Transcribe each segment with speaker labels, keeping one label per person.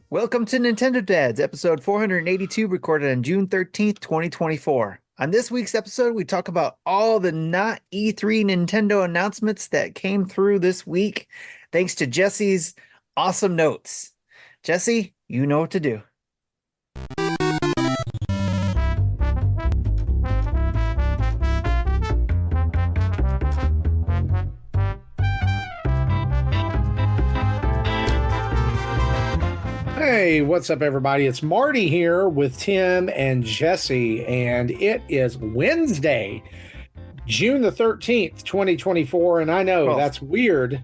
Speaker 1: Welcome to Nintendo Dads, episode 482, recorded on June 13th, 2024. On this week's episode, we talk about all the not E3 Nintendo announcements that came through this week, thanks to Jesse's awesome notes. Jesse, you know what to do.
Speaker 2: Hey, what's up, everybody? It's Marty here with Tim and Jesse, and it is Wednesday, June the 13th, 2024, and I know that's weird.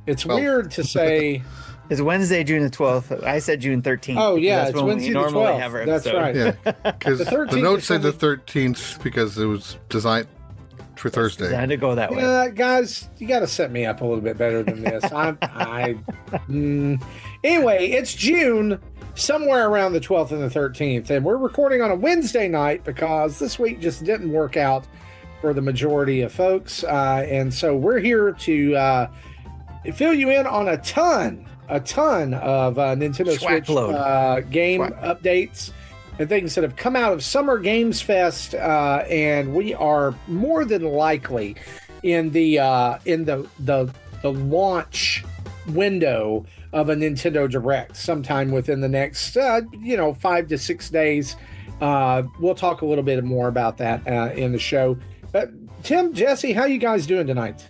Speaker 2: It's weird to say...
Speaker 1: It's Wednesday, June the 12th. I said June 13th.
Speaker 2: Oh, yeah, it's Wednesday the 12th. That's right.
Speaker 3: Yeah, because the notes say the 13th because it was designed for Thursday.
Speaker 1: Designed to go that way.
Speaker 2: Yeah, guys, you got to set me up a little bit better than this. Anyway, it's June, somewhere around the 12th and the 13th, and we're recording on a Wednesday night because this week just didn't work out for the majority of folks, and so we're here to fill you in on a ton of Nintendo Switch game updates and things that have come out of Summer Games Fest, and we are more than likely in the launch window of a Nintendo Direct sometime within the next 5 to 6 days. We'll talk a little bit more about that in the show. Tim, Jesse, how you guys doing tonight?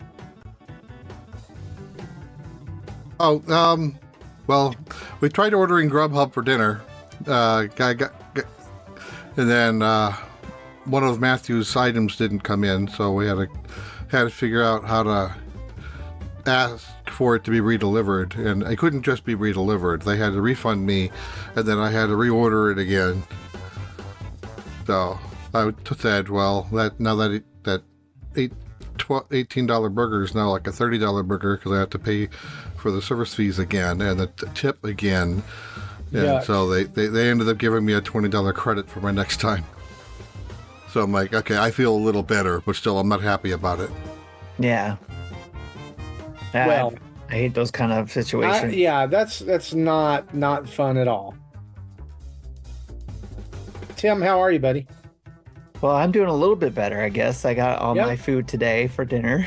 Speaker 3: Well, we tried ordering Grubhub for dinner. And then one of Matthew's items didn't come in, so we had to figure out how to ask for it to be redelivered, and it couldn't just be redelivered. They had to refund me, and then I had to reorder it again. So I said, well, that $18 burger is now like a $30 burger because I have to pay for the service fees again and the tip again. And so they ended up giving me a $20 credit for my next time. So I'm like, okay, I feel a little better, but still I'm not happy about it.
Speaker 1: Yeah. Well, I hate those kind of situations.
Speaker 2: That's not fun at all. Tim, how are you, buddy?
Speaker 1: Well, I'm doing a little bit better, I guess. I got all my food today for dinner.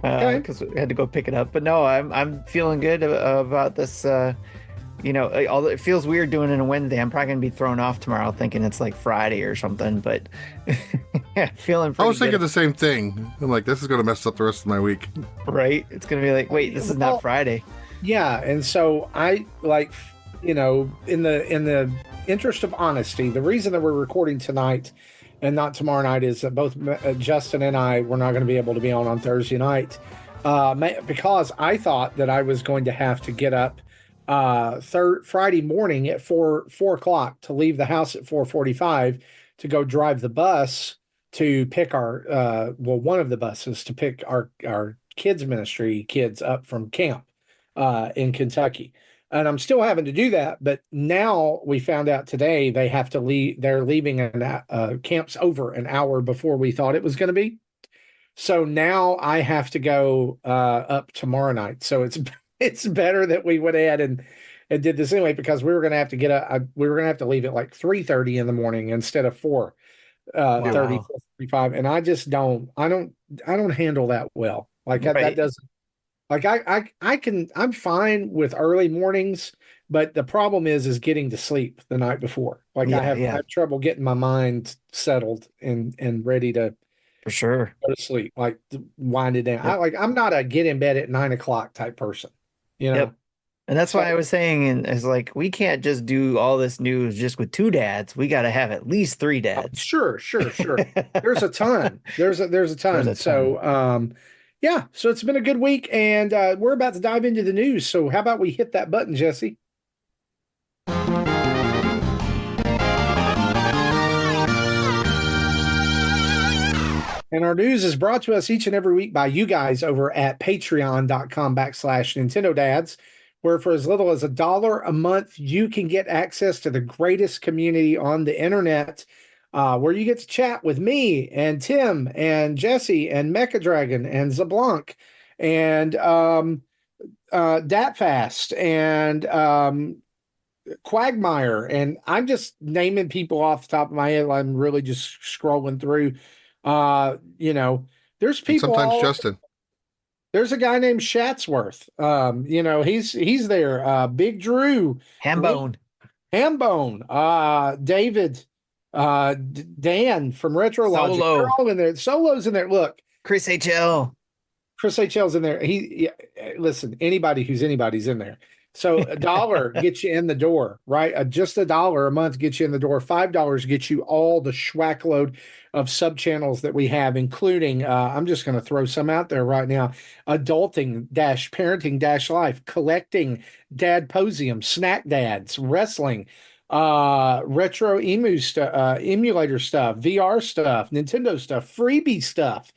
Speaker 1: Because we had to go pick it up. But no, I'm feeling good about this. Although it feels weird doing it on a Wednesday, I'm probably gonna be thrown off tomorrow, thinking it's like Friday or something. But feeling pretty
Speaker 3: I was thinking
Speaker 1: good.
Speaker 3: the same thing. I'm like, this is gonna mess up the rest of my week.
Speaker 1: Right? It's gonna be like, wait, this is not Friday.
Speaker 2: Yeah, and so I in the interest of honesty, the reason that we're recording tonight and not tomorrow night is that both Justin and I were not going to be able to be on Thursday night because I thought that I was going to have to get up Friday morning at 4 o'clock to leave the house at 4:45 to go drive the bus to pick one of the buses to pick our kids ministry kids up from camp in Kentucky. And I'm still having to do that, but now we found out today they have to leave. They're leaving camp's over an hour before we thought it was going to be. So now I have to go up tomorrow night. So it's better that we went ahead and did this anyway, because we were going to have to we were going to have to leave at like 3:30 in the morning instead of 4:30, 4:45. And I just don't handle that well. That doesn't. I'm fine with early mornings, but the problem is getting to sleep the night before. I have trouble getting my mind settled and ready to
Speaker 1: for sure
Speaker 2: go to sleep, wind it down.
Speaker 1: Yep.
Speaker 2: I'm not a get in bed at 9 o'clock type person,
Speaker 1: Yep. And that's why I was saying, is like, we can't just do all this news just with 2 dads. We got to have at least 3 dads.
Speaker 2: Sure. There's a ton. There's a ton. So, so it's been a good week, and we're about to dive into the news. So how about we hit that button, Jesse? And our news is brought to us each and every week by you guys over at patreon.com/Nintendo Dads, where for as little as $1 a month, you can get access to the greatest community on the internet, where you get to chat with me and Tim and Jesse and Mecha Dragon and Zablanc and Datfast and Quagmire. And I'm just naming people off the top of my head. I'm really just scrolling through. There's
Speaker 3: And
Speaker 2: people
Speaker 3: sometimes Justin.
Speaker 2: There's a guy named Shatsworth. He's there. Big Drew,
Speaker 1: Hambone.
Speaker 2: David, Dan from Retro Logic.
Speaker 1: Solo.
Speaker 2: They're all in there. Solo's in there. Look,
Speaker 1: Chris HL.
Speaker 2: Chris HL's in there. Listen, anybody's in there. So $1 gets you in the door, right? Just $1 a month gets you in the door. $5 gets you all the schwack load of sub channels that we have, including, I'm just going to throw some out there right now: adulting parenting life, collecting dad posium, snack dads, wrestling, retro emulator stuff, VR stuff, Nintendo stuff, freebie stuff.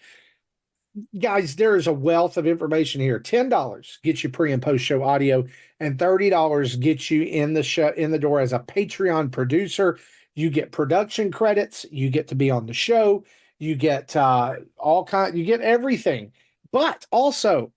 Speaker 2: Guys, there is a wealth of information here. $10 gets you pre and post show audio, and $30 gets you in the door as a Patreon producer. You get production credits. You get to be on the show. You get you get everything. But also,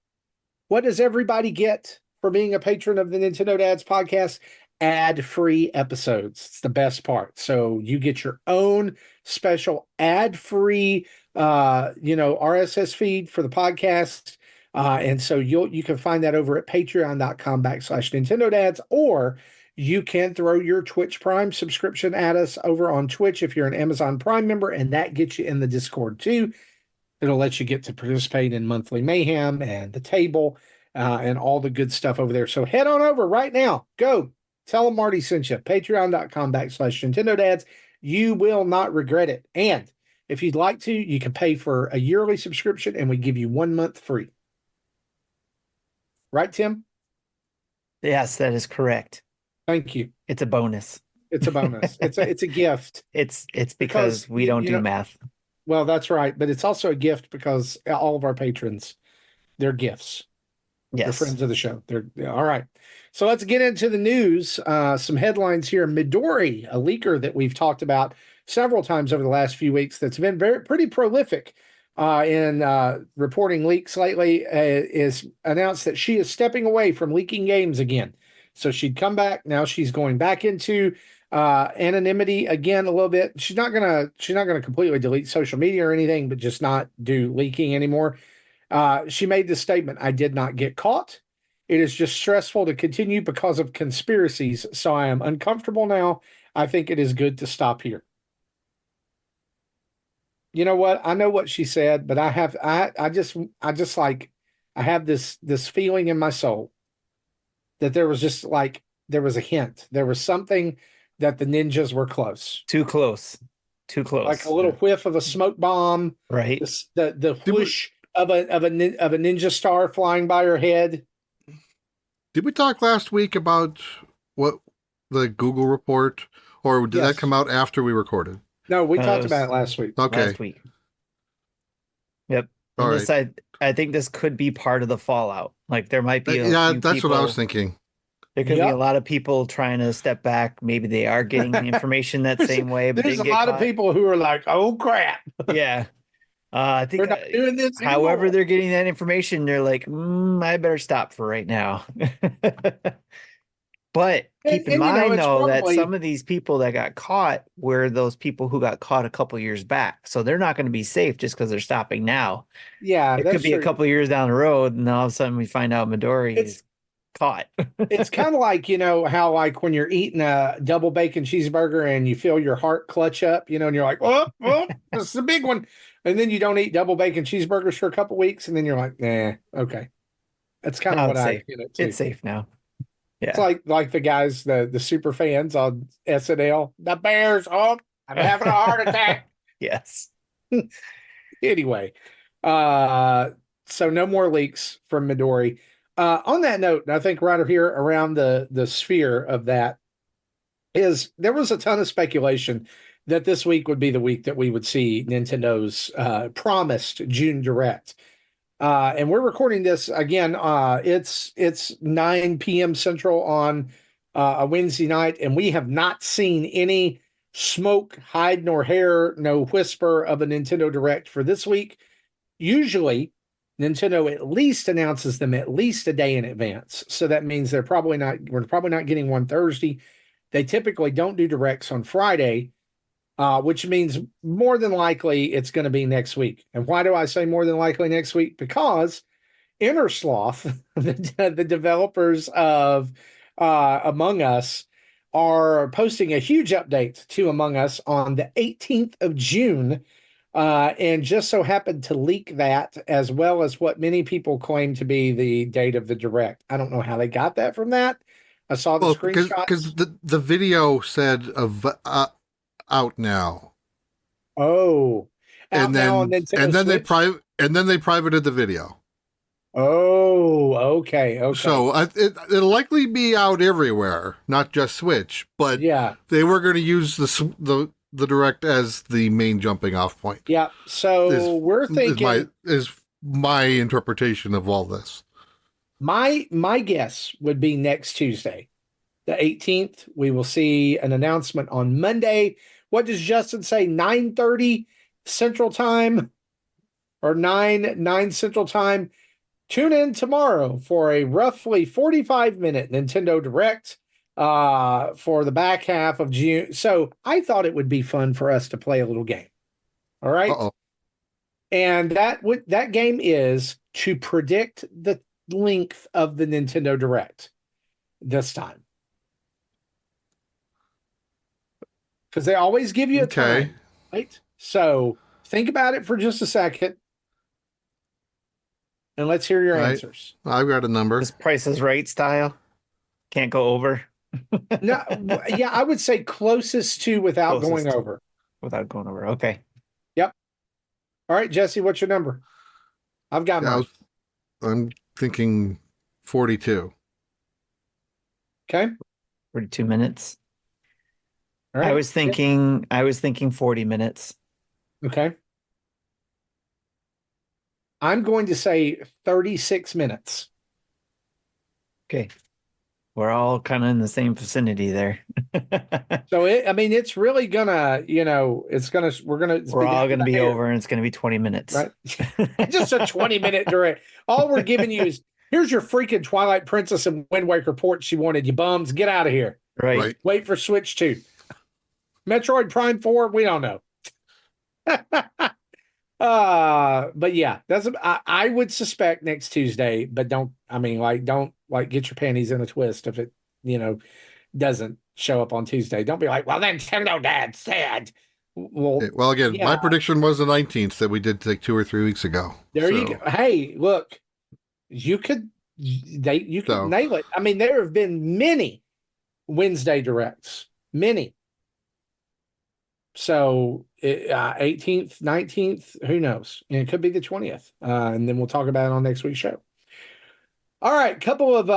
Speaker 2: what does everybody get for being a patron of the Nintendo Dads podcast? Ad-free episodes. It's the best part. So you get your own special ad-free RSS feed for the podcast. And so you can find that over at patreon.com/Nintendo Dads, or you can throw your Twitch Prime subscription at us over on Twitch if you're an Amazon Prime member, and that gets you in the Discord too. It'll let you get to participate in monthly mayhem and the table and all the good stuff over there. So head on over right now. Go tell them Marty sent you. Patreon.com/Nintendo Dads. You will not regret it. And if you'd like to, you can pay for a yearly subscription, and we give you 1 month free. Right, Tim?
Speaker 1: Yes, that is correct.
Speaker 2: Thank you.
Speaker 1: It's a bonus.
Speaker 2: It's a bonus. It's a gift.
Speaker 1: It's because we don't do math.
Speaker 2: Well, that's right. But it's also a gift because all of our patrons, they're gifts.
Speaker 1: Yes.
Speaker 2: They're friends of the show. All right. So let's get into the news. Some headlines here. Midori, a leaker that we've talked about several times over the last few weeks, that's been pretty prolific in reporting leaks lately, is announced that she is stepping away from leaking games again. So she'd come back. Now she's going back into anonymity again a little bit. She's not gonna completely delete social media or anything, but just not do leaking anymore. She made this statement: "I did not get caught. It is just stressful to continue because of conspiracies. So I am uncomfortable now. I think it is good to stop here." You know what? I know what she said, but I have this feeling in my soul that there was a hint. There was something that the ninjas were close.
Speaker 1: Too close.
Speaker 2: Like a little whiff of a smoke bomb.
Speaker 1: Right.
Speaker 2: The whoosh of a ninja star flying by her head.
Speaker 3: Did we talk last week about what the Google report, or did that come out after we recorded?
Speaker 2: No, we talked about it last week.
Speaker 3: Okay.
Speaker 1: Last week. Yep.
Speaker 3: All
Speaker 1: and
Speaker 3: right.
Speaker 1: I think this could be part of the fallout. Like there might be
Speaker 3: that's what I was thinking.
Speaker 1: There could be a lot of people trying to step back. Maybe they are getting the information that same way, but
Speaker 2: there's a lot of people who are like, "Oh crap!"
Speaker 1: Yeah, I think
Speaker 2: we're not doing this anymore.
Speaker 1: However they're getting that information, they're like, "I better stop for right now." But keep in mind, though, that some of these people that got caught were those people who got caught a couple years back. So they're not going to be safe just because they're stopping now.
Speaker 2: Yeah,
Speaker 1: it could be a couple years down the road, and all of a sudden we find out Midori is caught.
Speaker 2: It's kind of like, how like when you're eating a double bacon cheeseburger and you feel your heart clutch up, and you're like, oh, this is a big one. And then you don't eat double bacon cheeseburgers for a couple weeks, and then you're like, nah, okay. That's kind of what I feel it too.
Speaker 1: It's safe now. Yeah.
Speaker 2: It's like the guys, the super fans on SNL, the Bears, I'm having a heart attack.
Speaker 1: Yes.
Speaker 2: Anyway, so no more leaks from Midori. On that note, and I think right here around the sphere of that is there was a ton of speculation that this week would be the week that we would see Nintendo's promised June Direct. And we're recording this again. It's 9 p.m. Central on a Wednesday night, and we have not seen any smoke, hide nor hair, no whisper of a Nintendo Direct for this week. Usually, Nintendo at least announces them at least a day in advance. So that means we're probably not getting one Thursday. They typically don't do directs on Friday, which means more than likely it's going to be next week. And why do I say more than likely next week? Because Innersloth, the developers of Among Us, are posting a huge update to Among Us on the 18th of June. And just so happened to leak that, as well as what many people claim to be the date of the direct. I don't know how they got that from that. I saw the screenshots.
Speaker 3: Because the video said out now.
Speaker 2: Oh,
Speaker 3: and then
Speaker 2: they
Speaker 3: privated the video.
Speaker 2: Oh, okay.
Speaker 3: So it'll likely be out everywhere, not just Switch. But
Speaker 2: yeah,
Speaker 3: they were going to use the direct as the main jumping off point.
Speaker 2: Yeah. So we're thinking
Speaker 3: is my interpretation of all this.
Speaker 2: My guess would be next Tuesday, the 18th. We will see an announcement on Monday. What does Justin say? 9:30 Central Time or 9 Central Time. Tune in tomorrow for a roughly 45-minute Nintendo Direct for the back half of June. So I thought it would be fun for us to play a little game. All right.
Speaker 3: Uh-oh.
Speaker 2: And that game is to predict the length of the Nintendo Direct this time. Because they always give you a time, right? So think about it for just a second. And let's hear your answers.
Speaker 3: I've got a number.
Speaker 1: This Price is Right style. Can't go over.
Speaker 2: No, yeah, I would say closest to without going over.
Speaker 1: Without going over. Okay.
Speaker 2: Yep. All right, Jesse, what's your number? I've got mine.
Speaker 3: I'm thinking 42.
Speaker 2: Okay.
Speaker 1: 42 minutes.
Speaker 2: All right.
Speaker 1: I was thinking 40 minutes.
Speaker 2: Okay. I'm going to say 36 minutes.
Speaker 1: Okay. We're all kind of in the same vicinity there.
Speaker 2: So it's really gonna, we're
Speaker 1: all gonna be over and it's gonna be 20 minutes.
Speaker 2: Right. Just a 20-minute direct. All we're giving you is here's your freaking Twilight Princess and Wind Waker port you wanted, you bums. Get out of here.
Speaker 1: Right.
Speaker 2: Wait for Switch 2. Metroid Prime 4, we don't know. But yeah, I would suspect next Tuesday, but don't get your panties in a twist if it, doesn't show up on Tuesday. Don't be like, well, Nintendo Dad said.
Speaker 3: Well, again, my prediction was the 19th that we did like 2 or 3 weeks ago.
Speaker 2: There you go. Hey, look, you could nail it. I mean, there have been many Wednesday directs, many. So 18th, 19th, who knows? And it could be the 20th. And then we'll talk about it on next week's show. All right, couple of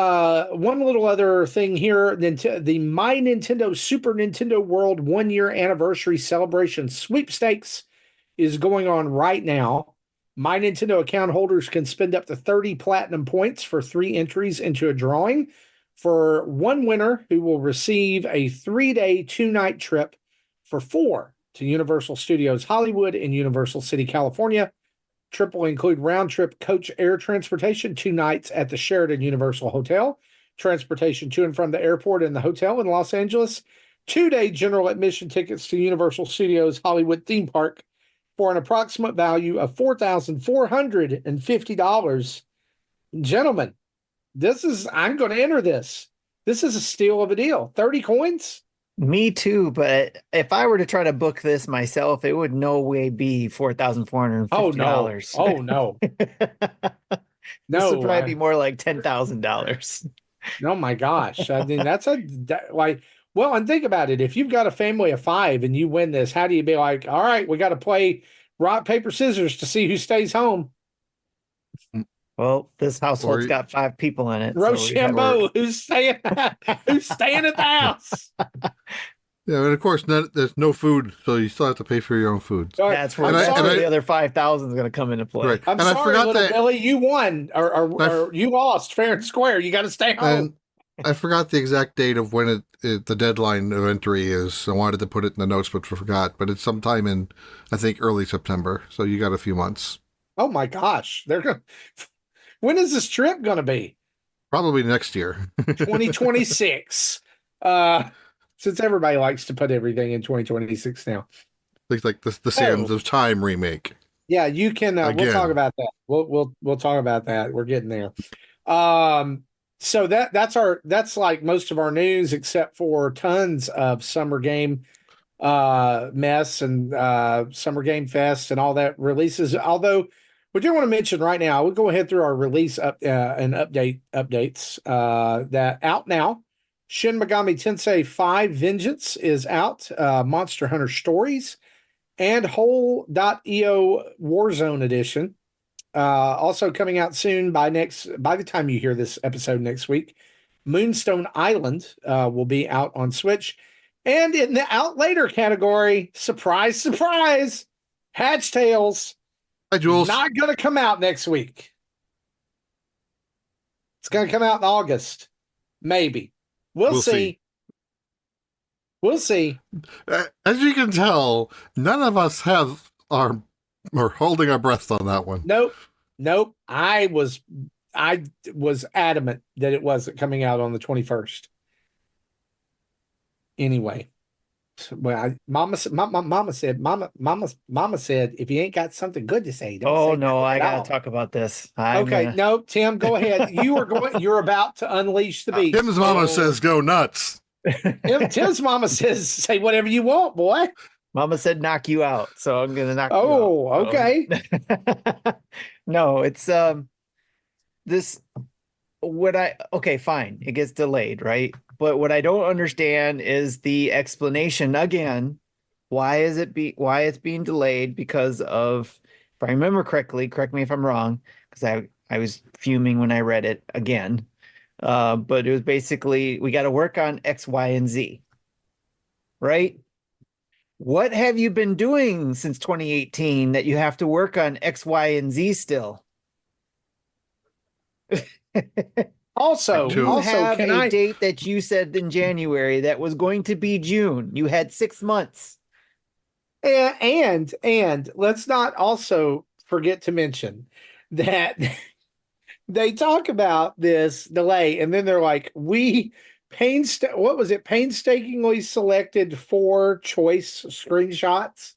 Speaker 2: one little other thing here. The My Nintendo Super Nintendo World 1-year anniversary celebration sweepstakes is going on right now. My Nintendo account holders can spend up to 30 platinum points for 3 entries into a drawing for one winner who will receive a 3-day, 2-night trip for 4 to Universal Studios Hollywood in Universal City, California. Trip will include round-trip coach air transportation, 2 nights at the Sheraton Universal Hotel, transportation to and from the airport and the hotel in Los Angeles, 2-day general admission tickets to Universal Studios Hollywood theme park for an approximate value of $4,450. Gentlemen, I'm going to enter this. This is a steal of a deal. 30 coins?
Speaker 1: Me too, but if I were to try to book this myself, it would no way be $4,450.
Speaker 2: Oh no.
Speaker 1: This would probably be more like $10,000.
Speaker 2: Oh my gosh. I mean, well, and think about it. If you've got a family of 5 and you win this, how do you be like, all right, we got to play rock, paper, scissors to see who stays home?
Speaker 1: Well, this household's got 5 people in it.
Speaker 2: Rochambeau, who's staying at the house?
Speaker 3: Yeah, and of course, there's no food, so you still have to pay for your own food.
Speaker 1: That's where,
Speaker 2: I'm
Speaker 1: that's
Speaker 2: sorry.
Speaker 1: where the other 5,000 is going to come into play.
Speaker 3: Right.
Speaker 2: I'm
Speaker 3: And I
Speaker 2: sorry,
Speaker 3: forgot
Speaker 2: little
Speaker 3: that-
Speaker 2: Billy, you won or you lost fair and square. You got to stay home.
Speaker 3: And I forgot the exact date of when the deadline of entry is. I wanted to put it in the notes, but forgot. But it's sometime in, I think, early September. So you got a few months.
Speaker 2: Oh my gosh, they're going. When is this trip going to be?
Speaker 3: Probably next year.
Speaker 2: 2026. Since everybody likes to put everything in 2026 now.
Speaker 3: Looks like the Sands of Time remake.
Speaker 2: Yeah, you can. We'll
Speaker 3: Again.
Speaker 2: talk about that. We'll talk about that. We're getting there. So that's like most of our news, except for tons of summer game mess and summer game fest and all that releases. Although we do want to mention right now, we'll go ahead through our release and updates that out now. Shin Megami Tensei 5 Vengeance is out. Monster Hunter Stories and Whole.io Warzone Edition. Also coming out soon by the time you hear this episode next week, Moonstone Island will be out on Switch. And in the out later category, surprise, surprise, Hatch Tales.
Speaker 3: Hi, Jules.
Speaker 2: Not going to come out next week. It's going to come out in August. Maybe. We'll see. We'll see.
Speaker 3: As you can tell, none of us are holding our breath on that one.
Speaker 2: Nope. I was adamant that it wasn't coming out on the 21st. Anyway, well, Mama said, if you ain't got something good to say, don't say
Speaker 1: no, I
Speaker 2: nothing at
Speaker 1: gotta
Speaker 2: all.
Speaker 1: talk about this.
Speaker 2: No, Tim, go ahead. You're about to unleash the beast.
Speaker 3: Tim's mama says go nuts.
Speaker 2: Tim's mama says say whatever you want, boy.
Speaker 1: Mama said knock you out, so I'm gonna knock you out.
Speaker 2: Oh, okay.
Speaker 1: No, it's okay, fine. It gets delayed, right? But what I don't understand is the explanation again. Why it's being delayed? Because of, if I remember correctly, correct me if I'm wrong, because I was fuming when I read it again. But it was basically we got to work on X, Y, and Z. Right? What have you been doing since 2018 that you have to work on X, Y, and Z still?
Speaker 2: Also,
Speaker 1: you have
Speaker 2: can
Speaker 1: a date that you said in January that was going to be June. You had 6 months.
Speaker 2: And let's not also forget to mention that they talk about this delay, and then they're like, painstakingly selected 4 choice screenshots.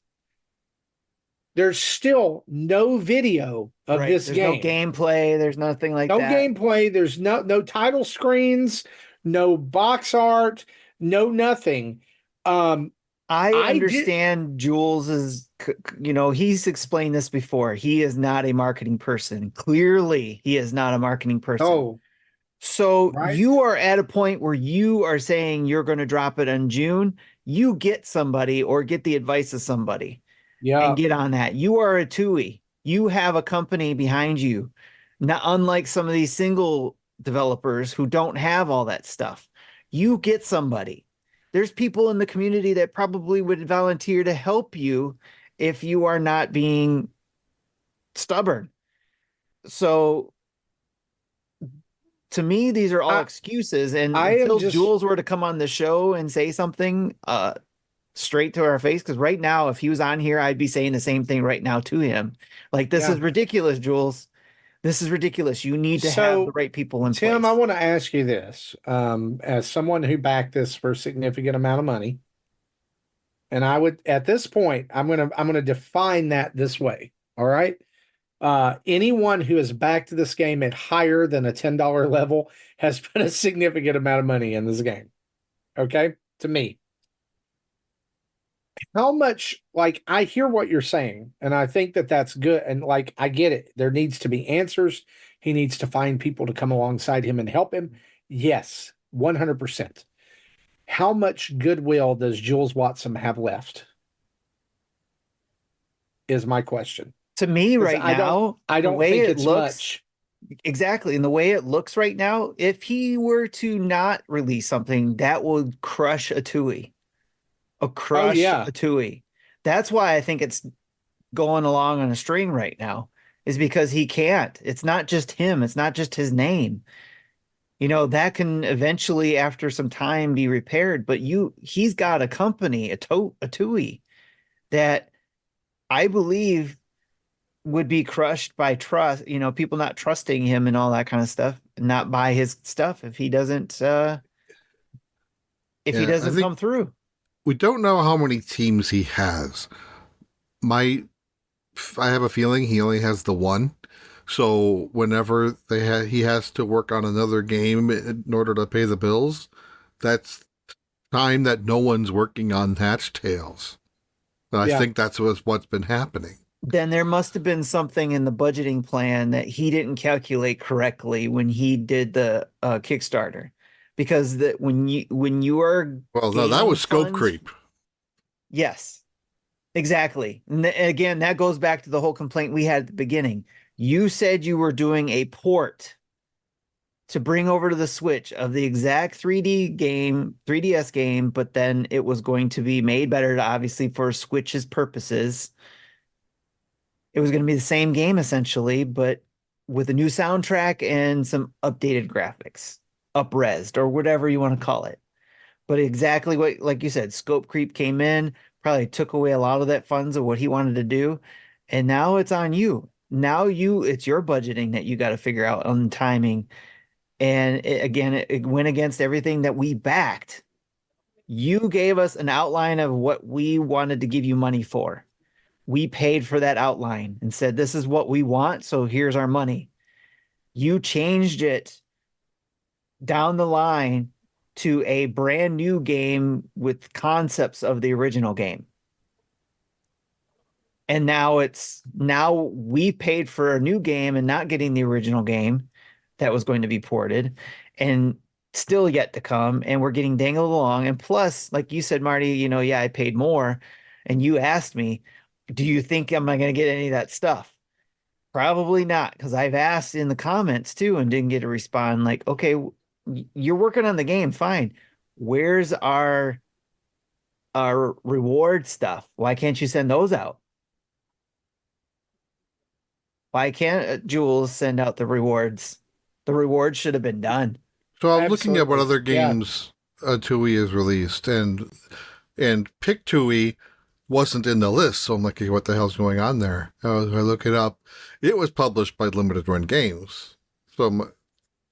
Speaker 2: There's still no video of this
Speaker 1: There's
Speaker 2: game.
Speaker 1: no gameplay. There's nothing like
Speaker 2: no
Speaker 1: that.
Speaker 2: gameplay. There's no title screens, no box art, no nothing.
Speaker 1: I understand Jules is, he's explained this before. He is not a marketing person. Clearly, he is not a marketing person.
Speaker 2: Oh,
Speaker 1: so
Speaker 2: right.
Speaker 1: You are at a point where you are saying you're going to drop it in June. You get somebody or get the advice of somebody.
Speaker 2: Yeah.
Speaker 1: And get on that. You are a TUI. You have a company behind you. Now, unlike some of these single developers who don't have all that stuff, you get somebody. There's people in the community that probably would volunteer to help you if you are not being stubborn. So to me, these are all excuses. And until Jules were to come on the show and say something straight to our face, because right now, if he was on here, I'd be saying the same thing right now to him. Like, this is ridiculous, Jules. This is ridiculous. You need to have the right people in place.
Speaker 2: Tim, I want to ask you this. As someone who backed this for a significant amount of money, and I would, at this point, I'm gonna define that this way. All right. Anyone who has backed this game at higher than a $10 level has put a significant amount of money in this game. Okay, to me. How much, like, I hear what you're saying, and I think that that's good. And like, I get it. There needs to be answers. He needs to find people to come alongside him and help him. Yes, 100%. How much goodwill does Jules Watson have left? Is my question.
Speaker 1: To me right now,
Speaker 2: I don't think it's much.
Speaker 1: Exactly. And the way it looks right now, if he were to not release something, that would crush a TUI.
Speaker 2: Oh
Speaker 1: crush
Speaker 2: yeah.
Speaker 1: a Tui. That's why I think it's going along on a string right now, is because he can't. It's not just him, it's not just his name. That can eventually, after some time, be repaired, but he's got a company, a Tui, that I believe would be crushed by trust, people not trusting him and all that kind of stuff, not buy his stuff if he
Speaker 3: Yeah, I
Speaker 1: doesn't
Speaker 3: think
Speaker 1: come through.
Speaker 3: we don't know how many teams he has. My, I have a feeling he only has the one. So whenever he has to work on another game in order to pay the bills, that's time that no one's working on Hatch Tales. And I
Speaker 2: Yeah.
Speaker 3: think that's what's been happening.
Speaker 1: Then there must have been something in the budgeting plan that he didn't calculate correctly when he did the Kickstarter, because when you are
Speaker 3: Well, no, that
Speaker 1: gaining
Speaker 3: was scope
Speaker 1: funds,
Speaker 3: creep.
Speaker 1: yes, exactly. And again, that goes back to the whole complaint we had at the beginning. You said you were doing a port to bring over to the Switch of the exact 3DS game, but then it was going to be made better, obviously, for Switch's purposes. It was going to be the same game essentially, but with a new soundtrack and some updated graphics, upresed or whatever you want to call it. But exactly what, like you said, scope creep came in, probably took away a lot of that funds of what he wanted to do. And now it's on you. Now it's your budgeting that you got to figure out on timing. And again, it went against everything that we backed. You gave us an outline of what we wanted to give you money for. We paid for that outline and said, this is what we want. So here's our money. You changed it down the line to a brand new game with concepts of the original game. And now we paid for a new game and not getting the original game that was going to be ported and still yet to come. And we're getting dangled along. And plus, like you said, Marty, yeah, I paid more. And you asked me, do you think I'm not going to get any of that stuff? Probably not, because I've asked in the comments too and didn't get a respond. Like, okay, you're working on the game, fine. Where's our reward stuff? Why can't you send those out? Why can't Jules send out the rewards? The rewards should have been done.
Speaker 3: So I was looking at what other
Speaker 2: Yeah.
Speaker 3: games TUI has released, and Pick TUI wasn't in the list. So I'm like, what the hell's going on there? I look it up. It was published by Limited Run Games. So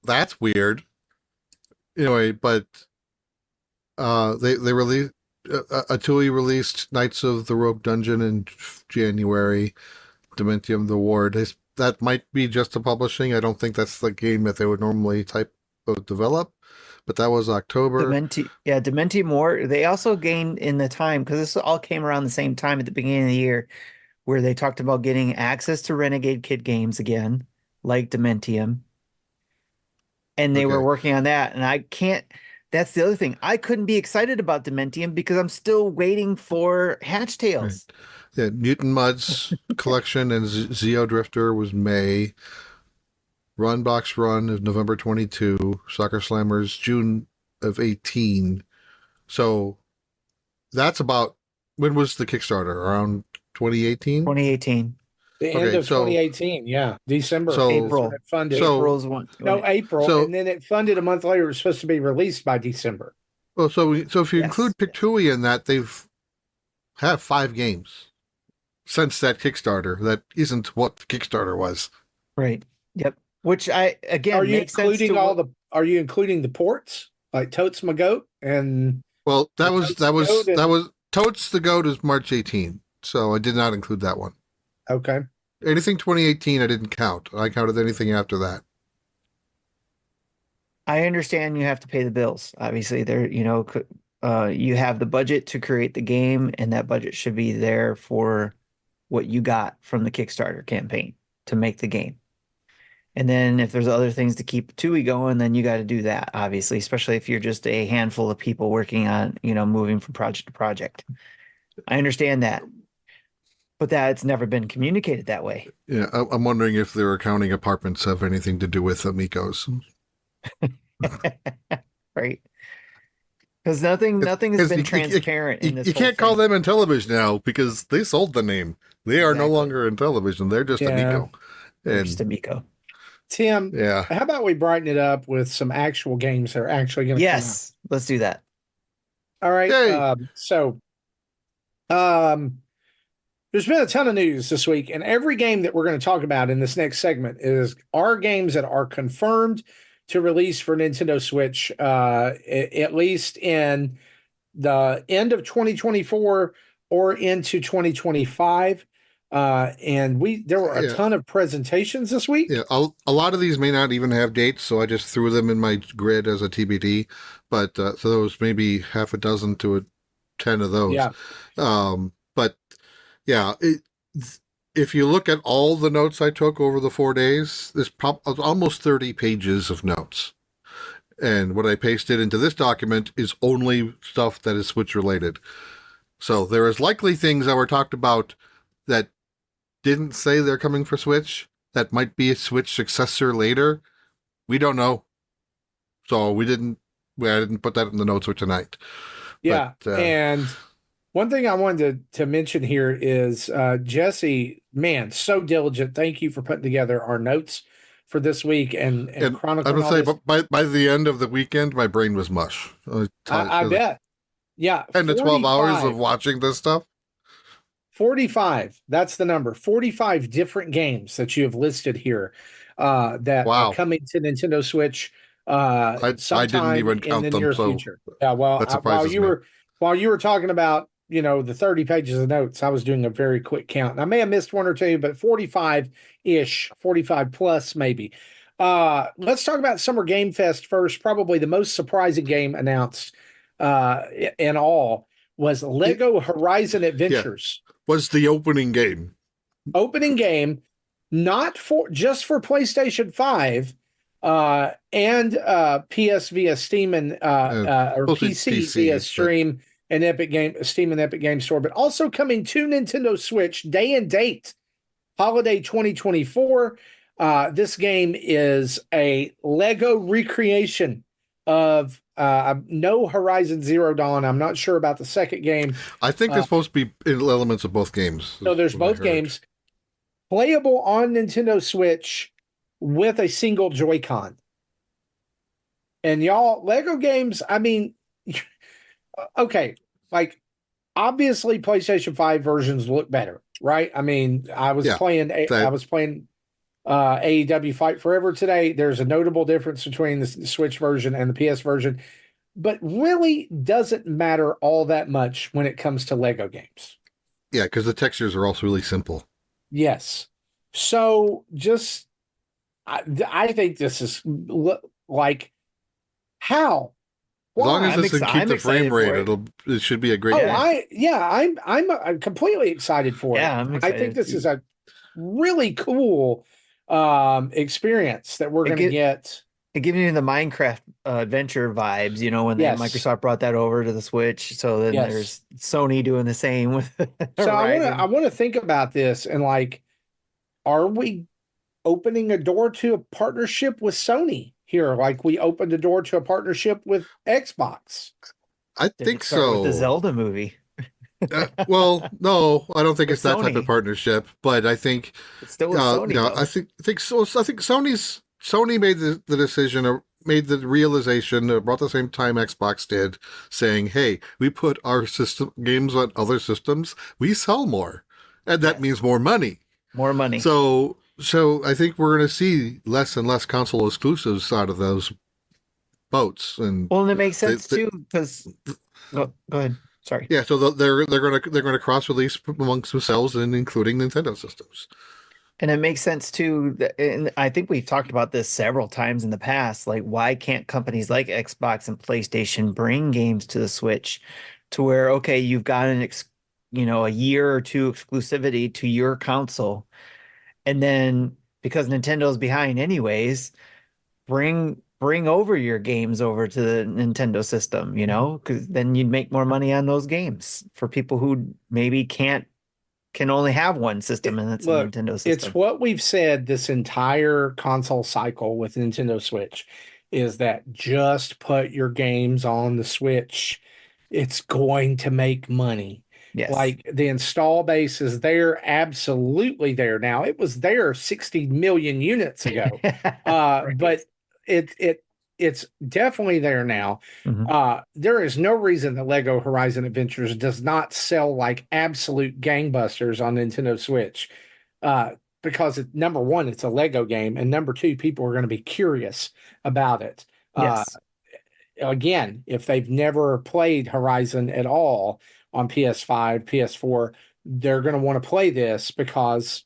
Speaker 3: that's weird. Anyway, but they released TUI released Knights of the Rogue Dungeon in January. Dementium the Ward. That might be just the publishing. I don't think that's the game that they would normally develop, but that was October.
Speaker 1: Dementium War. They also gained in the time, because this all came around the same time at the beginning of the year, where they talked about getting access to Renegade Kid games again, like Dementium. And they were working on that. And that's the other thing. I couldn't be excited about Dementium because I'm still waiting for Hatch Tales.
Speaker 3: Right. Yeah, Newton Mud's collection and Zeo Drifter was May. Run Box Run is November 22. Soccer Slammers June of 18. So that's about, when was the Kickstarter? Around 2018?
Speaker 1: 2018.
Speaker 2: The end of 2018, yeah. December.
Speaker 1: April.
Speaker 2: It funded.
Speaker 1: April's one.
Speaker 2: April. And then it funded a month later. It was supposed to be released by December.
Speaker 3: Well, so if you include Pick TUI in that, they've have 5 games since that Kickstarter. That isn't what the Kickstarter was.
Speaker 1: Right. Yep. Which makes sense to
Speaker 2: Are you including the ports like Totes My Goat and?
Speaker 3: Well, that was Totes the Goat is March 18, so I did not include that one.
Speaker 2: Okay.
Speaker 3: Anything 2018 I didn't count. I counted anything after that.
Speaker 1: I understand you have to pay the bills. Obviously, you have the budget to create the game, and that budget should be there for what you got from the Kickstarter campaign to make the game. And then if there's other things to keep TUI going, then you got to do that, obviously, especially if you're just a handful of people working on, moving from project to project. I understand that. But that's never been communicated that way.
Speaker 3: Yeah, I'm wondering if their accounting apartments have anything to do with Amigos.
Speaker 1: Right. Because nothing has been
Speaker 3: You
Speaker 1: transparent in this.
Speaker 3: you
Speaker 1: whole
Speaker 3: can't call
Speaker 1: thing.
Speaker 3: them Intellivision now because they sold the name. They are no
Speaker 1: Exactly.
Speaker 3: longer Intellivision. They're just
Speaker 2: Yeah.
Speaker 3: Amico.
Speaker 1: They're just
Speaker 3: And
Speaker 1: Amico.
Speaker 2: Tim,
Speaker 3: yeah,
Speaker 2: how about we brighten it up with some actual games that are actually going to come out?
Speaker 1: Yes, let's do that.
Speaker 2: All right.
Speaker 3: yay!
Speaker 2: Um, there's been a ton of news this week, and every game that we're going to talk about in this next segment are games that are confirmed to release for Nintendo Switch, at least in the end of 2024 or into 2025. And there were a
Speaker 3: Yeah.
Speaker 2: ton of presentations this week.
Speaker 3: Yeah, a lot of these may not even have dates, so I just threw them in my grid as a TBD. But so there was maybe half a dozen to 10 of those.
Speaker 2: Yeah.
Speaker 3: But yeah, if you look at all the notes I took over the 4 days, there's almost 30 pages of notes. And what I pasted into this document is only stuff that is Switch related. So there is likely things that were talked about that didn't say they're coming for Switch, that might be a Switch successor later. We don't know. So I didn't put that in the notes for tonight.
Speaker 2: Yeah.
Speaker 3: But,
Speaker 2: and one thing I wanted to mention here is Jesse, man, so diligent. Thank you for putting together our notes for this week and chronicling.
Speaker 3: I would say, but by the end of the weekend, my brain was mush.
Speaker 2: I bet. Yeah.
Speaker 3: 10 to 12 hours of watching this stuff.
Speaker 2: 45. That's the number. 45 different games that you have listed here that are coming to Nintendo Switch.
Speaker 3: I didn't even count
Speaker 2: in the
Speaker 3: them.
Speaker 2: Near future. Yeah. Well, while you were talking about, the 30 pages of notes, I was doing a very quick count. And I may have missed one or two, but 45-ish, 45 plus maybe. Let's talk about Summer Game Fest first. Probably the most surprising game announced in all was Lego Horizon Adventures.
Speaker 3: Yeah, was the opening game.
Speaker 2: Opening game, not just for PlayStation 5 and PS via Steam and or PC via Stream and Steam and Epic Game Store, but also coming to Nintendo Switch day and date, holiday 2024. This game is a Lego recreation of no Horizon Zero Dawn. I'm not sure about the second game.
Speaker 3: I think there's supposed to be elements of both games.
Speaker 2: So there's both games playable on Nintendo Switch with a single Joy-Con. And y'all, Lego games, I mean, okay, like obviously PlayStation 5 versions look better, right? I mean, I was playing AEW Fight Forever today. There's a notable difference between the Switch version and the PS version, but really doesn't matter all that much when it comes to Lego games.
Speaker 3: Yeah, because the textures are also really simple.
Speaker 2: Yes. So just, I think this is like, how?
Speaker 3: As long as this can keep the frame rate, it should be a great game.
Speaker 2: I'm completely excited for it.
Speaker 1: I'm excited.
Speaker 2: I think this is a really cool experience that we're going to get.
Speaker 1: It gives me the Minecraft adventure vibes, when Microsoft brought that over to the Switch. So then there's Sony doing the same with
Speaker 2: So I want to think about this and like, are we opening a door to a partnership with Sony here? Like we opened the door to a partnership with Xbox.
Speaker 3: I think so.
Speaker 1: With the Zelda movie.
Speaker 3: Well, no, I don't think it's that
Speaker 1: Sony.
Speaker 3: type of partnership, but I think
Speaker 1: it's still with Sony.
Speaker 3: I think so. I think Sony made the decision or made the realization about the same time Xbox did, saying, "Hey, we put our system games on other systems, we sell more, and that means more money."
Speaker 1: More money.
Speaker 3: So I think we're going to see less and less console exclusives out of those boats. And
Speaker 1: it makes sense too because. Go ahead. Sorry.
Speaker 3: Yeah, so they're going to cross release amongst themselves and including Nintendo systems.
Speaker 1: And it makes sense too. And I think we've talked about this several times in the past. Like, why can't companies like Xbox and PlayStation bring games to the Switch, to where you've got a year or two exclusivity to your console, and then because Nintendo's behind anyways, bring over your games over to the Nintendo system, because then you'd make more money on those games for people who maybe can only have one system, and that's a Nintendo system.
Speaker 2: It's what we've said this entire console cycle with Nintendo Switch is that just put your games on the Switch. It's going to make money.
Speaker 1: Yes.
Speaker 2: Like the install base is there, absolutely there now. It was there 60 million units ago.
Speaker 1: Right.
Speaker 2: But it's definitely there now.
Speaker 1: Mhm.
Speaker 2: There is no reason that Lego Horizon Adventures does not sell like absolute gangbusters on Nintendo Switch. Because number one, it's a Lego game, and number two, people are going to be curious about it.
Speaker 1: Yes.
Speaker 2: Again, if they've never played Horizon at all on PS5, PS4, they're going to want to play this because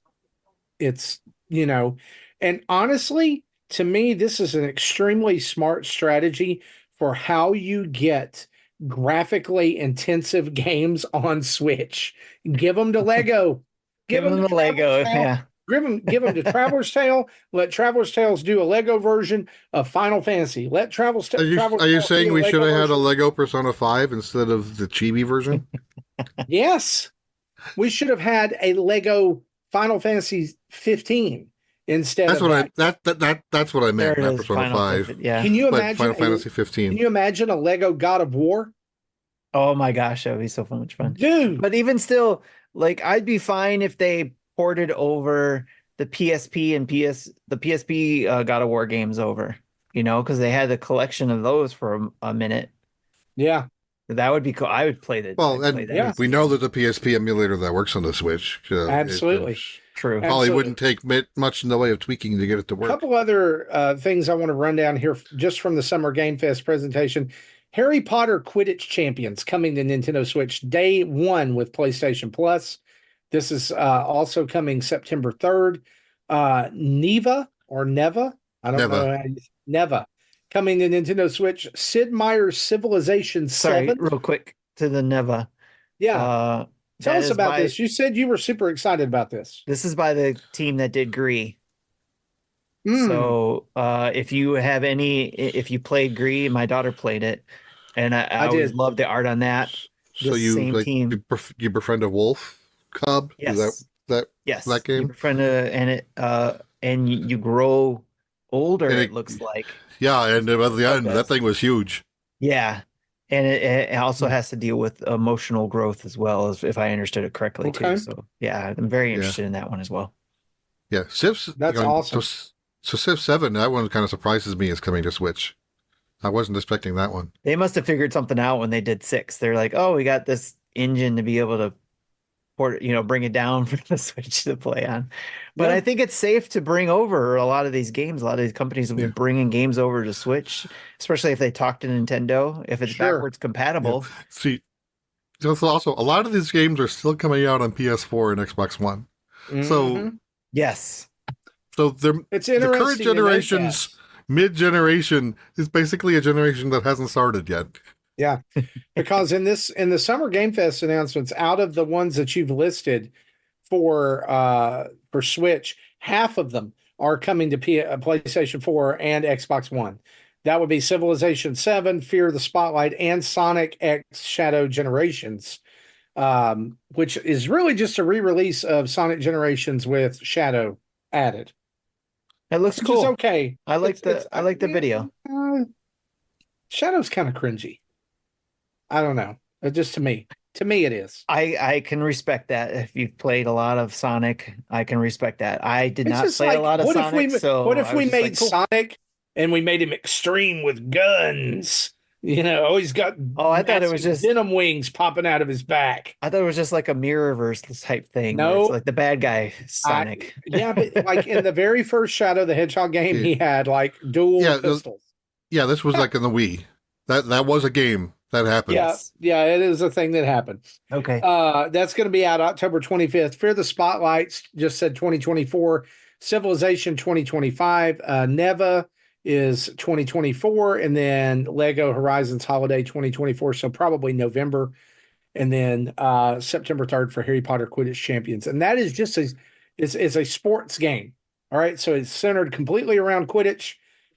Speaker 2: it's, and honestly, to me, this is an extremely smart strategy for how you get graphically intensive games on Switch. Give them to Lego.
Speaker 1: Give them the Lego. Yeah.
Speaker 2: Give them to Traveler's Tale. Let Traveler's Tales do a Lego version of Final Fantasy. Let Traveler's
Speaker 3: Are you
Speaker 2: Tales
Speaker 3: saying
Speaker 2: do a
Speaker 3: we
Speaker 2: Lego
Speaker 3: should have had a
Speaker 2: version.
Speaker 3: Lego Persona 5 instead of the chibi version?
Speaker 2: Yes. We should have had a Lego Final Fantasy 15 instead
Speaker 3: That's
Speaker 2: of
Speaker 3: what
Speaker 2: that.
Speaker 3: that's what I meant,
Speaker 1: There it
Speaker 3: not
Speaker 1: is,
Speaker 3: Persona
Speaker 1: Final
Speaker 3: 5.
Speaker 1: Fantasy. Yeah.
Speaker 2: Can you
Speaker 3: But
Speaker 2: imagine
Speaker 3: Final Fantasy
Speaker 2: Can
Speaker 3: 15.
Speaker 2: you imagine a Lego God of War?
Speaker 1: Oh my gosh, that would be so much fun.
Speaker 2: Dude,
Speaker 1: But even still, like I'd be fine if they ported over the PSP and the PSP God of War games over, because they had a collection of those for a minute.
Speaker 2: yeah.
Speaker 1: That would be cool. I would play that.
Speaker 3: Well,
Speaker 1: I'd play
Speaker 3: and
Speaker 1: that
Speaker 2: yeah.
Speaker 1: easy.
Speaker 3: we know that the PSP emulator that works on the Switch
Speaker 2: Absolutely.
Speaker 1: True.
Speaker 3: probably
Speaker 2: Absolutely.
Speaker 3: wouldn't take much in the way of tweaking to get it to
Speaker 2: A
Speaker 3: work.
Speaker 2: couple other things I want to run down here just from the Summer Game Fest presentation. Harry Potter Quidditch Champions coming to Nintendo Switch day one with PlayStation Plus. This is also coming September 3rd. Neva or Neva, I don't know. Neva coming to Nintendo Switch. Sid Meier's Civilization
Speaker 1: Sorry,
Speaker 2: 7.
Speaker 1: real quick to the Neva.
Speaker 2: Yeah. Tell
Speaker 1: That
Speaker 2: us
Speaker 1: is
Speaker 2: about
Speaker 1: by-
Speaker 2: this. You said you were super excited about this.
Speaker 1: This is by the team that did Gree.
Speaker 2: Mm.
Speaker 1: So if you played Gree, my daughter played it, and I always
Speaker 2: did.
Speaker 1: loved the art on that.
Speaker 3: So
Speaker 1: This
Speaker 3: you
Speaker 1: same
Speaker 3: like
Speaker 1: team.
Speaker 3: you befriend a wolf cub?
Speaker 1: Yes.
Speaker 3: Is
Speaker 1: Yes.
Speaker 3: that game?
Speaker 1: You befriend and you grow older,
Speaker 3: And
Speaker 1: it looks like.
Speaker 3: Yeah, and at the end,
Speaker 1: Okay.
Speaker 3: that thing was huge.
Speaker 1: Yeah. And it also has to deal with emotional growth as well, as if I understood it correctly
Speaker 2: Okay.
Speaker 1: too. So yeah, I'm very interested in that one as well.
Speaker 3: Yeah, Civ's
Speaker 2: That's awesome.
Speaker 3: So Civ 7, that one kind of surprises me as coming to Switch. I wasn't expecting that one.
Speaker 1: They must have figured something out when they did 6. They're like, oh, we got this engine to be able to bring it down for the Switch to play on. But
Speaker 2: Yeah.
Speaker 1: I think it's safe to bring over a lot of these games. A lot of these companies will be bringing games over to Switch, especially if they talk to Nintendo, if it's
Speaker 2: Sure.
Speaker 1: backwards compatible.
Speaker 3: Yeah. See, there's also a lot of these games are still coming out on PS4 and Xbox One. So
Speaker 2: Mhm.
Speaker 1: Yes.
Speaker 3: So
Speaker 2: It's
Speaker 3: the
Speaker 2: interesting
Speaker 3: current
Speaker 2: to note
Speaker 3: generation's
Speaker 2: that.
Speaker 3: mid-generation is basically a generation that hasn't started yet.
Speaker 2: Yeah, because in the Summer Game Fest announcements, out of the ones that you've listed for Switch, half of them are coming to PlayStation 4 and Xbox One. That would be Civilization 7, Fear of the Spotlight, and Sonic X Shadow Generations, which is really just a re-release of Sonic Generations with Shadow added.
Speaker 1: It looks
Speaker 2: Which
Speaker 1: cool.
Speaker 2: is okay.
Speaker 1: I like the video.
Speaker 2: Shadow's kind of cringy. I don't know. Just to me it is.
Speaker 1: I can respect that. If you've played a lot of Sonic, I can respect that. I did
Speaker 2: It's
Speaker 1: not
Speaker 2: just
Speaker 1: play a lot of Sonic, so
Speaker 2: what if
Speaker 1: I
Speaker 2: we
Speaker 1: was just
Speaker 2: made
Speaker 1: like, cool.
Speaker 2: Sonic and we made him extreme with guns? He's got
Speaker 1: I thought it was
Speaker 2: massive
Speaker 1: just
Speaker 2: venom wings popping out of his back.
Speaker 1: I thought it was just like a Mirrorverse type thing.
Speaker 2: No.
Speaker 1: Where it's like the bad guy Sonic.
Speaker 2: Yeah, but like in the very first Shadow the Hedgehog game, he had like dual pistols.
Speaker 3: Yeah, this was like in the Wii. That was a game that happened.
Speaker 2: Yeah, it is a thing that happened.
Speaker 1: Okay.
Speaker 2: That's going to be out October 25th. Fear the Spotlights just said 2024. Civilization 2025. Neva is 2024, and then Lego Horizons Holiday 2024. So probably November, and then September 3rd for Harry Potter Quidditch Champions. And that is just it's a sports game. All right, so it's centered completely around Quidditch.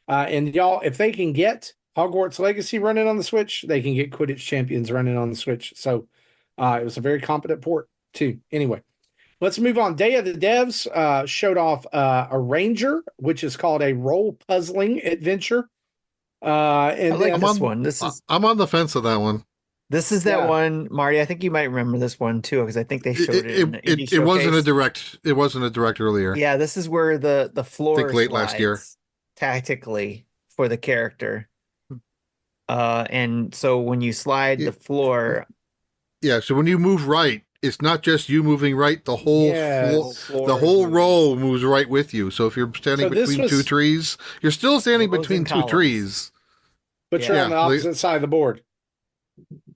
Speaker 2: And y'all, if they can get Hogwarts Legacy running on the Switch, they can get Quidditch Champions running on the Switch. So it was a very competent port too. Anyway, let's move on. Day of the Devs showed off a Ranger, which is called a role puzzling adventure.
Speaker 1: I
Speaker 2: And
Speaker 1: like
Speaker 2: then
Speaker 1: this one. This is
Speaker 3: I'm on the fence of that one.
Speaker 1: that
Speaker 2: Yeah.
Speaker 1: one, Marty. I think you might remember this one too, because I think they showed it in the indie
Speaker 3: It wasn't a
Speaker 1: showcase.
Speaker 3: direct. It wasn't a direct earlier.
Speaker 1: Yeah, this is where the
Speaker 3: I
Speaker 1: floor
Speaker 3: think late last year.
Speaker 1: slides tactically for the character. And so when you slide the floor,
Speaker 3: Yeah. So when you move right, it's not just you moving right. The whole
Speaker 2: Yes.
Speaker 3: the whole row moves right with you. So if you're standing
Speaker 2: So this
Speaker 3: between two
Speaker 2: was-
Speaker 3: trees, you're still standing
Speaker 1: Rows
Speaker 3: between
Speaker 1: and
Speaker 3: two
Speaker 1: columns.
Speaker 3: trees.
Speaker 2: but you're
Speaker 3: Yeah.
Speaker 2: on the opposite side of the board.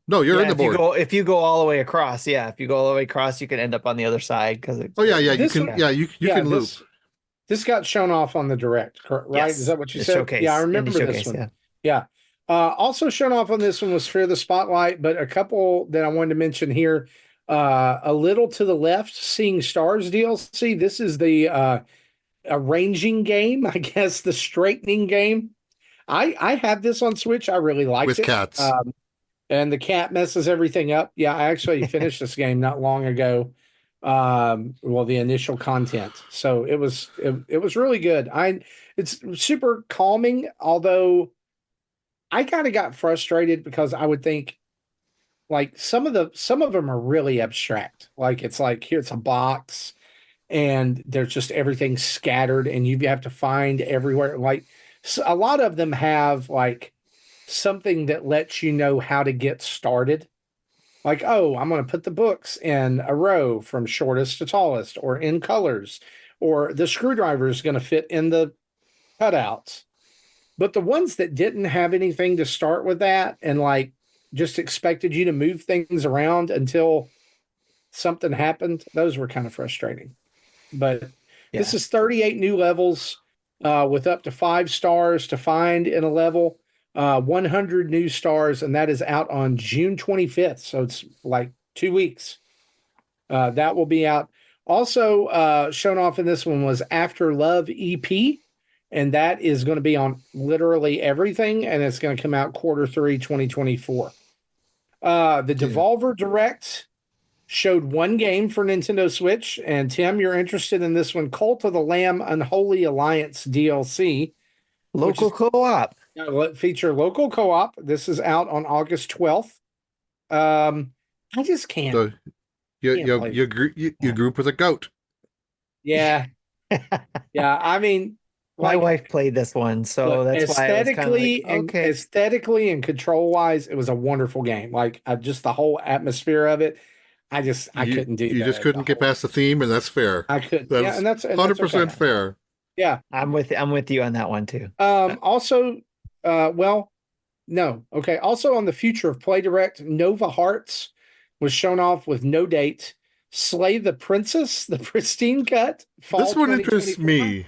Speaker 3: No, you're in the
Speaker 1: if you
Speaker 3: board.
Speaker 1: if you go all the way across, if you go all the way across, you can end up on the other side because
Speaker 3: Oh yeah, you
Speaker 2: This
Speaker 3: can.
Speaker 2: one-
Speaker 3: Yeah, you can loop.
Speaker 2: This got shown off on the direct, right?
Speaker 1: Yes,
Speaker 2: Is that what you
Speaker 1: the
Speaker 2: said?
Speaker 1: showcase,
Speaker 2: Yeah, I
Speaker 1: indie
Speaker 2: remember this
Speaker 1: showcase,
Speaker 2: one.
Speaker 1: yeah.
Speaker 2: Also shown off on this one was Fear the Spotlight, but a couple that I wanted to mention here. A little to the left, Seeing Stars DLC. This is the arranging game, I guess, the straightening game. I had this on Switch. I really liked
Speaker 3: With
Speaker 2: it.
Speaker 3: cats.
Speaker 2: And the cat messes everything up. Yeah, I actually finished this game not long ago. Well, the initial content. So it was really good. It's super calming, although I kind of got frustrated because I would think like some of them are really abstract. Like it's like here's a box and there's just everything scattered and you have to find everywhere. Like a lot of them have like something that lets you know how to get started. Like, oh, I'm going to put the books in a row from shortest to tallest or in colors, or the screwdriver is going to fit in the cutouts. But the ones that didn't have anything to start with that and like just expected you to move things around until something happened, those were kind of frustrating. But this is 38 new levels with up to 5 stars to find in a level. 100 new stars, and that is out on June 25th. So it's like 2 weeks. That will be out. Also, shown off in this one was After Love EP, and that is going to be on literally everything, and it's going to come out Q3 2024. The Devolver Direct showed one game for Nintendo Switch, and Tim, you're interested in this one, Cult of the Lamb Unholy Alliance DLC.
Speaker 1: Local co-op.
Speaker 2: Feature local co-op. This is out on August 12th. I just can't.
Speaker 3: So you group with a goat.
Speaker 2: Yeah. Yeah. I mean,
Speaker 1: My wife played this one, so
Speaker 2: look,
Speaker 1: that's why I was kind of like, okay.
Speaker 2: Aesthetically and control wise, it was a wonderful game. Like just the whole atmosphere of it. I couldn't do.
Speaker 3: You just couldn't get past the theme, and that's fair.
Speaker 2: I couldn't.
Speaker 3: That's
Speaker 2: And that's
Speaker 3: 100%
Speaker 2: okay.
Speaker 3: fair.
Speaker 2: Yeah.
Speaker 1: I'm with you on that one too.
Speaker 2: Also, well, no. Okay. Also on the Future of Play Direct, Nova Hearts was shown off with no date. Slay the Princess, the pristine cut.
Speaker 3: This one interests me.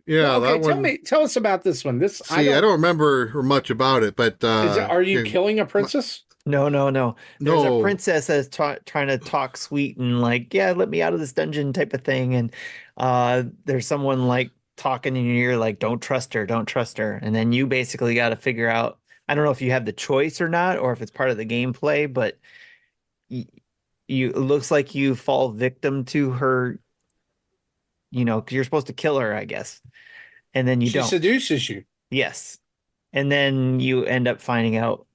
Speaker 3: Yeah,
Speaker 2: okay,
Speaker 3: that one.
Speaker 2: Tell us about this one.
Speaker 3: I don't remember much about it, but
Speaker 2: are you killing a princess?
Speaker 1: No. There's a princess that's trying to talk sweet and like, yeah, let me out of this dungeon type of thing. And there's someone like talking in your ear, like, don't trust her. And then you basically got to figure out, I don't know if you have the choice or not, or if it's part of the gameplay, but it looks like you fall victim to her, because you're supposed to kill her, I guess. And then she
Speaker 2: seduces you.
Speaker 1: Yes. And then you end up finding out,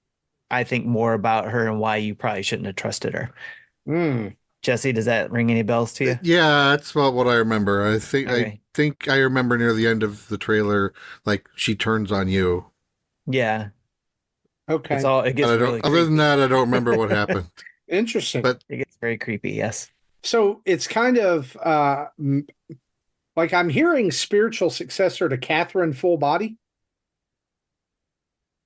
Speaker 1: I think, more about her and why you probably shouldn't have trusted her. Jesse, does that ring any bells to you?
Speaker 3: Yeah, that's about what I remember. I think I remember near the end of the trailer, like she turns on you.
Speaker 1: Yeah.
Speaker 2: Okay.
Speaker 1: It gets really creepy.
Speaker 3: Other than that, I don't remember what happened.
Speaker 2: Interesting.
Speaker 3: But
Speaker 1: it gets very creepy. Yes.
Speaker 2: So it's kind of like I'm hearing spiritual successor to Catherine Full Body.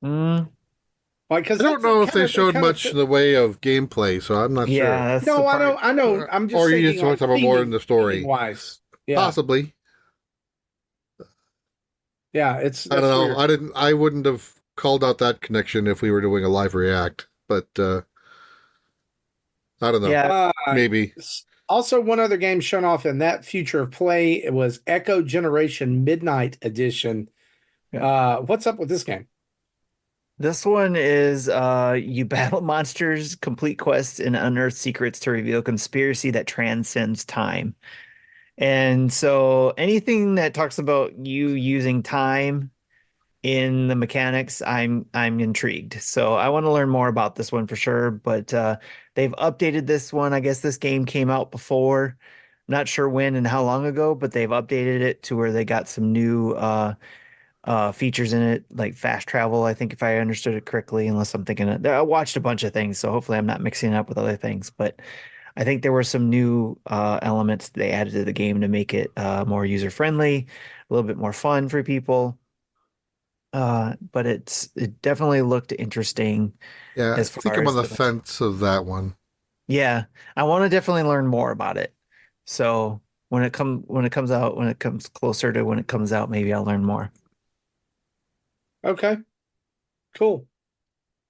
Speaker 1: Like,
Speaker 3: because I don't know if they showed much in the way of gameplay, so I'm not sure.
Speaker 2: No, I know. I'm just.
Speaker 3: Or you just want to talk about more in the story,
Speaker 2: wise. Yeah.
Speaker 3: Possibly.
Speaker 2: Yeah, it's.
Speaker 3: I don't know.
Speaker 2: Weird.
Speaker 3: I wouldn't have called out that connection if we were doing a live react, but I don't know.
Speaker 1: Yeah,
Speaker 3: maybe.
Speaker 2: Also, one other game shown off in that Future of Play, it was Echo Generation Midnight Edition. What's up with this game?
Speaker 1: This one is you battle monsters, complete quests, and unearth secrets to reveal conspiracy that transcends time. And so anything that talks about you using time in the mechanics, I'm intrigued. So I want to learn more about this one for sure. But they've updated this one. I guess this game came out before. Not sure when and how long ago, but they've updated it to where they got some new features in it, like fast travel, I think if I understood it correctly, unless I'm thinking it. I watched a bunch of things, so hopefully I'm not mixing it up with other things. But I think there were some new elements they added to the game to make it more user friendly, a little bit more fun for people. But it definitely looked interesting
Speaker 3: Yeah, I
Speaker 1: as
Speaker 3: think
Speaker 1: far
Speaker 3: I'm on
Speaker 1: as
Speaker 3: the
Speaker 1: the
Speaker 3: fence of that one.
Speaker 1: yeah, I want to definitely learn more about it. So when it comes out, when it comes closer to when it comes out, maybe I'll learn more.
Speaker 2: Okay, cool.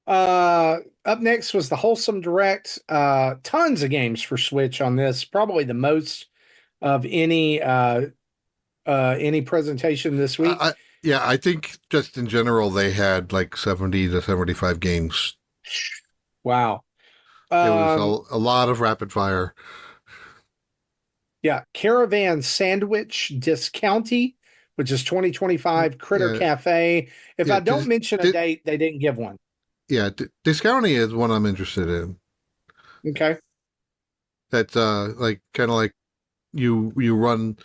Speaker 2: Up next was the Wholesome Direct. Tons of games for Switch on this, probably the most of any presentation this week.
Speaker 3: Yeah, I think just in general they had like 70 to 75 games.
Speaker 2: Wow.
Speaker 3: It was a lot of rapid fire.
Speaker 2: Yeah, Caravan Sandwich Discounty, which is 2025 Critter
Speaker 3: Yeah,
Speaker 2: Cafe. If
Speaker 3: yeah.
Speaker 2: I don't mention a date, they didn't give one.
Speaker 3: Yeah, discounting is one I'm interested in.
Speaker 2: Okay.
Speaker 3: That's like kind of like you run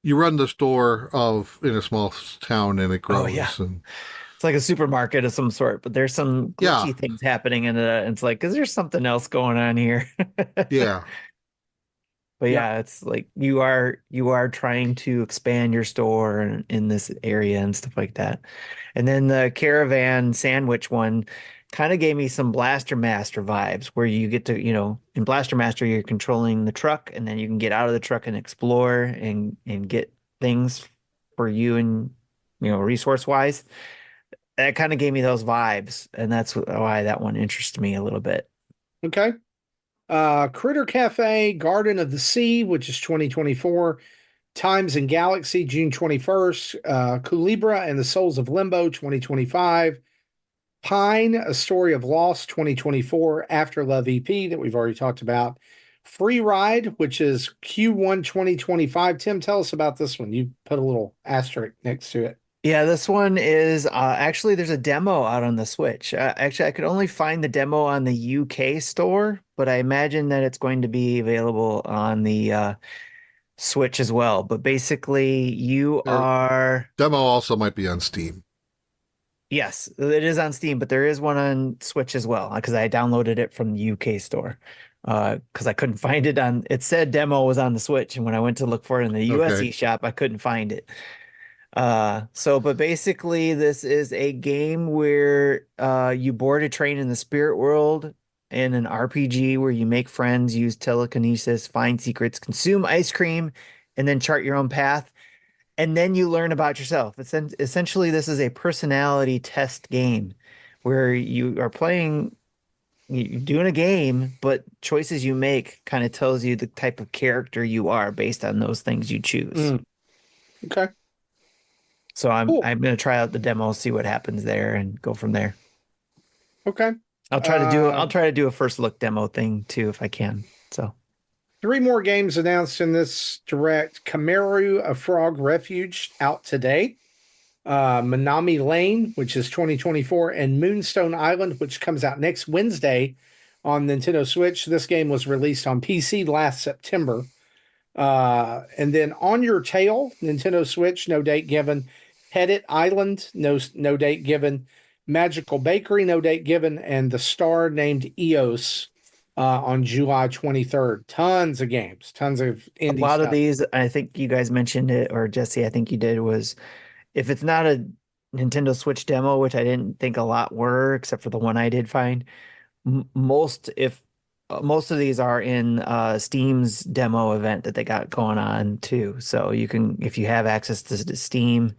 Speaker 3: the store of in a small town and it
Speaker 1: Oh yeah.
Speaker 3: grows and
Speaker 1: It's like a supermarket of some sort, but there's some
Speaker 3: yeah,
Speaker 1: glitchy things happening in it. And it's like, is there something else going on here?
Speaker 3: yeah.
Speaker 1: But
Speaker 2: Yep.
Speaker 1: yeah, it's like you are trying to expand your store in this area and stuff like that. And then the caravan sandwich one kind of gave me some Blaster Master vibes where you get to, in Blaster Master you're controlling the truck and then you can get out of the truck and explore and get things for you and resource wise. That kind of gave me those vibes, and that's why that one interests me a little bit.
Speaker 2: Okay. Critter Cafe, Garden of the Sea, which is 2024. Times and Galaxy, June 21st. Culebra and the Souls of Limbo, 2025. Pine, A Story of Loss, 2024. After Love EP, that we've already talked about. Free Ride, which is Q1 2025. Tim, tell us about this one. You put a little asterisk next to it.
Speaker 1: Yeah, this one is actually there's a demo out on the Switch. Actually, I could only find the demo on the UK store, but I imagine that it's going to be available on the Switch as well. But basically, you
Speaker 3: Their
Speaker 1: are
Speaker 3: demo also might be on Steam.
Speaker 1: yes, it is on Steam, but there is one on Switch as well because I downloaded it from the UK store. Because I couldn't find it on it said demo was on the Switch, and when I went to look for it in the US
Speaker 3: Okay.
Speaker 1: eShop, I couldn't find it. But basically this is a game where you board a train in the spirit world in an RPG where you make friends, use telekinesis, find secrets, consume ice cream, and then chart your own path. And then you learn about yourself. Essentially, this is a personality test game where you are playing, you're doing a game, but choices you make kind of tells you the type of character you are based on those things you choose.
Speaker 2: Mm, okay.
Speaker 1: So I'm
Speaker 2: Cool.
Speaker 1: I'm gonna try out the demo, see what happens there, and go from there.
Speaker 2: Okay.
Speaker 1: I'll try to do a first look demo thing too if I can. So
Speaker 2: 3 more games announced in this direct. Kamaru, A Frog Refuge, out today. Manami Lane, which is 2024, and Moonstone Island, which comes out next Wednesday on Nintendo Switch. This game was released on PC last September. And then On Your Tail, Nintendo Switch, no date given. Headed Island, no date given. Magical Bakery, no date given. And The Star Named Eos on July 23rd. Tons of games, tons of
Speaker 1: a
Speaker 2: indie
Speaker 1: lot of
Speaker 2: stuff.
Speaker 1: these, I think you guys mentioned it, or Jesse, I think you did, was if it's not a Nintendo Switch demo, which I didn't think a lot were, except for the one I did find, most of these are in Steam's demo event that they got going on too. So you can, if you have access to Steam,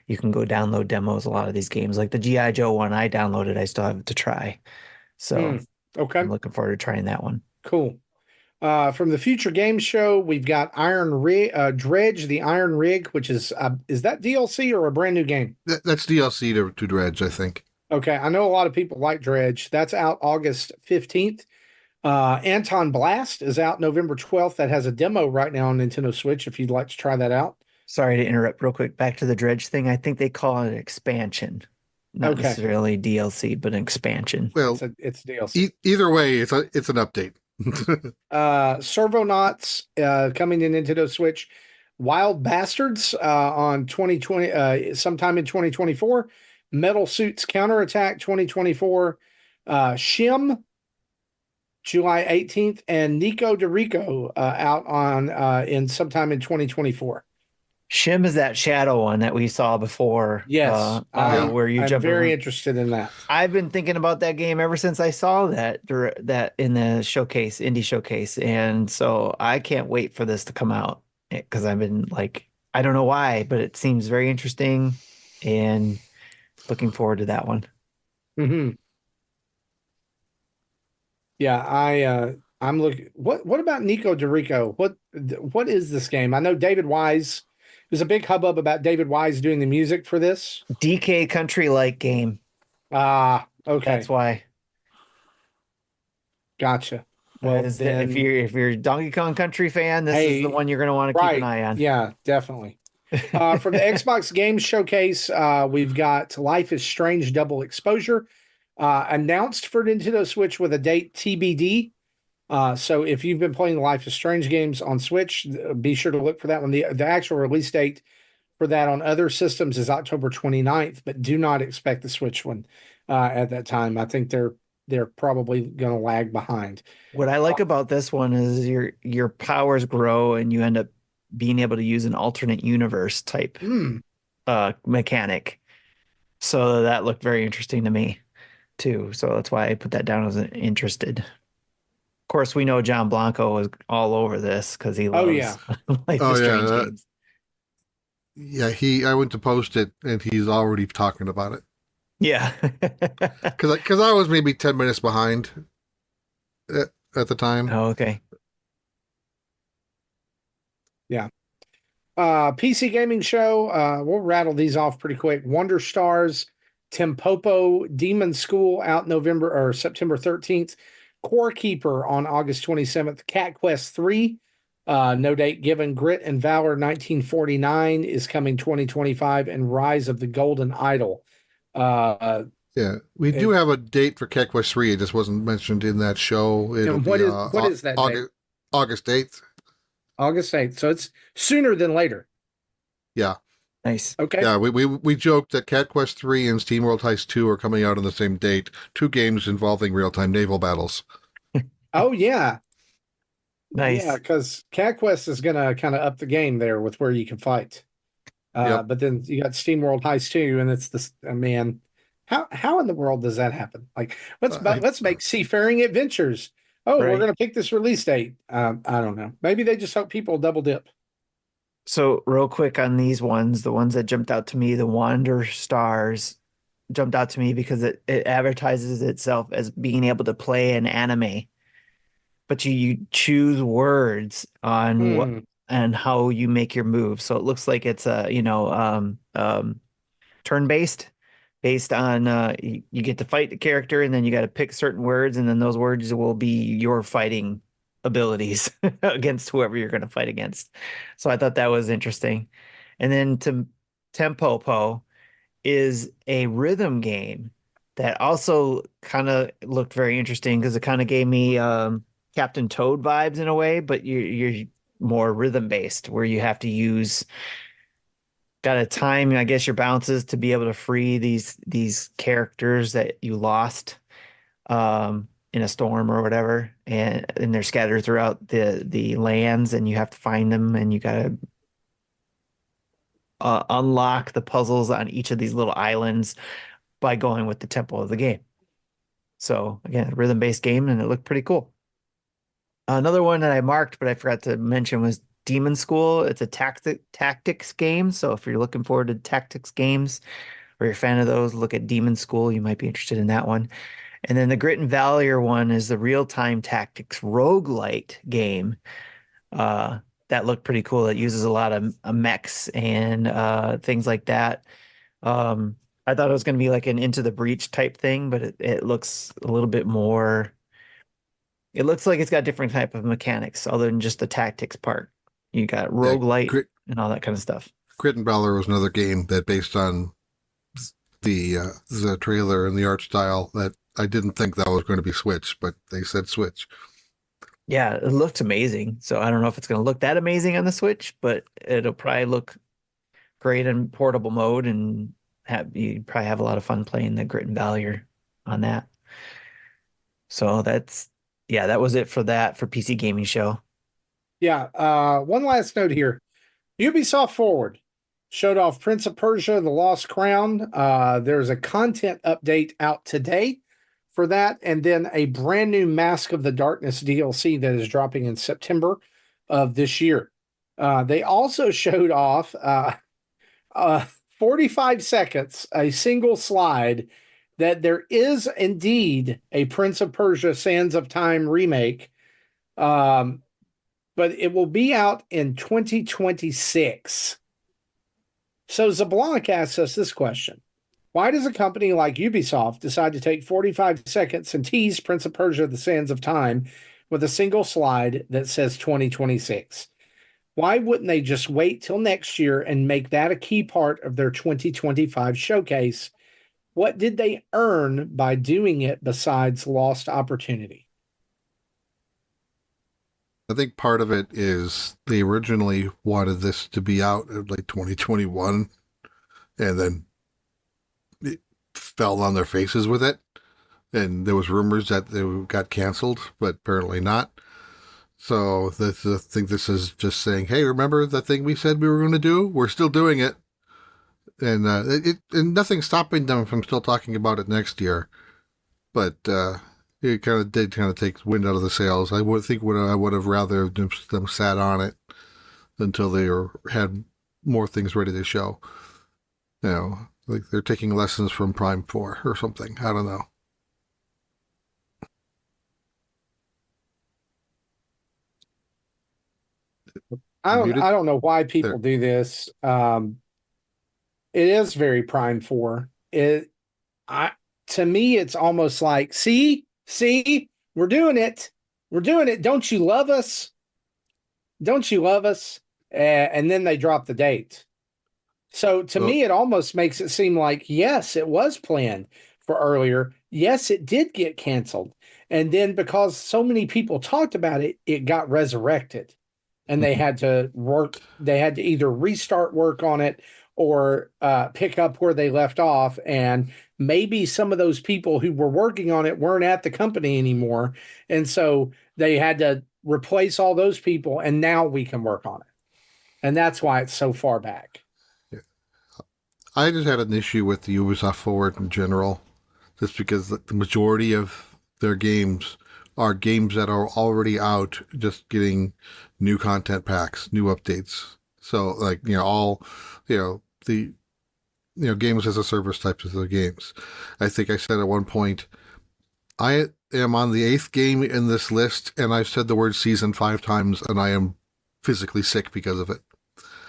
Speaker 1: you can go download demos. A lot of these games, like the GI Joe one I downloaded, I still have to try. So
Speaker 2: Okay,
Speaker 1: I'm looking forward to trying that one.
Speaker 2: cool. From the Future Games Show, we've got Dredge, the Iron Rig, which is that DLC or a brand new game?
Speaker 3: That's DLC to Dredge, I think.
Speaker 2: Okay, I know a lot of people like Dredge. That's out August 15th. Anton Blast is out November 12th. That has a demo right now on Nintendo Switch if you'd like to try that out.
Speaker 1: Sorry to interrupt real quick. Back to the Dredge thing. I think they call it expansion. Not
Speaker 2: Okay.
Speaker 1: necessarily DLC, but an expansion.
Speaker 3: Well,
Speaker 2: It's DLC.
Speaker 3: either way, it's an update.
Speaker 2: Servonauts coming to Nintendo Switch. Wild Bastards on 2020, sometime in 2024. Metal Suits Counterattack 2024. Shim July 18th, and Nico DeRico out on in sometime in 2024.
Speaker 1: Shim is that shadow one that we saw before.
Speaker 2: Yes,
Speaker 1: where you
Speaker 2: I'm
Speaker 1: jump
Speaker 2: very
Speaker 1: around.
Speaker 2: interested in that.
Speaker 1: I've been thinking about that game ever since I saw that in the showcase, indie showcase, and so I can't wait for this to come out because I've been like, I don't know why, but it seems very interesting, and looking forward to that one.
Speaker 2: Mm-hmm. Yeah, I'm looking. What about Nico DeRico? What is this game? I know David Wise. There's a big hubbub about David Wise doing the music for this.
Speaker 1: DK Country like game.
Speaker 2: Ah, okay,
Speaker 1: That's why.
Speaker 2: gotcha. Well, then,
Speaker 1: if you're a Donkey Kong Country fan, this is the one you're going to want to keep an eye on.
Speaker 2: Yeah, definitely. From the Xbox Games Showcase, we've got Life is Strange Double Exposure announced for Nintendo Switch with a date TBD. So if you've been playing the Life is Strange games on Switch, be sure to look for that one. The actual release date for that on other systems is October 29th, but do not expect the Switch one at that time. I think they're probably going to lag behind.
Speaker 1: What I like about this one is your powers grow and you end up being able to use an alternate universe type mechanic. So that looked very interesting to me too. So that's why I put that down as an interested. Of course, we know John Blanco is all over this because he loves Life is Strange games.
Speaker 3: Yeah, I went to post it and he's already talking about it.
Speaker 1: Yeah.
Speaker 3: Because I was maybe 10 minutes behind at the time.
Speaker 1: Oh, okay.
Speaker 2: Yeah. PC Gaming Show. We'll rattle these off pretty quick. Wonder Stars, Tempopo, Demon School out September 13th. Core Keeper on August 27th. Cat Quest 3. No date given. Grit and Valor 1949 is coming 2025, and Rise of the Golden Idol.
Speaker 3: Yeah, we do have a date for Cat Quest 3. It just wasn't mentioned in that show.
Speaker 2: What is that date?
Speaker 3: August 8th.
Speaker 2: August 8th. So it's sooner than later.
Speaker 3: Yeah.
Speaker 1: Nice.
Speaker 2: Okay.
Speaker 3: Yeah, we joked that Cat Quest 3 and Steam World Heist 2 are coming out on the same date. 2 games involving real-time naval battles.
Speaker 2: Oh, yeah.
Speaker 1: Nice.
Speaker 2: Yeah, because Cat Quest is going to kind of up the game there with where you can fight.
Speaker 3: Yep.
Speaker 2: But then you got Steam World Heist 2, and it's this, man, how in the world does that happen? Like, let's make seafaring adventures. Oh,
Speaker 1: Right.
Speaker 2: We're going to pick this release date. I don't know. Maybe they just hope people double dip.
Speaker 1: So real quick on these ones, the ones that jumped out to me, the Wander Stars jumped out to me because it advertises itself as being able to play an anime, but you choose words on what and how you make your move. So it looks like it's a turn-based, based on you get to fight the character and then you got to pick certain words and then those words will be your fighting abilities against whoever you're going to fight against. So I thought that was interesting. And then Tempopo is a rhythm game that also kind of looked very interesting because it kind of gave me Captain Toad vibes in a way, but you're more rhythm based where you have to got to time, I guess, your bounces to be able to free these characters that you lost in a storm or whatever, and they're scattered throughout the lands, and you have to find them, and you gotta unlock the puzzles on each of these little islands by going with the tempo of the game. So again, rhythm-based game, and it looked pretty cool. Another one that I marked, but I forgot to mention, was Demon School. It's a tactics game, so if you're looking forward to tactics games or you're a fan of those, look at Demon School. You might be interested in that one. And then the Grit and Valor one is the real-time tactics roguelite game. That looked pretty cool. It uses a lot of mechs and things like that. I thought it was going to be like an Into the Breach type thing, but it looks a little bit more. It looks like it's got different type of mechanics other than just the tactics part. You got roguelite and all that kind of stuff.
Speaker 3: Grit and Valor was another game that, based on the trailer and the art style, that I didn't think that was going to be Switch, but they said Switch.
Speaker 1: Yeah, it looked amazing. So I don't know if it's going to look that amazing on the Switch, but it'll probably look great in portable mode, and you probably have a lot of fun playing the Grit and Valor on that. So that was it for that for PC Gaming Show.
Speaker 2: Yeah. One last note here. Ubisoft Forward showed off Prince of Persia: The Lost Crown. There's a content update out today for that, and then a brand new Mask of the Darkness DLC that is dropping in September of this year. They also showed off 45 seconds, a single slide, that there is indeed a Prince of Persia Sands of Time remake, but it will be out in 2026. So Zablanc asks us this question. Why does a company like Ubisoft decide to take 45 seconds and tease Prince of Persia: The Sands of Time with a single slide that says 2026? Why wouldn't they just wait till next year and make that a key part of their 2025 showcase? What did they earn by doing it besides lost opportunity?
Speaker 3: I think part of it is they originally wanted this to be out in like 2021, and then it fell on their faces with it. And there was rumors that they got canceled, but apparently not. So I think this is just saying, hey, remember the thing we said we were going to do? We're still doing it. And and nothing's stopping them from still talking about it next year. But it did take wind out of the sails. I would have rather them sat on it until they had more things ready to show. You know, like they're taking lessons from Prime 4 or something. I don't know.
Speaker 2: I don't know why people do this. It is very Prime 4. To me, it's almost like, see, we're doing it. We're doing it. Don't you love us? Don't you love us? And then they drop the date. So to me, it almost makes it seem like, yes, it was planned for earlier. Yes, it did get canceled. And then because so many people talked about it, it got resurrected. And they had to either restart work on it or pick up where they left off. And maybe some of those people who were working on it weren't at the company anymore. And so they had to replace all those people, and now we can work on it. And that's why it's so far back.
Speaker 3: Yeah. I just had an issue with the Ubisoft Forward in general, just because the majority of their games are games that are already out, just getting new content packs, new updates. So the games as a service types of the games. I think I said at one point, I am on the 8th game in this list, and I've said the word season 5 times, and I am physically sick because of it.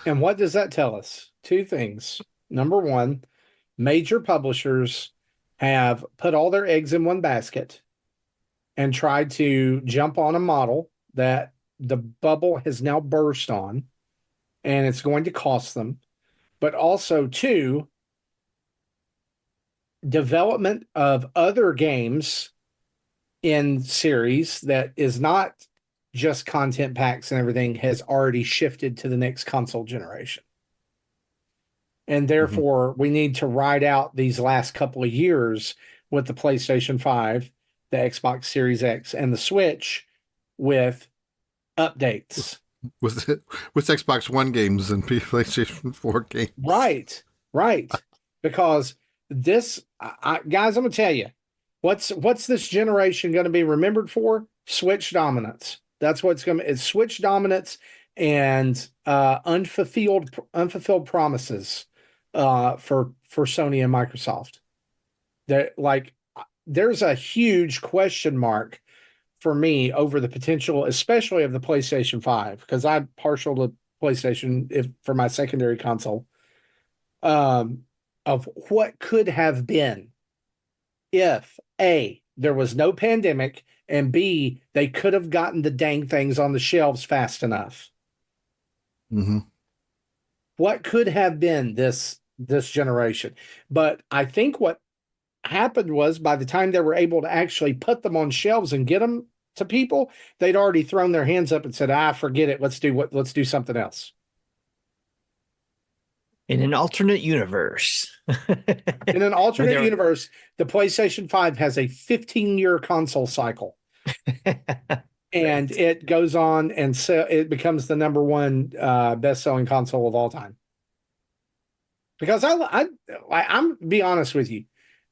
Speaker 2: And what does that tell us? 2 things. Number 1, major publishers have put all their eggs in one basket and tried to jump on a model that the bubble has now burst on, and it's going to cost them. But also, 2, development of other games in series that is not just content packs and everything has already shifted to the next console generation. And therefore, we need to ride out these last couple of years with the PlayStation 5, the Xbox Series X, and the Switch with updates.
Speaker 3: With Xbox One games and PlayStation 4 games.
Speaker 2: Right. Because this, guys, I'm going to tell you, what's this generation going to be remembered for? Switch dominance. That's what's going to be. It's Switch dominance and unfulfilled promises for Sony and Microsoft. There's a huge question mark for me over the potential, especially of the PlayStation 5, because I'm partial to PlayStation for my secondary console, of what could have been if A, there was no pandemic, and B, they could have gotten the dang things on the shelves fast enough. what could have been this generation. But I think what happened was by the time they were able to actually put them on shelves and get them to people, they'd already thrown their hands up and said, forget it. Let's do something else.
Speaker 1: In an alternate universe.
Speaker 2: In an alternate universe, the PlayStation 5 has a 15-year console cycle. And it goes on and so it becomes the number one best-selling console of all time. Because I'm be honest with you,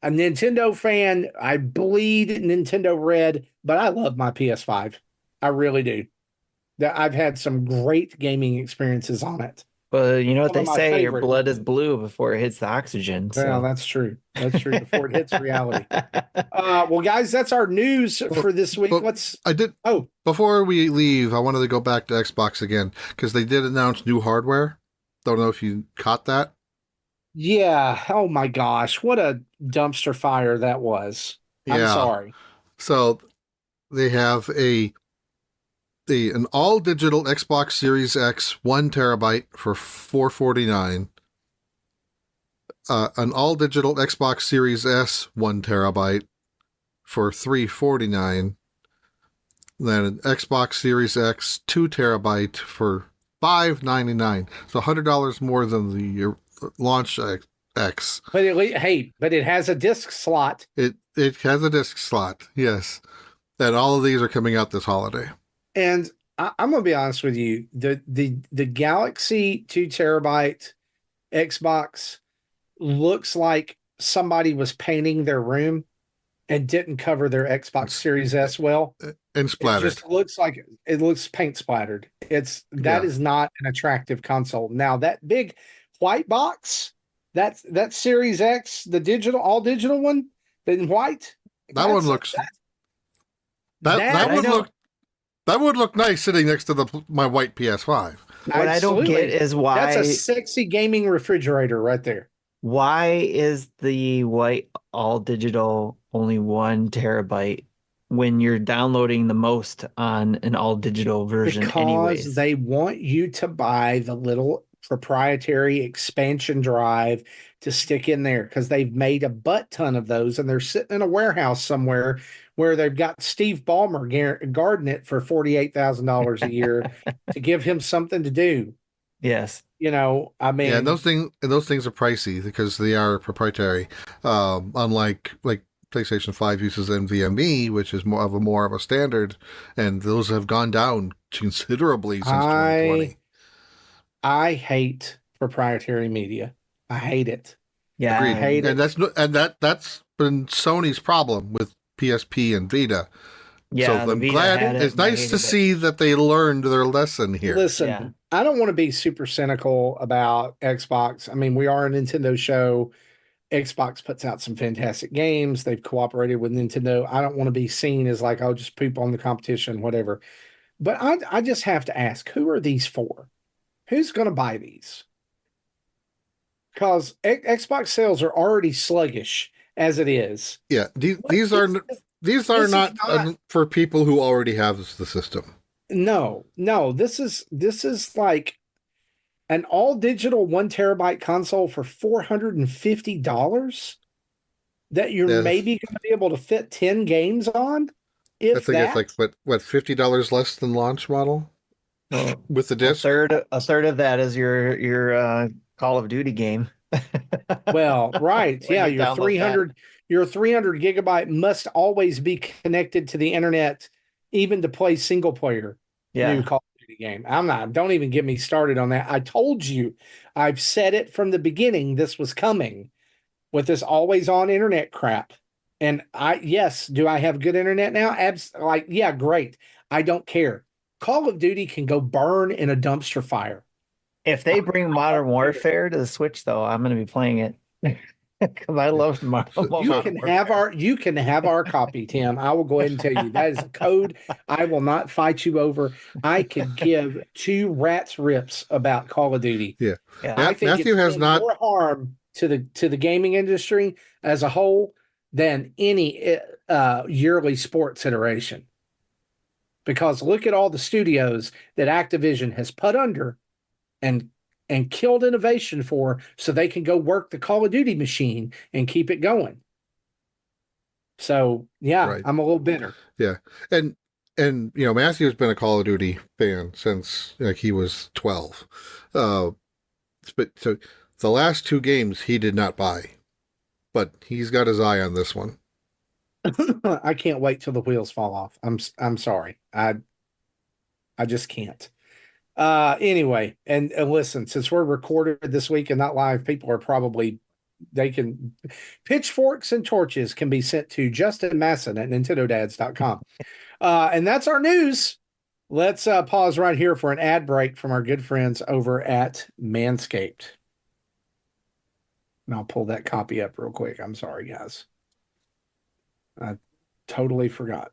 Speaker 2: a Nintendo fan. I bleed Nintendo red, but I love my PS5. I really do. I've had some great gaming experiences on it.
Speaker 1: Well, you know what they say, your
Speaker 2: favorite.
Speaker 1: blood is blue before it hits the oxygen. So.
Speaker 2: Well, that's true. That's true. Before it hits reality. Well, guys, that's our news for this week.
Speaker 3: Before we leave, I wanted to go back to Xbox again because they did announce new hardware. Don't know if you caught that.
Speaker 2: Yeah. Oh my gosh, what a dumpster fire that was. I'm sorry.
Speaker 3: So they have an all digital Xbox Series X 1 terabyte for $449. An all digital Xbox Series S 1 terabyte for $349. Then an Xbox Series X 2 terabyte for $599. So $100 more than the launch X.
Speaker 2: But it has a disc slot.
Speaker 3: It has a disc slot, yes. And all of these are coming out this holiday.
Speaker 2: And I'm gonna be honest with you, the Galaxy 2 terabyte Xbox looks like somebody was painting their room and didn't cover their Xbox Series S well.
Speaker 3: And splattered.
Speaker 2: It just looks like it looks paint splattered. Is not an attractive console. Now that big white box, that Series X, the all digital one, in white.
Speaker 3: That one looks. That would look nice sitting next to my white PS5.
Speaker 1: What I don't get is why
Speaker 2: that's a sexy gaming refrigerator right there.
Speaker 1: Why is the white all digital only 1 terabyte when you're downloading the most on an all digital version? Because
Speaker 2: they want you to buy the little proprietary expansion drive to stick in there, because they've made a butt ton of those and they're sitting in a warehouse somewhere where they've got Steve Ballmer guarding it for $48,000 a year to give him something to do.
Speaker 1: Yes.
Speaker 2: I mean,
Speaker 3: and those things are pricey because they are proprietary. Unlike PlayStation 5 uses NVMe, which is more of a standard, and those have gone down considerably since 2020.
Speaker 2: I hate proprietary media. I hate it.
Speaker 1: Yeah,
Speaker 3: agreed.
Speaker 1: I hate
Speaker 3: and
Speaker 1: it.
Speaker 3: That's been Sony's problem with PSP and Vita.
Speaker 1: Yeah,
Speaker 3: so I'm glad. It's nice to see that they learned their lesson here.
Speaker 2: Listen, I don't want to be super cynical about Xbox. I mean, we are a Nintendo show. Xbox puts out some fantastic games. They've cooperated with Nintendo. I don't want to be seen as like, oh, just poop on the competition, whatever. But I just have to ask, who are these for? Who's going to buy these? Because Xbox sales are already sluggish as it is.
Speaker 3: Yeah, these are not for people who already have the system.
Speaker 2: No, this is like an all digital 1 terabyte console for $450 that you're maybe going to be able to fit 10 games on.
Speaker 3: I think it's like what $50 less than launch model with the disc.
Speaker 1: A third of that is your Call of Duty game.
Speaker 2: Well, right, yeah, your 300 gigabyte must always be connected to the internet, even to play single player. New Call of Duty game. Don't even get me started on that. I told you, I've said it from the beginning. This was coming with this always on internet crap. And do I have good internet now? Great. I don't care. Call of Duty can go burn in a dumpster fire.
Speaker 1: If they bring Modern Warfare to the Switch, though, I'm going to be playing it because I love Modern Warfare.
Speaker 2: You can have our copy, Tim. I will go ahead and tell you that is a code I will not fight you over. I could give 2 rats rips about Call of Duty.
Speaker 3: Yeah.
Speaker 2: I think
Speaker 3: Matthew has not
Speaker 2: more harm to the gaming industry as a whole than any yearly sports iteration. Because look at all the studios that Activision has put under and and killed innovation for so they can go work the Call of Duty machine and keep it going. So, yeah,
Speaker 3: Right.
Speaker 2: I'm a little bitter.
Speaker 3: Yeah. And Matthew's been a Call of Duty fan since he was 12. But so the last 2 games he did not buy, but he's got his eye on this one.
Speaker 2: I can't wait till the wheels fall off. I'm sorry. I just can't. Anyway, and listen, since we're recorded this week and not live, people are probably pitchforks and torches can be sent to Justin Masson at NintendoDads.com. And that's our news. Let's pause right here for an ad break from our good friends over at Manscaped. And I'll pull that copy up real quick. I'm sorry, guys. I totally forgot.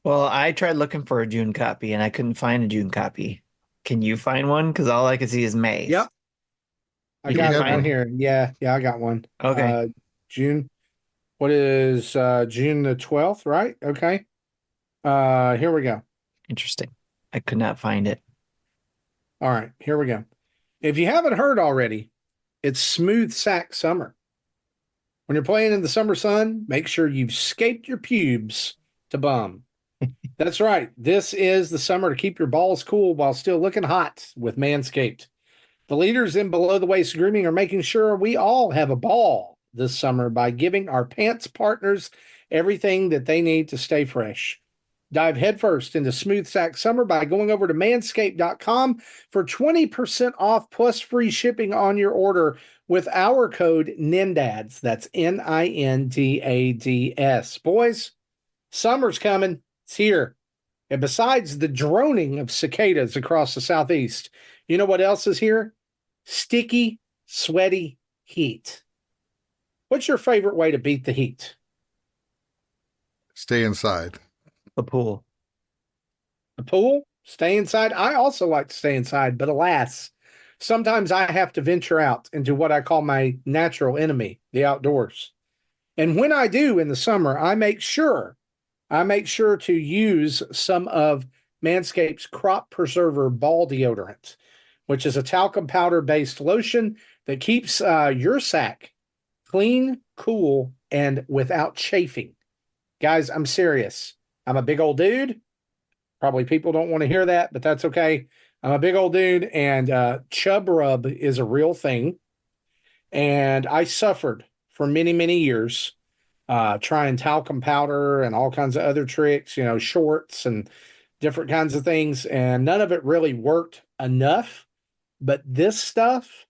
Speaker 1: Well, I tried looking for a June copy and I couldn't find a June copy. Can you find one? Because all I can see is May.
Speaker 2: Yep. I got one here. Yeah, I got one.
Speaker 1: Okay.
Speaker 2: June. What is June the 12th, right? Okay. Here we go.
Speaker 1: Interesting. I could not find it.
Speaker 2: All right, here we go. If you haven't heard already, it's Smooth Sack Summer. When you're playing in the summer sun, make sure you've scaped your pubes to bum. That's right. This is the summer to keep your balls cool while still looking hot with Manscaped. The leaders in below-the-waist grooming are making sure we all have a ball this summer by giving our pants partners everything that they need to stay fresh. Dive headfirst into Smooth Sack Summer by going over to manscaped.com for 20% off plus free shipping on your order with our code NINDADS. That's NINDADS. Boys, summer's coming. It's here. And besides the droning of cicadas across the southeast, you know what else is here? Sticky, sweaty heat. What's your favorite way to beat the heat?
Speaker 3: Stay inside.
Speaker 1: The pool.
Speaker 2: The pool? Stay inside? I also like to stay inside, but alas, sometimes I have to venture out into what I call my natural enemy, the outdoors. And when I do in the summer, I make sure to use some of Manscaped's Crop Preserver Ball Deodorant, which is a talcum powder-based lotion that keeps your sack clean, cool, and without chafing. Guys, I'm serious. I'm a big old dude. Probably people don't want to hear that, but that's okay. I'm a big old dude, and chub rub is a real thing. And I suffered for many, many years trying talcum powder and all kinds of other tricks, shorts and different kinds of things. And none of it really worked enough. But this stuff,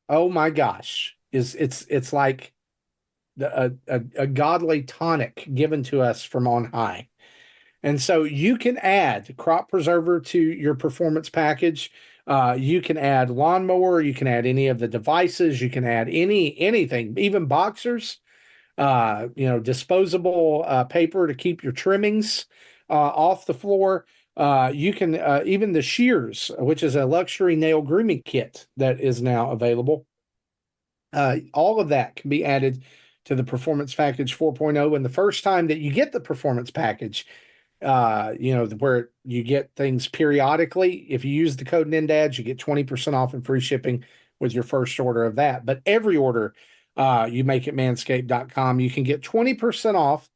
Speaker 2: oh my gosh, it's like a godly tonic given to us from on high. And so you can add Crop Preserver to your performance package. You can add lawnmower. You can add any of the devices. You can add anything, even boxers. Disposable paper to keep your trimmings off the floor. You can even the shears, which is a luxury nail grooming kit that is now available. All of that can be added to the Performance Package 4.0. And the first time that you get the Performance Package, where you get things periodically, if you use the code NINDADS, you get 20% off and free shipping with your first order of that. But every order you make at manscaped.com, you can get 20% off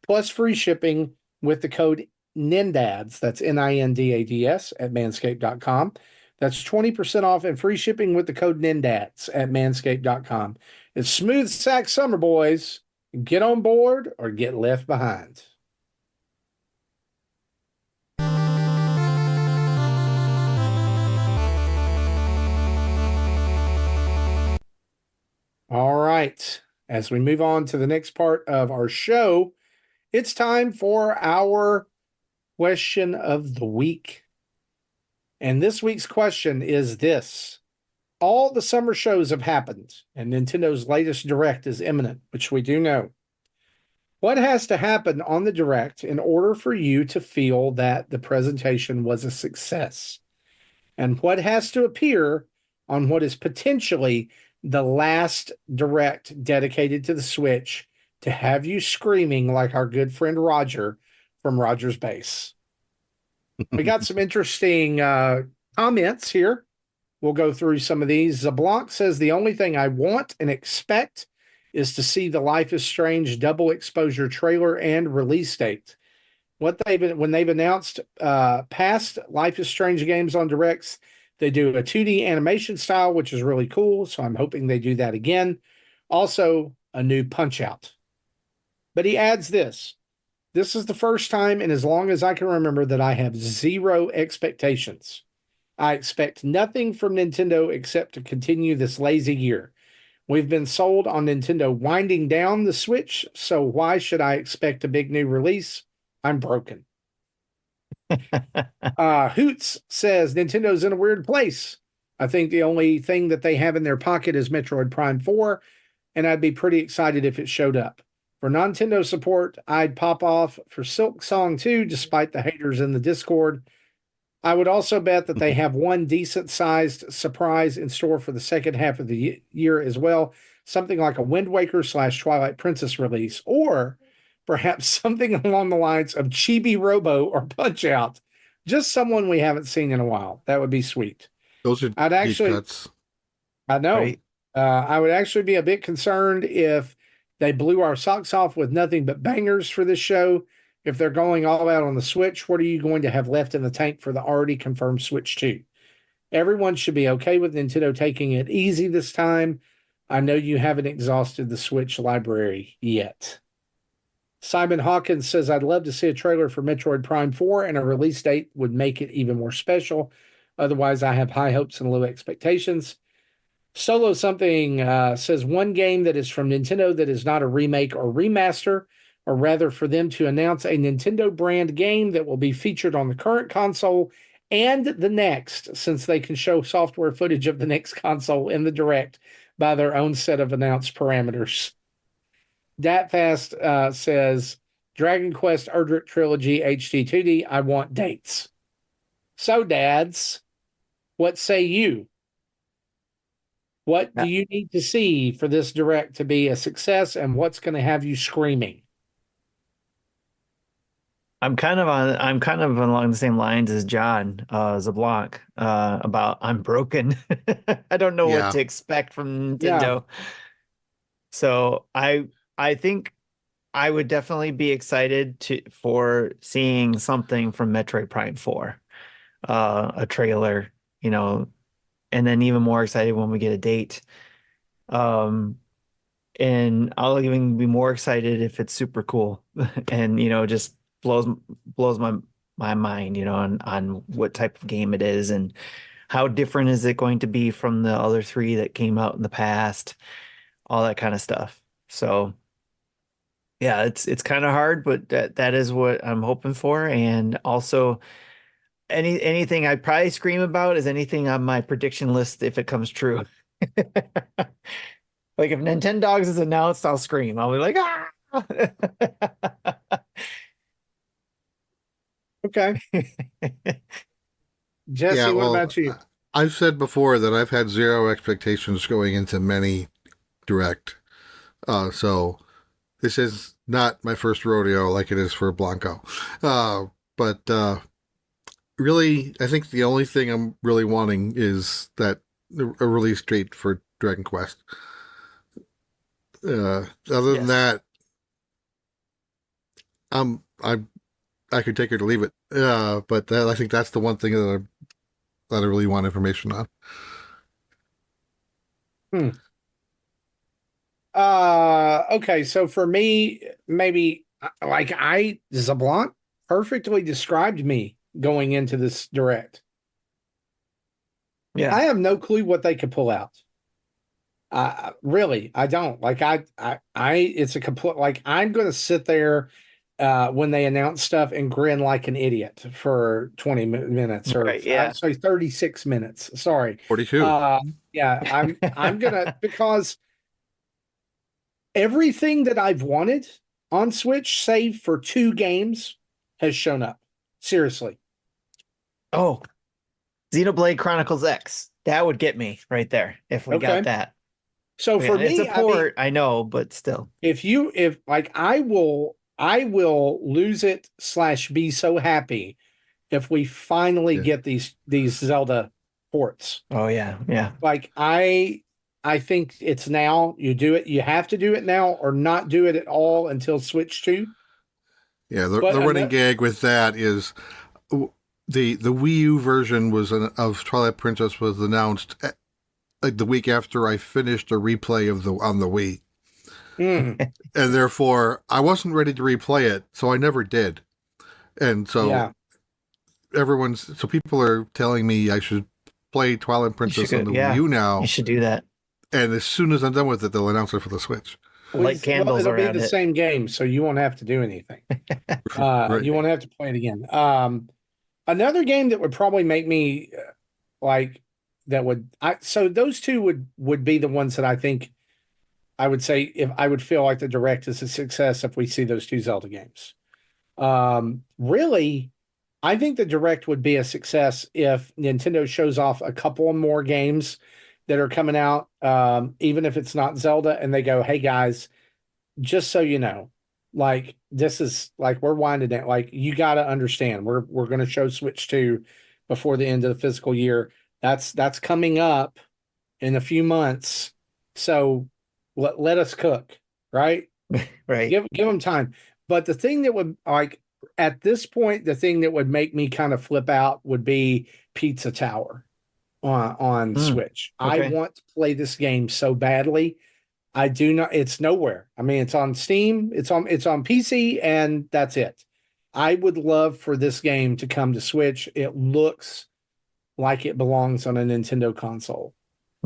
Speaker 2: plus free shipping with the code NINDADS. That's NINDADS at manscaped.com. That's 20% off and free shipping with the code NINDADS at manscaped.com. It's Smooth Sack Summer, boys. Get on board or get left behind. All right. As we move on to the next part of our show, it's time for our question of the week. And this week's question is this. All the summer shows have happened, and Nintendo's latest Direct is imminent, which we do know. What has to happen on the Direct in order for you to feel that the presentation was a success? And what has to appear on what is potentially the last Direct dedicated to the Switch to have you screaming like our good friend Roger from Roger's Base? We got some interesting comments here We'll go through some of these. Zablanc says the only thing I want and expect is to see the Life is Strange double exposure trailer and release date. When they've announced past Life is Strange games on directs, they do a 2D animation style, which is really cool. So I'm hoping they do that again. Also, a new Punch Out. But he adds this. This is the first time in as long as I can remember that I have zero expectations. I expect nothing from Nintendo except to continue this lazy year. We've been sold on Nintendo winding down the Switch, so why should I expect a big new release? I'm broken. Hoots says Nintendo's in a weird place. I think the only thing that they have in their pocket is Metroid Prime 4, and I'd be pretty excited if it showed up. For Nintendo support, I'd pop off for Silk Song 2, despite the haters in the Discord. I would also bet that they have one decent-sized surprise in store for the second half of the year as well, something like a Wind Waker / Twilight Princess release, or perhaps something along the lines of Chibi Robo or Punch-Out. Just someone we haven't seen in a while. That would be sweet.
Speaker 3: Those are deep cuts.
Speaker 2: I know.
Speaker 1: Right?
Speaker 2: I would actually be a bit concerned if they blew our socks off with nothing but bangers for this show. If they're going all out on the Switch, what are you going to have left in the tank for the already confirmed Switch 2? Everyone should be okay with Nintendo taking it easy this time. I know you haven't exhausted the Switch library yet. Simon Hawkins says, I'd love to see a trailer for Metroid Prime 4, and a release date would make it even more special. Otherwise, I have high hopes and low expectations. Solo Something says, one game that is from Nintendo that is not a remake or remaster, or rather for them to announce a Nintendo brand game that will be featured on the current console and the next, since they can show software footage of the next console in the Direct by their own set of announced parameters. DatFast says, Dragon Quest Erdrick Trilogy HD 2D, I want dates. So, dads, what say you? What do you need to see for this Direct to be a success, and what's going to have you screaming?
Speaker 1: I'm kind of along the same lines as John Zablanc about I'm broken. I don't know what to expect from Nintendo. Yeah. So I think I would definitely be excited for seeing something from Metroid Prime 4, a trailer, and then even more excited when we get a date. And I'll even be more excited if it's super cool and just blows my mind, on what type of game it is and how different is it going to be from the other three that came out in the past, all that kind of stuff. So yeah, it's kind of hard, but that is what I'm hoping for. And also anything I'd probably scream about is anything on my prediction list if it comes true. Like if Nintendogs is announced, I'll scream. I'll be like, ah.
Speaker 2: Okay. Jesse, what about you?
Speaker 3: I've said before that I've had zero expectations going into many Direct. So this is not my first rodeo like it is for Blanco. But really, I think the only thing I'm really wanting is that a release date for Dragon Quest. Other than that, I could take it or leave it. But I think that's the one thing that I really want information on.
Speaker 2: Okay, so for me, maybe like Zablanc perfectly described me going into this Direct.
Speaker 1: Yeah,
Speaker 2: I have no clue what they could pull out. Really, I don't. Like it's a complete, like I'm going to sit there when they announce stuff and grin like an idiot for 20 minutes or
Speaker 1: right, yeah.
Speaker 2: Sorry, 36 minutes. Sorry.
Speaker 3: 42.
Speaker 2: Yeah, I'm going to, because everything that I've wanted on Switch, save for 2 games, has shown up. Seriously.
Speaker 1: Oh, Xenoblade Chronicles X. That would get me right there if we got that.
Speaker 2: So for me,
Speaker 1: it's a port, I know, but still.
Speaker 2: If I will lose it / be so happy if we finally get these Zelda ports.
Speaker 1: Oh yeah, yeah.
Speaker 2: Like I think it's now. You do it. You have to do it now, or not do it at all until Switch 2.
Speaker 3: Yeah, the,
Speaker 2: But
Speaker 3: the running
Speaker 2: ano-
Speaker 3: gag with that is the Wii U version of Twilight Princess was announced like the week after I finished a replay of the on the Wii,
Speaker 2: Mm,
Speaker 3: and therefore I wasn't ready to replay it, so I never did. And so
Speaker 2: yeah,
Speaker 3: so people are telling me I should play Twilight
Speaker 1: You should
Speaker 3: Princess
Speaker 1: go,
Speaker 3: on the Wii
Speaker 1: yeah.
Speaker 3: U
Speaker 1: You
Speaker 3: now,
Speaker 1: should do that.
Speaker 3: and as soon as I'm done with it, they'll announce it for the Switch.
Speaker 1: Light candles
Speaker 2: it'll be
Speaker 1: around
Speaker 2: the
Speaker 1: it.
Speaker 2: same game, so you won't have to do anything.
Speaker 3: Right.
Speaker 2: You won't have to play it again. Another game that would probably make me like that would I so those two would be the ones that I think I would say if I would feel like the direct is a success if we see those two Zelda games. Really, I think the direct would be a success if Nintendo shows off a couple more games that are coming out, even if it's not Zelda, and they go, "Hey guys, just so you know, like this is like we're winding it. Like you got to understand, we're going to show Switch 2 before the end of the fiscal year. That's coming up in a few months. So let us cook, right?
Speaker 1: Right.
Speaker 2: Give them time. But the thing that would like at this point, the thing that would make me kind of flip out would be Pizza Tower on
Speaker 1: Mm,
Speaker 2: Switch. I
Speaker 1: okay.
Speaker 2: want to play this game so badly. I do not. It's nowhere. I mean, it's on Steam. It's on PC, and that's it. I would love for this game to come to Switch. It looks like it belongs on a Nintendo console,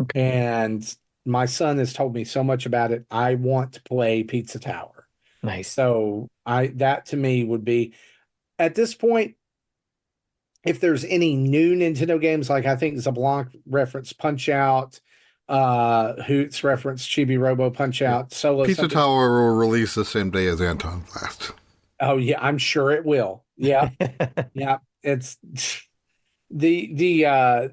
Speaker 1: Okay.
Speaker 2: and my son has told me so much about it. I want to play Pizza Tower.
Speaker 1: Nice.
Speaker 2: So that to me would be at this point. If there's any new Nintendo games, like I think Zablanc referenced Punch Out, Hoots referenced Chibi Robo Punch
Speaker 3: Yeah.
Speaker 2: Out, Solo
Speaker 3: Pizza
Speaker 2: something.
Speaker 3: Tower will release the same day as Anton Blast.
Speaker 2: Oh yeah, I'm sure it will. Yeah, yeah. It's the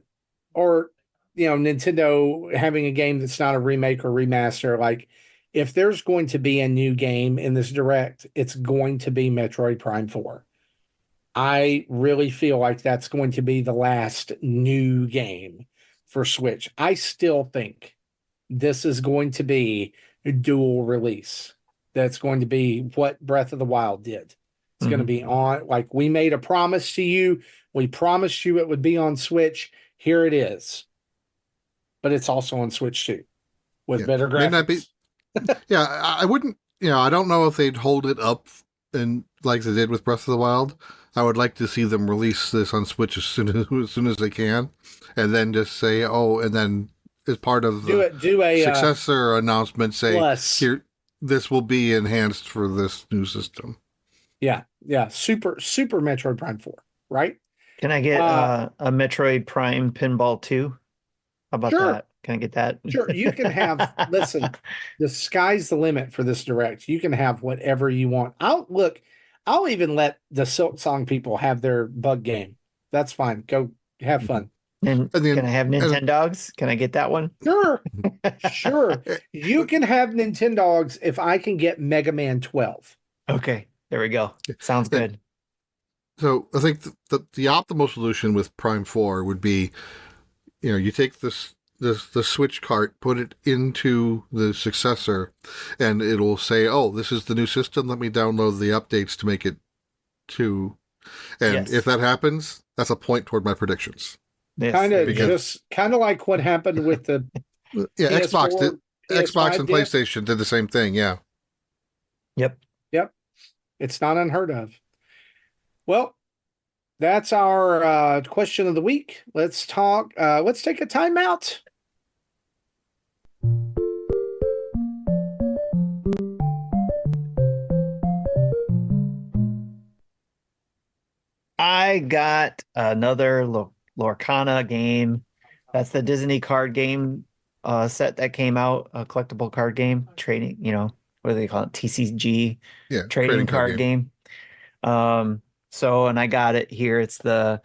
Speaker 2: or Nintendo having a game that's not a remake or remaster. Like if there's going to be a new game in this direct, it's going to be Metroid Prime 4. I really feel like that's going to be the last new game for Switch. I still think this is going to be a dual release. That's going to be what Breath of the Wild did. It's going to be on, like we made a promise to you. We promised you it would be on Switch. Here it is. But it's also on Switch too, with better graphics.
Speaker 3: May not be. Yeah, I wouldn't. I don't know if they'd hold it up and like they did with Breath of the Wild. I would like to see them release this on Switch as soon as they can, and then just say, "Oh," and then as part of the
Speaker 2: do a
Speaker 3: successor announcement, say,
Speaker 2: plus.
Speaker 3: "Here, this will be enhanced for this new system."
Speaker 2: Yeah, super Metroid Prime 4, right?
Speaker 1: Can I get a Metroid Prime Pinball 2? How about
Speaker 2: Sure.
Speaker 1: that? Can I get that?
Speaker 2: Sure, you can have. Listen, the sky's the limit for this direct. You can have whatever you want. I'll even let the Silk Song people have their bug game. That's fine. Go have fun.
Speaker 1: And can I have Nintendogs? Can I get that one?
Speaker 2: Sure. You can have Nintendogs if I can get Mega Man 12.
Speaker 1: Okay, there we go. Sounds good.
Speaker 3: So I think the optimal solution with Prime 4 would be, you take the Switch cart, put it into the successor, and it'll say, "Oh, this is the new system. Let me download the updates to make it to." And if that happens, that's a point toward my predictions.
Speaker 1: Yes,
Speaker 2: Kind of like what happened with the
Speaker 3: Xbox
Speaker 2: PS4,
Speaker 3: Xbox and
Speaker 2: did.
Speaker 3: PlayStation did the same thing. Yeah.
Speaker 1: Yep.
Speaker 2: It's not unheard of. Well, that's our question of the week. Let's talk. Let's take a timeout.
Speaker 1: I got another Lorcana game. That's the Disney card game set that came out, a collectible card game, trading, what do they call it? TCG, trading card game. And I got it here. It's the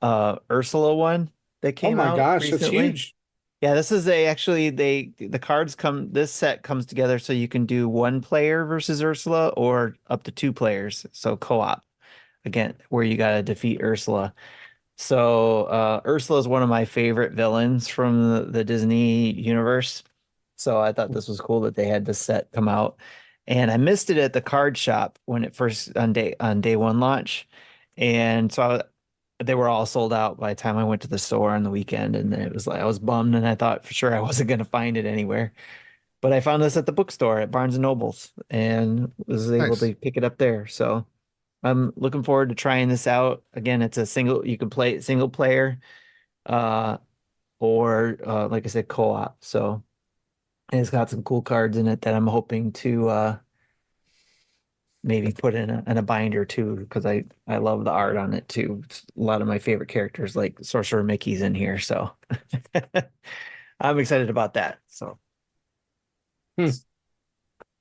Speaker 1: Ursula one that came out.
Speaker 2: Oh my gosh,
Speaker 1: recently.
Speaker 2: that's huge.
Speaker 1: Yeah, this is the cards this set comes together so you can do one player versus Ursula or up to two players. So co-op again, where you got to defeat Ursula. So Ursula is one of my favorite villains from the Disney universe. So I thought this was cool that they had this set come out. And I missed it at the card shop when it first on day one launch. And so they were all sold out by the time I went to the store on the weekend. And then it was like I was bummed and I thought for sure I wasn't gonna find it anywhere. But I found this at the bookstore at Barnes and Nobles and was able
Speaker 3: Nice.
Speaker 1: to pick it up there. So I'm looking forward to trying this out. Again, it's a single, you can play it single player, uh, or like I said, co-op. So and it's got some cool cards in it that I'm hoping to maybe put in a binder too, because I love the art on it too. It's a lot of my favorite characters, like Sorcerer Mickey's in here, so I'm excited about that. So
Speaker 2: Hmm.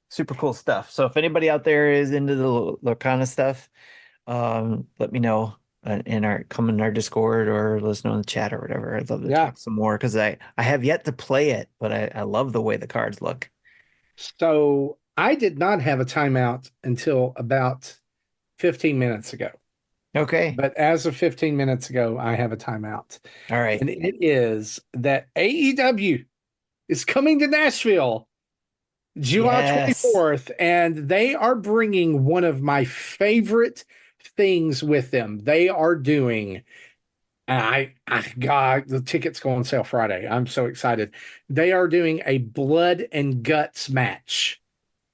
Speaker 1: super cool stuff. So if anybody out there is into the Lorcana stuff, let me know come in our Discord or listen on the chat or whatever. I'd love to
Speaker 2: Yeah.
Speaker 1: talk some more because I have yet to play it, but I love the way the cards look.
Speaker 2: So I did not have a timeout until about 15 minutes ago.
Speaker 1: Okay.
Speaker 2: But as of 15 minutes ago, I have a timeout.
Speaker 1: All right.
Speaker 2: And it is that AEW is coming to Nashville July
Speaker 1: Yes.
Speaker 2: 24th, and they are bringing one of my favorite things with them. They are doing, and God, the tickets go on sale Friday. I'm so excited. They are doing a blood and guts match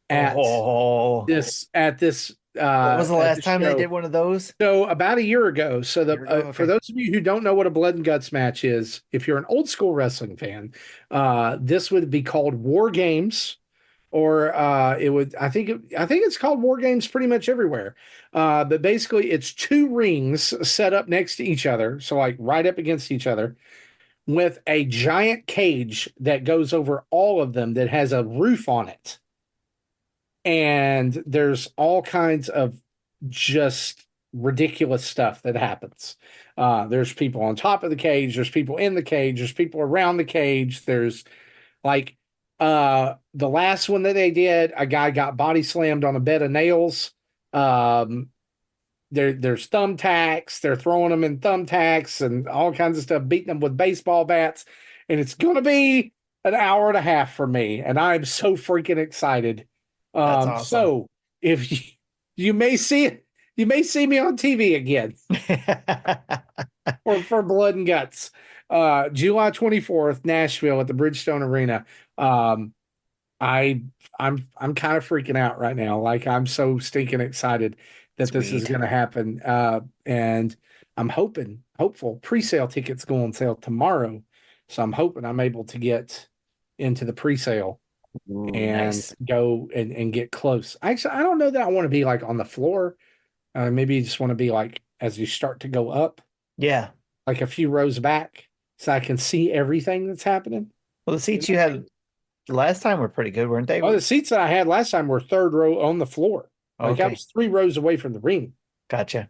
Speaker 2: at
Speaker 1: Oh,
Speaker 2: this
Speaker 1: when was the
Speaker 2: at
Speaker 1: last
Speaker 2: this
Speaker 1: time they
Speaker 2: show.
Speaker 1: did one of those?
Speaker 2: So about a year ago. So
Speaker 1: Year ago?
Speaker 2: for
Speaker 1: Okay.
Speaker 2: those of you who don't know what a blood and guts match is, if you're an old school wrestling fan, this would be called War Games, or it would. I think it's called War Games pretty much everywhere. But basically, it's two rings set up next to each other, so like right up against each other, with a giant cage that goes over all of them that has a roof on it, and there's all kinds of just ridiculous stuff that happens. There's people on top of the cage, there's people in the cage, there's people around the cage. There's like the last one that they did, a guy got body slammed on a bed of nails. Um, there's thumbtacks, they're throwing them in thumbtacks and all kinds of stuff, beating them with baseball bats, and it's gonna be an hour and a half for me, and I'm so freaking excited.
Speaker 1: That's awesome.
Speaker 2: So if you may see it, you may see me on TV again for Blood and Guts. July 24th, Nashville at the Bridgestone Arena. Um, I I'm kind of freaking out right now. Like I'm so stinking excited that this is
Speaker 1: Sweet.
Speaker 2: going to happen. And I'm hopeful. Pre-sale tickets go on sale tomorrow, so I'm hoping I'm able to get into the pre-sale
Speaker 1: Ooh,
Speaker 2: and
Speaker 1: nice.
Speaker 2: go and get close. Actually, I don't know that I want to be like on the floor. Maybe you just want to be like as you start to go up,
Speaker 1: Yeah.
Speaker 2: like a few rows back, so I can see everything that's happening.
Speaker 1: Well, the
Speaker 2: You
Speaker 1: seats
Speaker 2: know
Speaker 1: you
Speaker 2: what I mean?
Speaker 1: had last time were pretty good, weren't they?
Speaker 2: Oh, the seats that I had last time were third row on the floor. Like I
Speaker 1: Okay.
Speaker 2: was 3 rows away from the ring.
Speaker 1: Gotcha.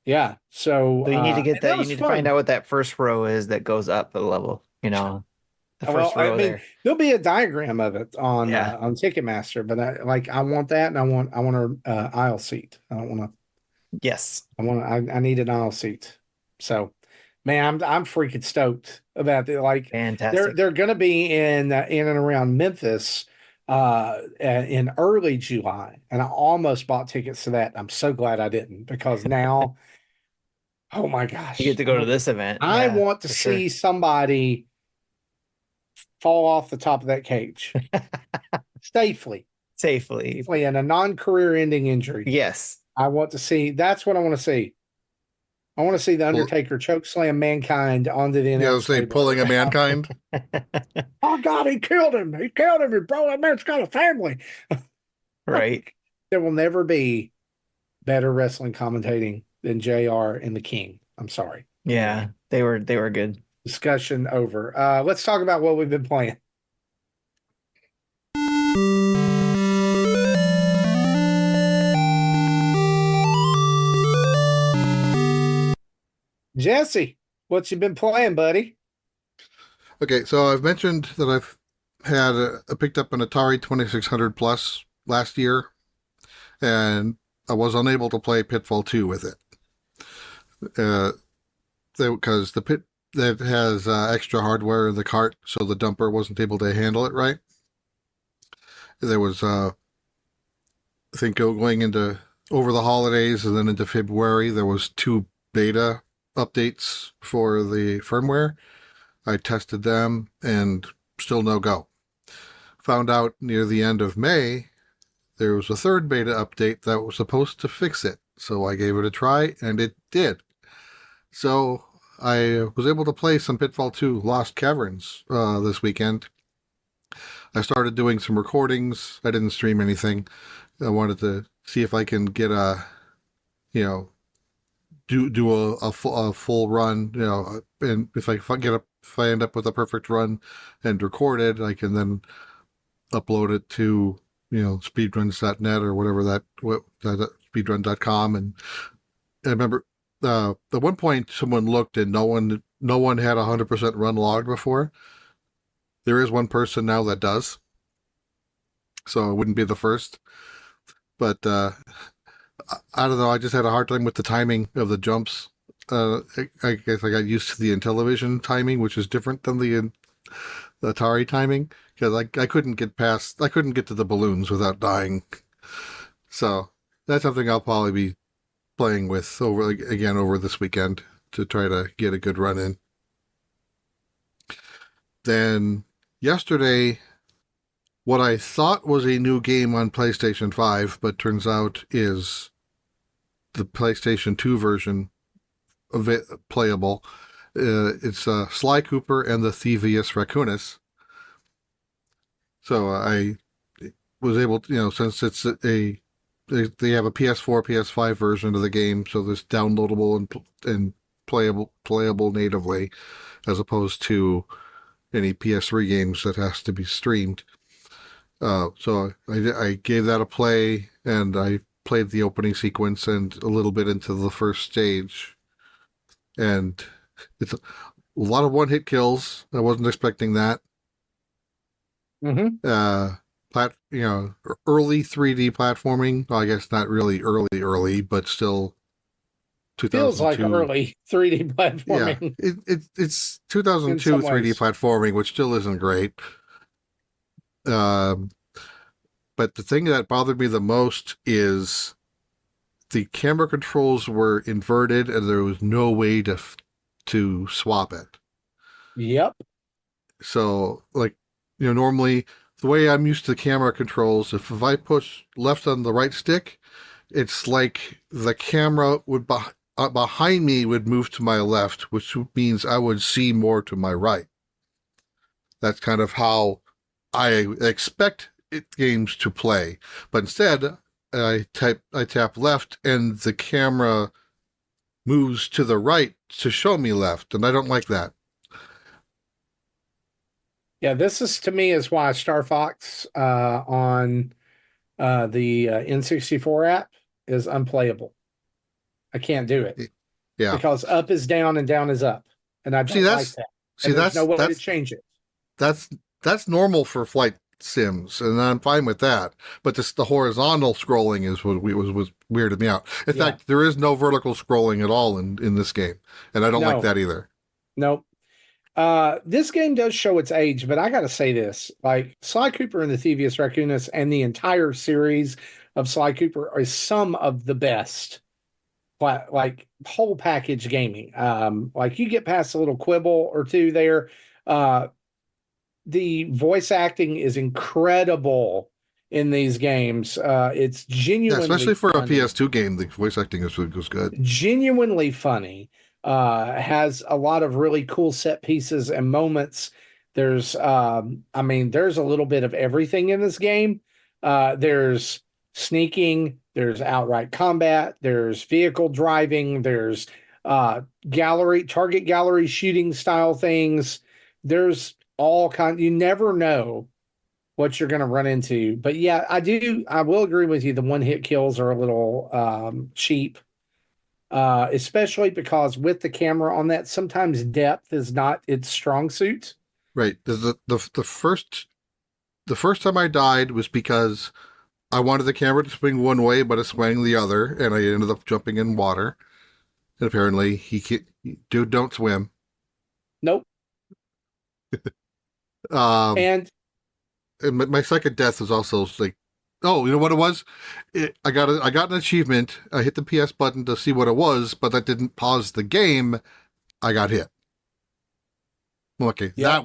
Speaker 2: Yeah. So
Speaker 1: So you need to get
Speaker 2: and that
Speaker 1: that. You
Speaker 2: was
Speaker 1: need to find
Speaker 2: fun.
Speaker 1: out what that first row is that goes up a level, the
Speaker 2: Well,
Speaker 1: first
Speaker 2: I
Speaker 1: row
Speaker 2: mean,
Speaker 1: there.
Speaker 2: there'll be a diagram of it
Speaker 1: Yeah.
Speaker 2: on Ticketmaster, but I want that, and I want a aisle seat. I don't want to.
Speaker 1: Yes.
Speaker 2: I need an aisle seat. So, man, I'm freaking stoked about it. Like
Speaker 1: Fantastic.
Speaker 2: they're gonna be in and around Memphis in early July, and I almost bought tickets to that. I'm so glad I didn't, because now, oh my
Speaker 1: You get
Speaker 2: gosh,
Speaker 1: to go to this event.
Speaker 2: I
Speaker 1: Yeah,
Speaker 2: want to
Speaker 1: for sure.
Speaker 2: see somebody fall off the top of that cage safely,
Speaker 1: Safely.
Speaker 2: safely, and a non-career ending injury.
Speaker 1: Yes.
Speaker 2: I want to see. That's what I want to see. I want to see the
Speaker 3: Well,
Speaker 2: Undertaker choke slam Mankind onto the
Speaker 3: yeah, I
Speaker 2: announce
Speaker 3: was say
Speaker 2: table.
Speaker 3: pulling a mankind.
Speaker 2: Oh God, he killed him! He killed him, bro. That man's got a family.
Speaker 1: Right.
Speaker 2: There will never be better wrestling commentating than JR and the King. I'm sorry.
Speaker 1: Yeah.
Speaker 2: Anyway,
Speaker 1: They were good.
Speaker 2: discussion over. Let's talk about what we've been playing. Jesse, what you been playing, buddy?
Speaker 3: Okay, so I've mentioned that I've had I picked up an Atari 2600 Plus last year, and I was unable to play Pitfall 2 with it. Uh, because the pit that has extra hardware in the cart, so the dumper wasn't able to handle it right. There was, I think, going into over the holidays and then into February, there was 2 beta updates for the firmware. I tested them and still no go. Found out near the end of May there was a 3rd beta update that was supposed to fix it. So I gave it a try and it did. So I was able to play some Pitfall 2 Lost Caverns this weekend. I started doing some recordings. I didn't stream anything. I wanted to see if I can get do a full run, and if I end up with a perfect run and record it, I can then upload it to speedruns.net or whatever that speedrun.com. And I remember at one point someone looked and no one had 100% run logged before. There is one person now that does, so it wouldn't be the first. But I don't know. I just had a hard time with the timing of the jumps. I guess I got used to the Intellivision timing, which is different than the Atari timing, because I couldn't get to the balloons without dying. So that's something I'll probably be playing with over this weekend to try to get a good run in. Then yesterday, what I thought was a new game on PlayStation 5, but turns out is the PlayStation 2 version of it playable. It's Sly Cooper and the Thievius Raccoonus. So I was able to, since it's they have a PS4, PS5 version of the game, so it's downloadable and playable natively, as opposed to any PS3 games that has to be streamed. So I gave that a play, and I played the opening sequence and a little bit into the first stage. And it's a lot of one-hit kills. I wasn't expecting that.
Speaker 2: Mm-hmm.
Speaker 3: Early 3D platforming. Well, I guess not really early, but still 2002.
Speaker 2: Feels like early 3D platforming.
Speaker 3: Yeah, it's 2002 3D platforming, which still isn't great. But the thing that bothered me the most is the camera controls were inverted and there was no way to swap it.
Speaker 2: Yep.
Speaker 3: So, normally the way I'm used to camera controls, if I push left on the right stick, it's like the camera would behind me would move to my left, which means I would see more to my right. That's kind of how I expect games to play, but instead I tap left and the camera moves to the right to show me left, and I don't like that.
Speaker 2: Yeah, this is to me is why Star Fox on the N64 app is unplayable. I can't do it.
Speaker 3: Yeah,
Speaker 2: because up is down and down is up, and I don't like that. There's no way to change it.
Speaker 3: That's normal for flight sims, and I'm fine with that. But the horizontal scrolling is what was weirded me out. In fact, there is no vertical scrolling at all in this game, and I don't like that either.
Speaker 2: Nope. This game does show its age, but I got to say this: like Sly Cooper and the Thievius Raccoonus, and the entire series of Sly Cooper are some of the best. Like whole package gaming. Like you get past a little quibble or two there. The voice acting is incredible in these games. It's genuinely
Speaker 3: especially for
Speaker 2: funny.
Speaker 3: A PS2 game, the voice acting was good.
Speaker 2: Genuinely funny. Has a lot of really cool set pieces and moments. There's there's a little bit of everything in this game. There's sneaking, there's outright combat, there's vehicle driving, there's target gallery shooting style things. There's all kind. You never know what you're going to run into. But yeah, I will agree with you. The one-hit kills are a little cheap, especially because with the camera on that, sometimes depth is not its strong suit.
Speaker 3: Right. The first time I died was because I wanted the camera to swing one way, but it swung the other, and I ended up jumping in water. And apparently, Dude, don't swim.
Speaker 2: Nope.
Speaker 3: Um,
Speaker 2: And
Speaker 3: and my second death was also like, oh, you know what it was? I got an achievement. I hit the PS button to see what it was, but that didn't pause the game. I got hit. Okay,
Speaker 2: yep,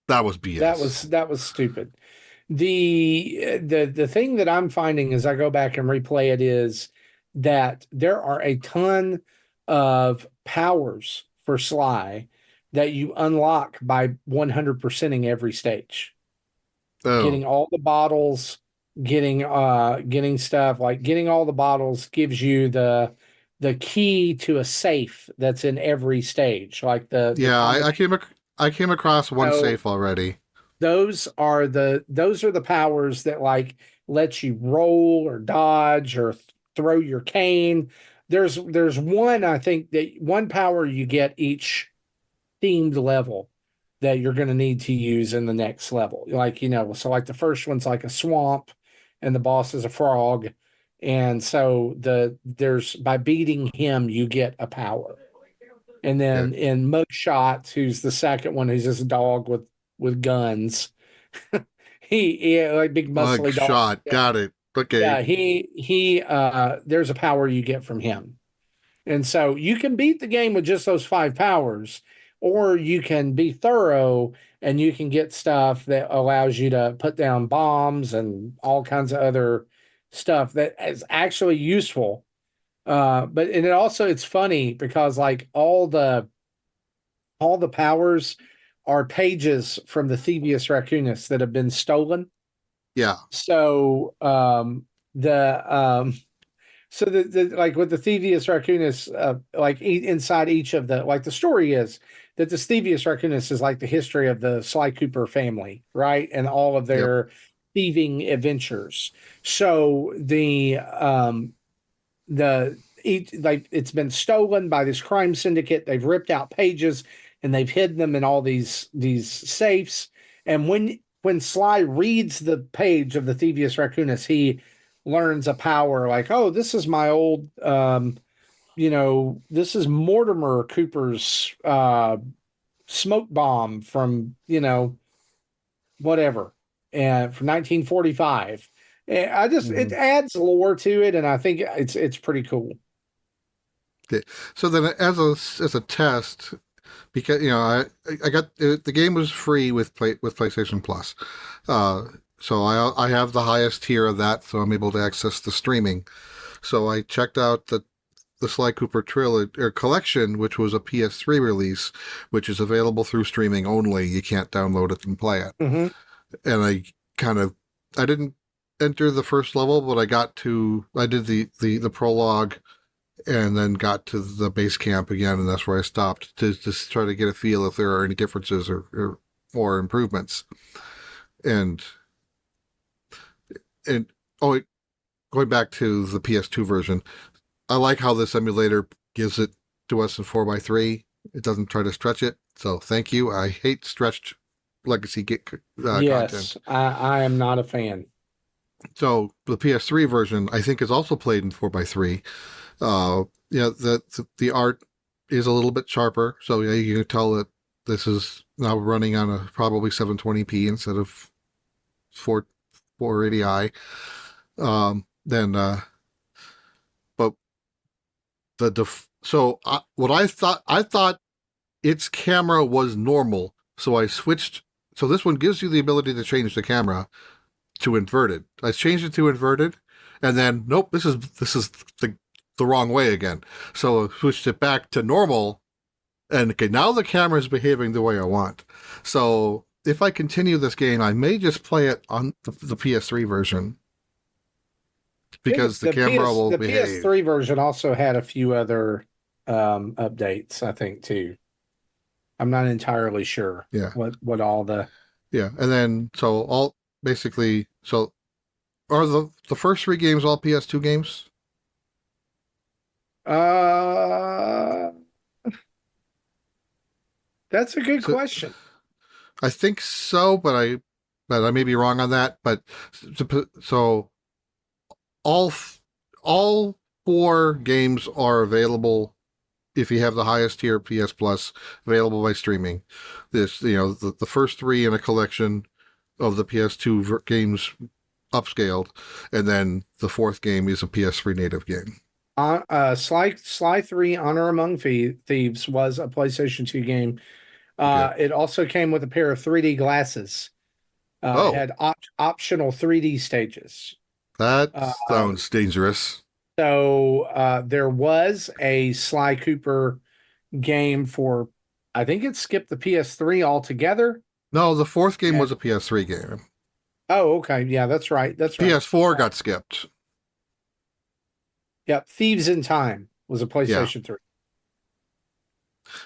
Speaker 3: that was BS.
Speaker 2: that was stupid. The thing that I'm finding as I go back and replay it is that there are a ton of powers for Sly that you unlock by 100%ing every stage.
Speaker 3: Oh,
Speaker 2: Getting all the bottles, getting stuff like getting all the bottles gives you the key to a safe that's in every stage. Like the
Speaker 3: yeah.
Speaker 2: combination.
Speaker 3: I came across one
Speaker 2: So
Speaker 3: safe already.
Speaker 2: those are the powers that like let you roll or dodge or throw your cane. There's one, I think, that one power you get each themed level that you're going to need to use in the next level. Like, so like the first one's like a swamp and the boss is a frog. And so there's by beating him, you get a power. And
Speaker 3: Okay.
Speaker 2: then in Mugshot, who's the second one, who's this dog with guns, he like big
Speaker 3: Mug
Speaker 2: muscly dog.
Speaker 3: shot. Got it. Okay.
Speaker 2: Yeah, he there's a power you get from him. And so you can beat the game with just those five powers, or you can be thorough and you can get stuff that allows you to put down bombs and all kinds of other stuff that is actually useful. But and it also it's funny because like all the powers are pages from the Thievius Raccoonus that have been stolen.
Speaker 3: Yeah.
Speaker 2: So the so the like with the Thievius Raccoonus, like inside each of the like the story is that the Thievius Raccoonus is like the history of the Sly Cooper family, right, and all of
Speaker 3: Yep.
Speaker 2: their thieving adventures. So the each like it's been stolen by this crime syndicate. They've ripped out pages and they've hidden them in all these safes. And when Sly reads the page of the Thievius Raccoonus, he learns a power like, oh, this is my old this is Mortimer Cooper's smoke bomb from, whatever, and from 1945. And I just it
Speaker 3: Mhm.
Speaker 2: adds lore to it, and I think it's pretty cool.
Speaker 3: Okay. So then, as a test, because I got the game was free with PlayStation Plus, uh, so I have the highest tier of that, so I'm able to access the streaming. So I checked out the Sly Cooper trilogy or collection, which was a PS3 release, which is available through streaming only. You can't download it and play it.
Speaker 2: Mm-hmm.
Speaker 3: And I didn't enter the first level, but I did the prologue and then got to the base camp again, and that's where I stopped to just try to get a feel if there are any differences or improvements. And and oh, going back to the PS2 version, I like how this emulator gives it to us in 4x3. It doesn't try to stretch it, so thank you. I hate stretched legacy content.
Speaker 2: Yes, I am not a fan.
Speaker 3: So the PS3 version, I think, is also played in 4x3. Yeah, the art is a little bit sharper, so yeah, you can tell that this is now running on a probably 720p instead of 480i. Then, but what I thought its camera was normal, so I switched. So this one gives you the ability to change the camera to inverted. I changed it to inverted, and then nope, this is the wrong way again. So I switched it back to normal, and okay, now the camera is behaving the way I want. So if I continue this game, I may just play it on the PS3 version because the camera will
Speaker 2: the
Speaker 3: behave.
Speaker 2: PS3 version also had a few other updates, I think, too. I'm not entirely sure.
Speaker 3: Yeah.
Speaker 2: What all the
Speaker 3: Yeah, and then so all basically so are the first three games all PS2 games?
Speaker 2: uh that's a good
Speaker 3: So
Speaker 2: question.
Speaker 3: I think so, but I may be wrong on that. But so all all four games are available if you have the highest tier PS Plus available by streaming. This, the first three in a collection of the PS2 games upscaled, and then the fourth game is a PS3 native game.
Speaker 2: Sly 3 Honor Among Thieves was a PlayStation 2 game.
Speaker 3: Okay.
Speaker 2: It also came with a pair of 3D glasses. It had optional 3D stages.
Speaker 3: That sounds dangerous.
Speaker 2: So there was a Sly Cooper game for, I think it skipped the PS3 altogether.
Speaker 3: No, the fourth game was a PS3 game.
Speaker 2: Oh, okay. Yeah, that's right. That's right.
Speaker 3: PS4 got skipped.
Speaker 2: Yep. Thieves in Time was a PlayStation 3.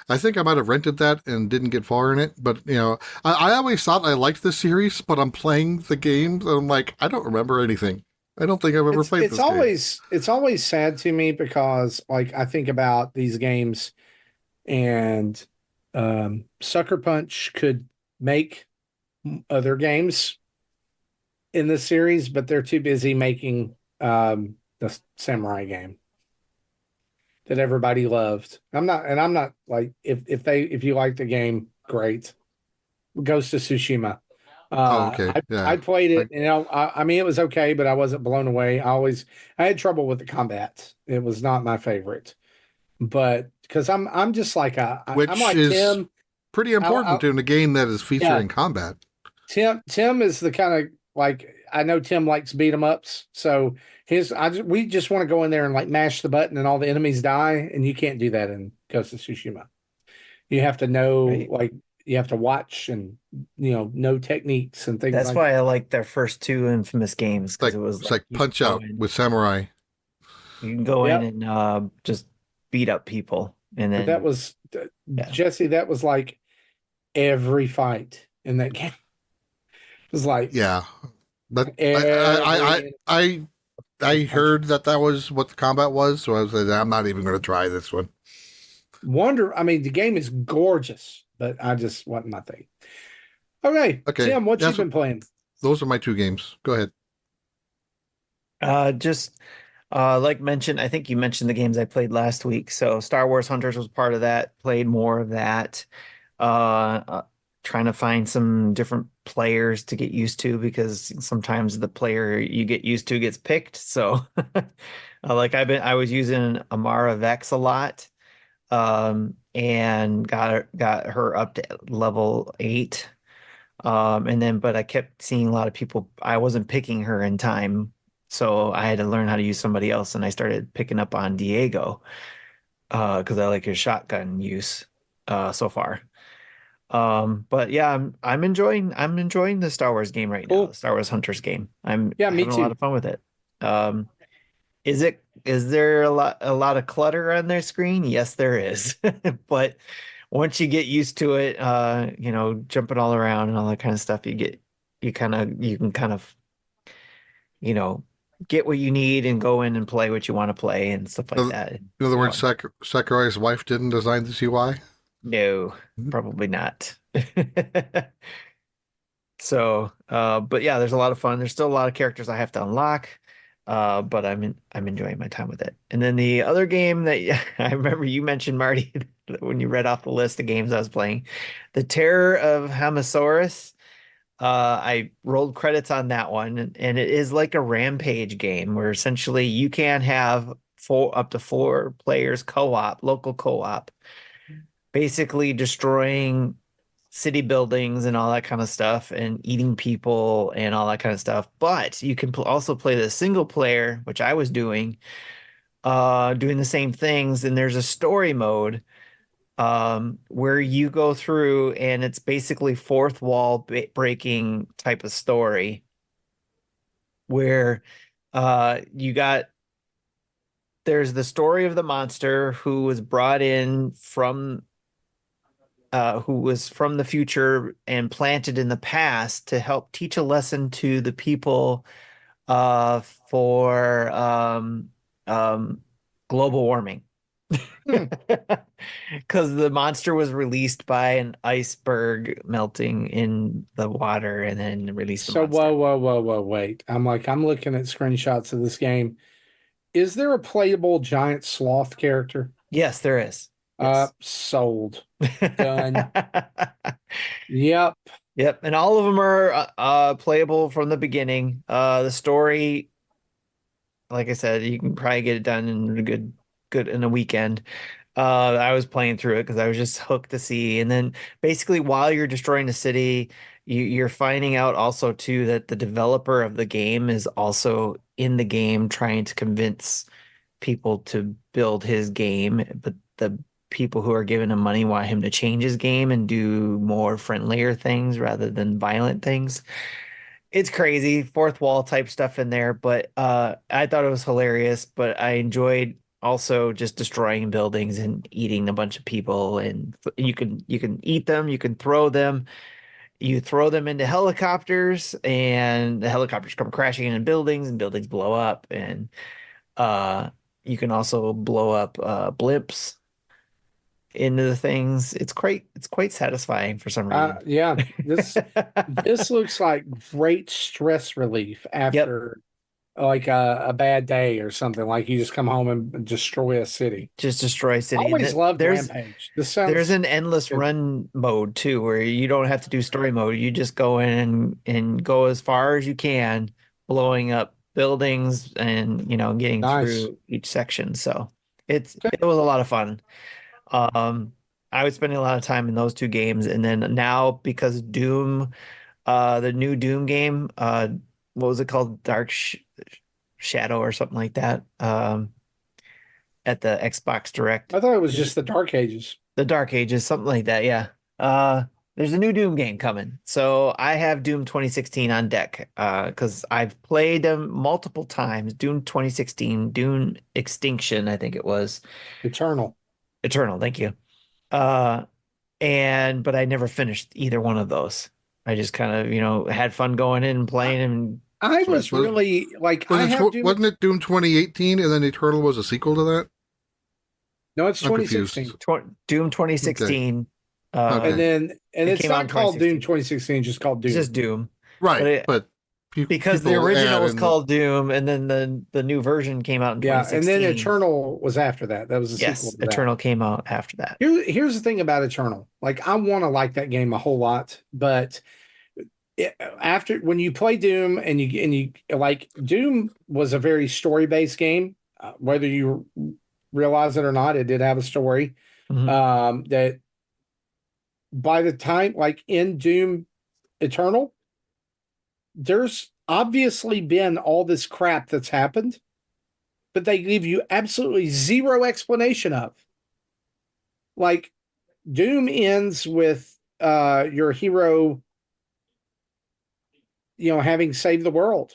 Speaker 3: I think I might have rented that and didn't get far in it, but I always thought I liked this series, but I'm playing the games and I'm like, I don't remember anything. I don't think I've ever played this game.
Speaker 2: It's always sad to me because, like, I think about these games and Sucker Punch could make other games in this series, but they're too busy making the samurai game that everybody loved. I'm not like, if you like the game, great. Ghost of Tsushima.
Speaker 3: Okay.
Speaker 2: I played it, I mean, it was okay, but I wasn't blown away. I had trouble with the combat. It was not my favorite, but because I'm just like
Speaker 3: which
Speaker 2: I'm like
Speaker 3: is
Speaker 2: Tim.
Speaker 3: Pretty important in a game that is featuring combat.
Speaker 2: Tim is the kind of, like, I know Tim likes beat 'em ups, so we just want to go in there and like mash the button and all the enemies die, and you can't do that in Ghost of Tsushima. You have to know, like, you have to watch and know techniques and things.
Speaker 1: That's why I like their first two Infamous games, because it was
Speaker 3: like Punch Out with Samurai.
Speaker 1: You can go in and just beat up people, and then
Speaker 2: that was Jesse. That was like every fight in that game. It was like
Speaker 3: but I heard that was what the combat was, so I was like, I'm not even going to try this one.
Speaker 2: I mean, the game is gorgeous, but I just wasn't my thing. Okay. Tim, what you been playing?
Speaker 3: Those are my two games. Go ahead.
Speaker 1: Like mentioned, I think you mentioned the games I played last week. So Star Wars Hunters was part of that. Played more of that. Trying to find some different players to get used to, because sometimes the player you get used to gets picked. So I was using Amara Vex a lot. And got her up to level 8. But I kept seeing a lot of people. I wasn't picking her in time, so I had to learn how to use somebody else, and I started picking up on Diego, because I like his shotgun use so far. But yeah, I'm enjoying the Star Wars game right now, the Star Wars Hunters game. I'm having a lot of fun with it. Is there a lot of clutter on their screen? Yes, there is. But once you get used to it, jumping all around and all that kind of stuff, you can kind of, get what you need and go in and play what you want to play and stuff like that.
Speaker 3: In other words, Sakurai's wife didn't design this UI?
Speaker 1: No, probably not. So, but yeah, there's a lot of fun. There's still a lot of characters I have to unlock. But I'm enjoying my time with it. And then the other game that I remember you mentioned, Marty, when you read off the list of games I was playing, The Terror of Hemasaurus. I rolled credits on that one, and it is like a rampage game where essentially you can have up to 4 players local co-op, basically destroying city buildings and all that kind of stuff and eating people and all that kind of stuff. But you can also play the single player, which I was doing the same things. And there's a story mode where you go through, and it's basically fourth wall breaking type of story where there's the story of the monster who was brought in who was from the future and planted in the past to help teach a lesson to the people for global warming. Because the monster was released by an iceberg melting in the water and then released the monster.
Speaker 2: Whoa, wait. I'm looking at screenshots of this game. Is there a playable giant sloth character?
Speaker 1: Yes, there is. Yes.
Speaker 2: Sold. Done. Yep.
Speaker 1: Yep, and all of them are playable from the beginning. The story, like I said, you can probably get it done in a good in a weekend. I was playing through it because I was just hooked to see. And then basically while you're destroying the city, you're finding out also too that the developer of the game is also in the game trying to convince people to build his game, but the people who are giving him money want him to change his game and do more friendlier things rather than violent things. It's crazy, fourth wall type stuff in there, but I thought it was hilarious, but I enjoyed also just destroying buildings and eating a bunch of people, and you can eat them, you can throw them. You throw them into helicopters and the helicopters come crashing into buildings and buildings blow up, and uh you can also blow up blimps into the things. It's quite satisfying for some reason.
Speaker 2: Yeah. This looks like great stress relief after like a bad day or something. Like you just come home and destroy a city.
Speaker 1: Just destroy city. And
Speaker 2: Always loved
Speaker 1: there's
Speaker 2: Rampage. This
Speaker 1: there's
Speaker 2: sounds
Speaker 1: an endless
Speaker 2: good.
Speaker 1: run mode too, where you don't have to do story mode. You just go in and go as far as you can, blowing up buildings and getting
Speaker 2: Nice.
Speaker 1: through each section. So
Speaker 2: Okay.
Speaker 1: it was a lot of fun. Um, I was spending a lot of time in those two games, and then now because Doom, the new Doom game, what was it called? Shadow or something like that. At the Xbox Direct,
Speaker 2: I thought it was just the Dark Ages.
Speaker 1: the Dark Ages, something like that. Yeah. There's a new Doom game coming, so I have Doom 2016 on deck. Because I've played them multiple times. Doom 2016, Doom Extinction, I think it was.
Speaker 2: Eternal.
Speaker 1: Eternal, thank you. Uh, but I never finished either one of those. I just kind of, had fun going in and playing and
Speaker 2: I
Speaker 3: So
Speaker 2: was really like I
Speaker 3: was
Speaker 2: have
Speaker 3: it,
Speaker 2: Doom.
Speaker 3: wasn't it Doom 2018 and then Eternal was a sequel to that?
Speaker 2: No, it's
Speaker 3: I'm confused.
Speaker 2: 2016.
Speaker 1: Doom 2016.
Speaker 3: Okay.
Speaker 2: And
Speaker 1: It
Speaker 2: it's
Speaker 1: came out
Speaker 2: not
Speaker 1: in
Speaker 2: called Doom
Speaker 1: 2016.
Speaker 2: 2016, just called
Speaker 1: It's
Speaker 2: Doom.
Speaker 1: just Doom.
Speaker 3: Right,
Speaker 1: But because the
Speaker 3: people
Speaker 1: original
Speaker 3: add
Speaker 1: was
Speaker 3: in
Speaker 1: called Doom, and then the new version came out in
Speaker 2: Yeah, and then
Speaker 1: 2016.
Speaker 2: Eternal was after that. That was a sequel
Speaker 1: Yes,
Speaker 2: to that.
Speaker 1: Eternal came out after that.
Speaker 2: Here's the thing about Eternal. Like I want to like that game a whole lot, but after when you play Doom and you like Doom was a very story-based game, whether you realize it or not, it did have a story.
Speaker 1: Mhm.
Speaker 2: That by the time like in Doom Eternal, there's obviously been all this crap that's happened, but they give you absolutely zero explanation of. Like Doom ends with your hero, having saved the world.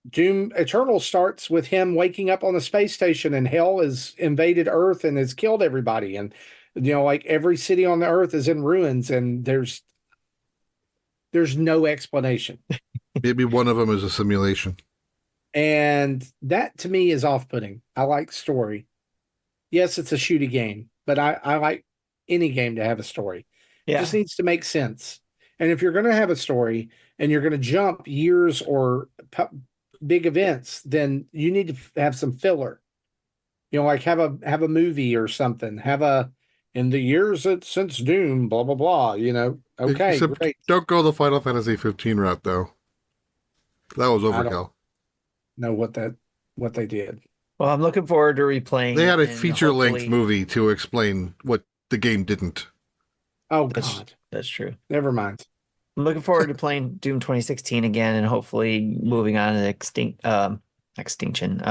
Speaker 2: Doom Eternal starts with him waking up on the space station and hell has invaded Earth and has killed everybody. And like every city on the Earth is in ruins and there's no explanation.
Speaker 3: maybe one of them is a simulation.
Speaker 2: And that to me is off-putting. I like story. Yes, it's a shooty game, but I like any game to have a story. It
Speaker 1: Yeah.
Speaker 2: just needs to make sense. And if you're going to have a story and you're going to jump years or big events, then you need to have some filler. Like have a movie or something. Have a in the years since Doom, blah blah blah. Okay,
Speaker 3: Except
Speaker 2: great.
Speaker 3: don't go the Final Fantasy 15 route though. That was
Speaker 2: I don't
Speaker 3: overkill.
Speaker 2: know what they did.
Speaker 1: Well, I'm looking forward to replaying.
Speaker 3: They had a
Speaker 1: it and
Speaker 3: feature-length
Speaker 1: hopefully-
Speaker 3: movie to explain what the game didn't.
Speaker 2: Oh
Speaker 1: That's
Speaker 2: God,
Speaker 1: that's true.
Speaker 2: never mind.
Speaker 1: I'm looking forward to playing Doom 2016 again and hopefully moving on to Extinction.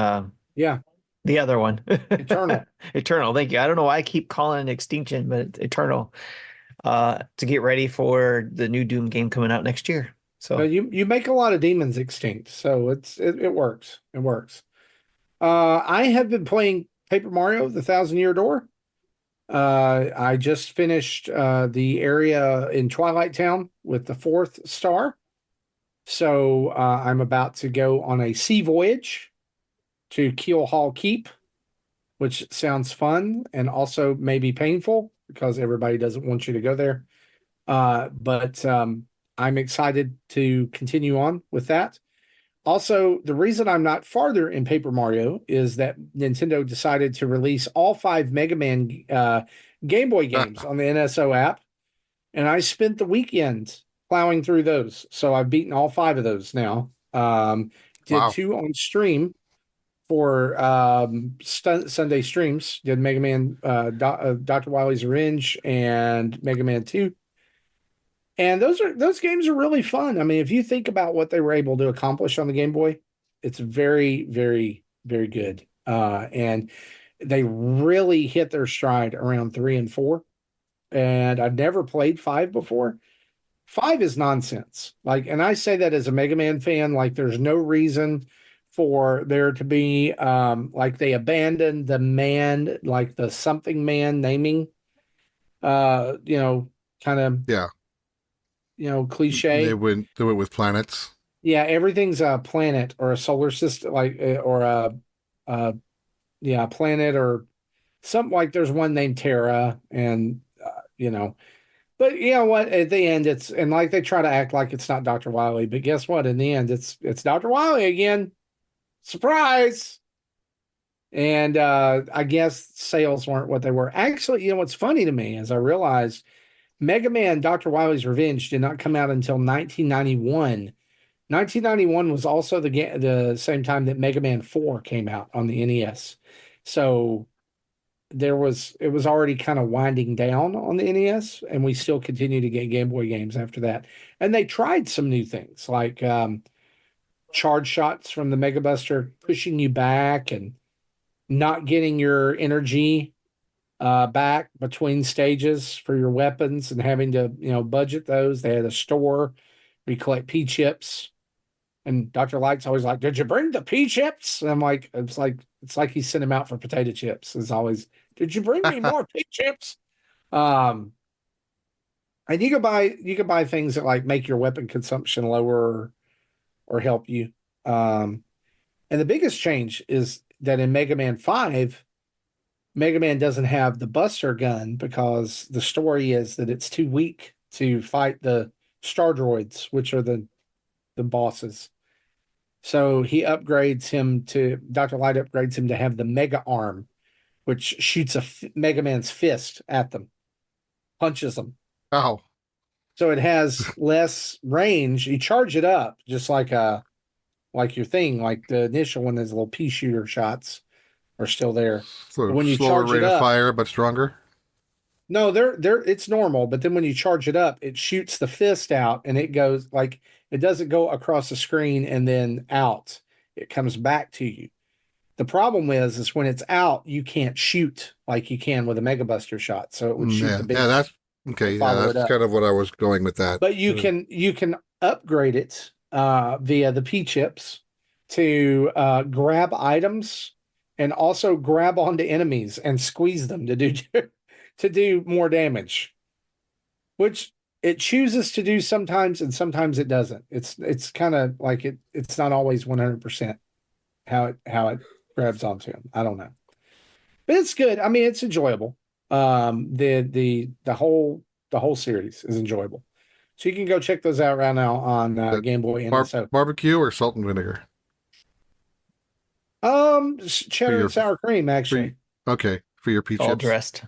Speaker 2: Yeah,
Speaker 1: The other one.
Speaker 2: Eternal.
Speaker 1: Eternal. Thank you. I don't know why I keep calling it Extinction, but it's Eternal. To get ready for the new Doom game coming out next year. So
Speaker 2: You make a lot of demons extinct, so it works. It works. I have been playing Paper Mario: The Thousand Year Door. I just finished the area in Twilight Town with the 4th star. So I'm about to go on a sea voyage to Keel Hall Keep, which sounds fun and also maybe painful because everybody doesn't want you to go there. But I'm excited to continue on with that. Also, the reason I'm not farther in Paper Mario is that Nintendo decided to release all 5 Mega Man Game Boy games on the NSO app, and I spent the weekend plowing through those. So I've beaten all 5 of those now. Did
Speaker 3: Wow.
Speaker 2: 2 on stream for Sunday streams. Did Mega Man, Dr. Wily's Revenge, and Mega Man 2. And those games are really fun. I mean, if you think about what they were able to accomplish on the Game Boy, it's very, very, very good. And they really hit their stride around 3 and 4. And I've never played 5 before. 5 is nonsense. Like, and I say that as a Mega Man fan, like there's no reason for there to be like they abandoned the man, like the something man naming, kind of
Speaker 3: Yeah.
Speaker 2: cliche.
Speaker 3: They went with planets.
Speaker 2: Yeah, everything's a planet or a solar system, like or a planet or something. Like there's one named Terra, and but you know what? At the end, it's and like they try to act like it's not Dr. Wily, but guess what? In the end, it's Dr. Wily again. Surprise! And I guess sales weren't what they were. Actually, what's funny to me is I realized Mega Man Dr. Wily's Revenge did not come out until 1991. 1991 was also the same time that Mega Man 4 came out on the NES. So it was already kind of winding down on the NES, and we still continue to get Game Boy games after that. And they tried some new things like charge shots from the Mega Buster pushing you back and not getting your energy back between stages for your weapons and having to, budget those. They had a store where you collect P chips. And Dr. Light's always like, "Did you bring the P chips?" And I'm like, it's like he sent him out for potato chips. It's always, "Did you bring me more P chips?" And you can buy things that like make your weapon consumption lower or help you. And the biggest change is that in Mega Man 5, Mega Man doesn't have the Buster gun because the story is that it's too weak to fight the Star Droids, which are the bosses. So Dr. Light upgrades him to have the Mega Arm, which shoots Mega Man's fist at them, punches them.
Speaker 3: Oh.
Speaker 2: So it has less range. You charge it up just like your thing, like the initial one, those little pea shooter shots are still there.
Speaker 3: So
Speaker 2: when you
Speaker 3: slower
Speaker 2: charge
Speaker 3: rate
Speaker 2: it up,
Speaker 3: of fire, but stronger.
Speaker 2: No, it's normal, but then when you charge it up, it shoots the fist out and it goes like it doesn't go across the screen and then out. It comes back to you. The problem is when it's out, you can't shoot like you can with a Mega Buster shot. So it would shoot the big.
Speaker 3: Yeah, that's okay. Yeah, that's kind of what I was going with that.
Speaker 2: But you can upgrade it via the P chips to grab items and also grab onto enemies and squeeze them to do more damage, which it chooses to do sometimes and sometimes it doesn't. It's kind of like it's not always 100% how it grabs onto him. I don't know, but it's good. I mean, it's enjoyable. The whole series is enjoyable. So you can go check those out right now on Game Boy NSO.
Speaker 3: Barbecue or salt and vinegar?
Speaker 2: Cheddar and sour cream, actually.
Speaker 3: Okay, for your peach
Speaker 1: All
Speaker 3: chips.
Speaker 1: dressed.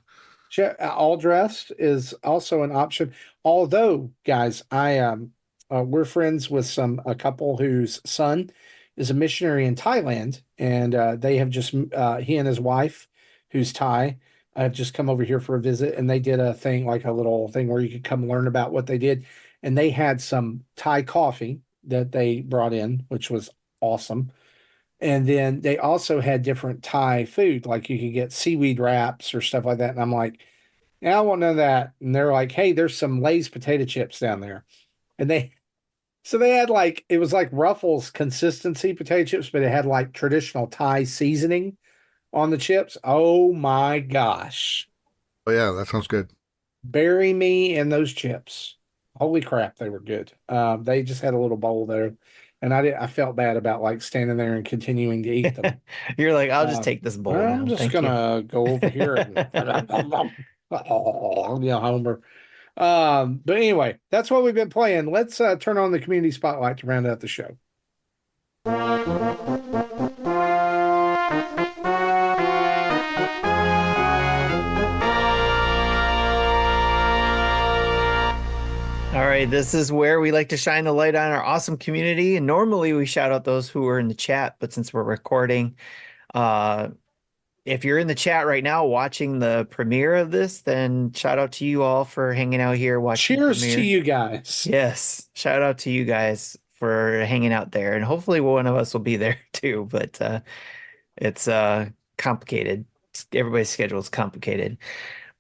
Speaker 2: All dressed is also an option. Although, guys, we're friends with a couple whose son is a missionary in Thailand, and they have just he and his wife, who's Thai, have just come over here for a visit, and they did a thing like a little thing where you could come learn about what they did, and they had some Thai coffee that they brought in, which was awesome. And then they also had different Thai food, like you could get seaweed wraps or stuff like that. And I'm like, yeah, I want none of that. And they're like, hey, there's some Lay's potato chips down there. And they had like, it was like Ruffles consistency potato chips, but it had like traditional Thai seasoning on the chips. Oh my gosh.
Speaker 3: Oh yeah, that sounds good.
Speaker 2: Bury me in those chips. Holy crap, they were good. They just had a little bowl there. And I felt bad about like standing there and continuing to eat them.
Speaker 1: You're like, I'll just take this bowl.
Speaker 2: I'm just gonna go over here and Homer. But anyway, that's what we've been playing. Let's turn on the community spotlight to round out the show.
Speaker 1: All right, this is where we like to shine the light on our awesome community. And normally we shout out those who are in the chat, but since we're recording, uh, if you're in the chat right now watching the premiere of this, then shout out to you all for hanging out here watching the
Speaker 2: Cheers to
Speaker 1: premiere.
Speaker 2: you guys.
Speaker 1: Yes, shout out to you guys for hanging out there, and hopefully one of us will be there too. But it's complicated. Everybody's schedule is complicated.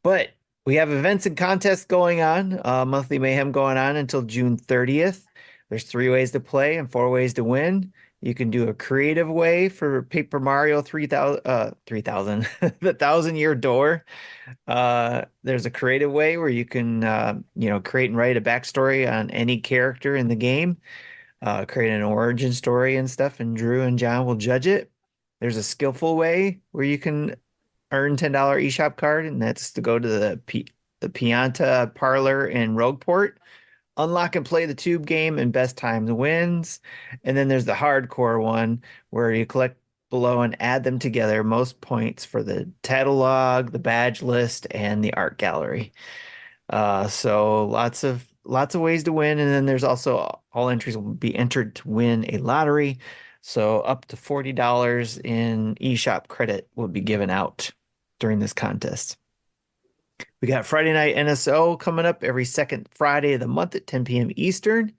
Speaker 1: But we have events and contests going on, monthly mayhem going on until June 30th. There's 3 ways to play and 4 ways to win. You can do a creative way for Paper Mario 3000, the Thousand Year Door. There's a creative way where you can, create and write a backstory on any character in the game, create an origin story and stuff, and Drew and John will judge it. There's a skillful way where you can earn $10 eShop card, and that's to go to the Pianta Parlor in Rogueport, unlock and play the tube game, and best times wins. And then there's the hardcore one where you collect below and add them together, most points for the title log, the badge list, and the art gallery. So lots of ways to win, and then there's also all entries will be entered to win a lottery. So up to $40 in eShop credit will be given out during this contest. We got Friday Night NSO coming up every second Friday of the month at 10 p.m. Eastern,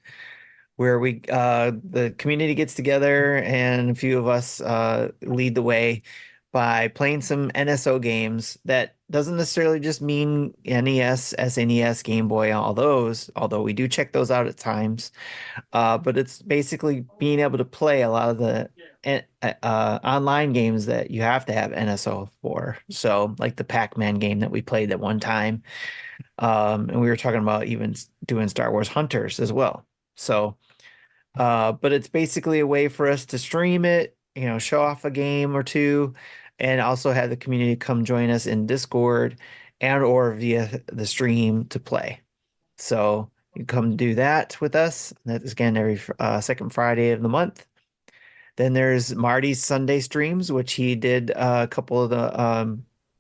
Speaker 1: where the community gets together and a few of us lead the way by playing some NSO games. That doesn't necessarily just mean NES, SNES, Game Boy, all those, although we do check those out at times. But it's basically being able to play a lot of the online games that you have to have NSO for. So like the Pac-Man game that we played at one time. And we were talking about even doing Star Wars Hunters as well. So, but it's basically a way for us to stream it, show off a game or two, and also have the community come join us in Discord and or via the stream to play. So you come do that with us. That's again every second Friday of the month. Then there's Marty's Sunday streams, which he did a couple of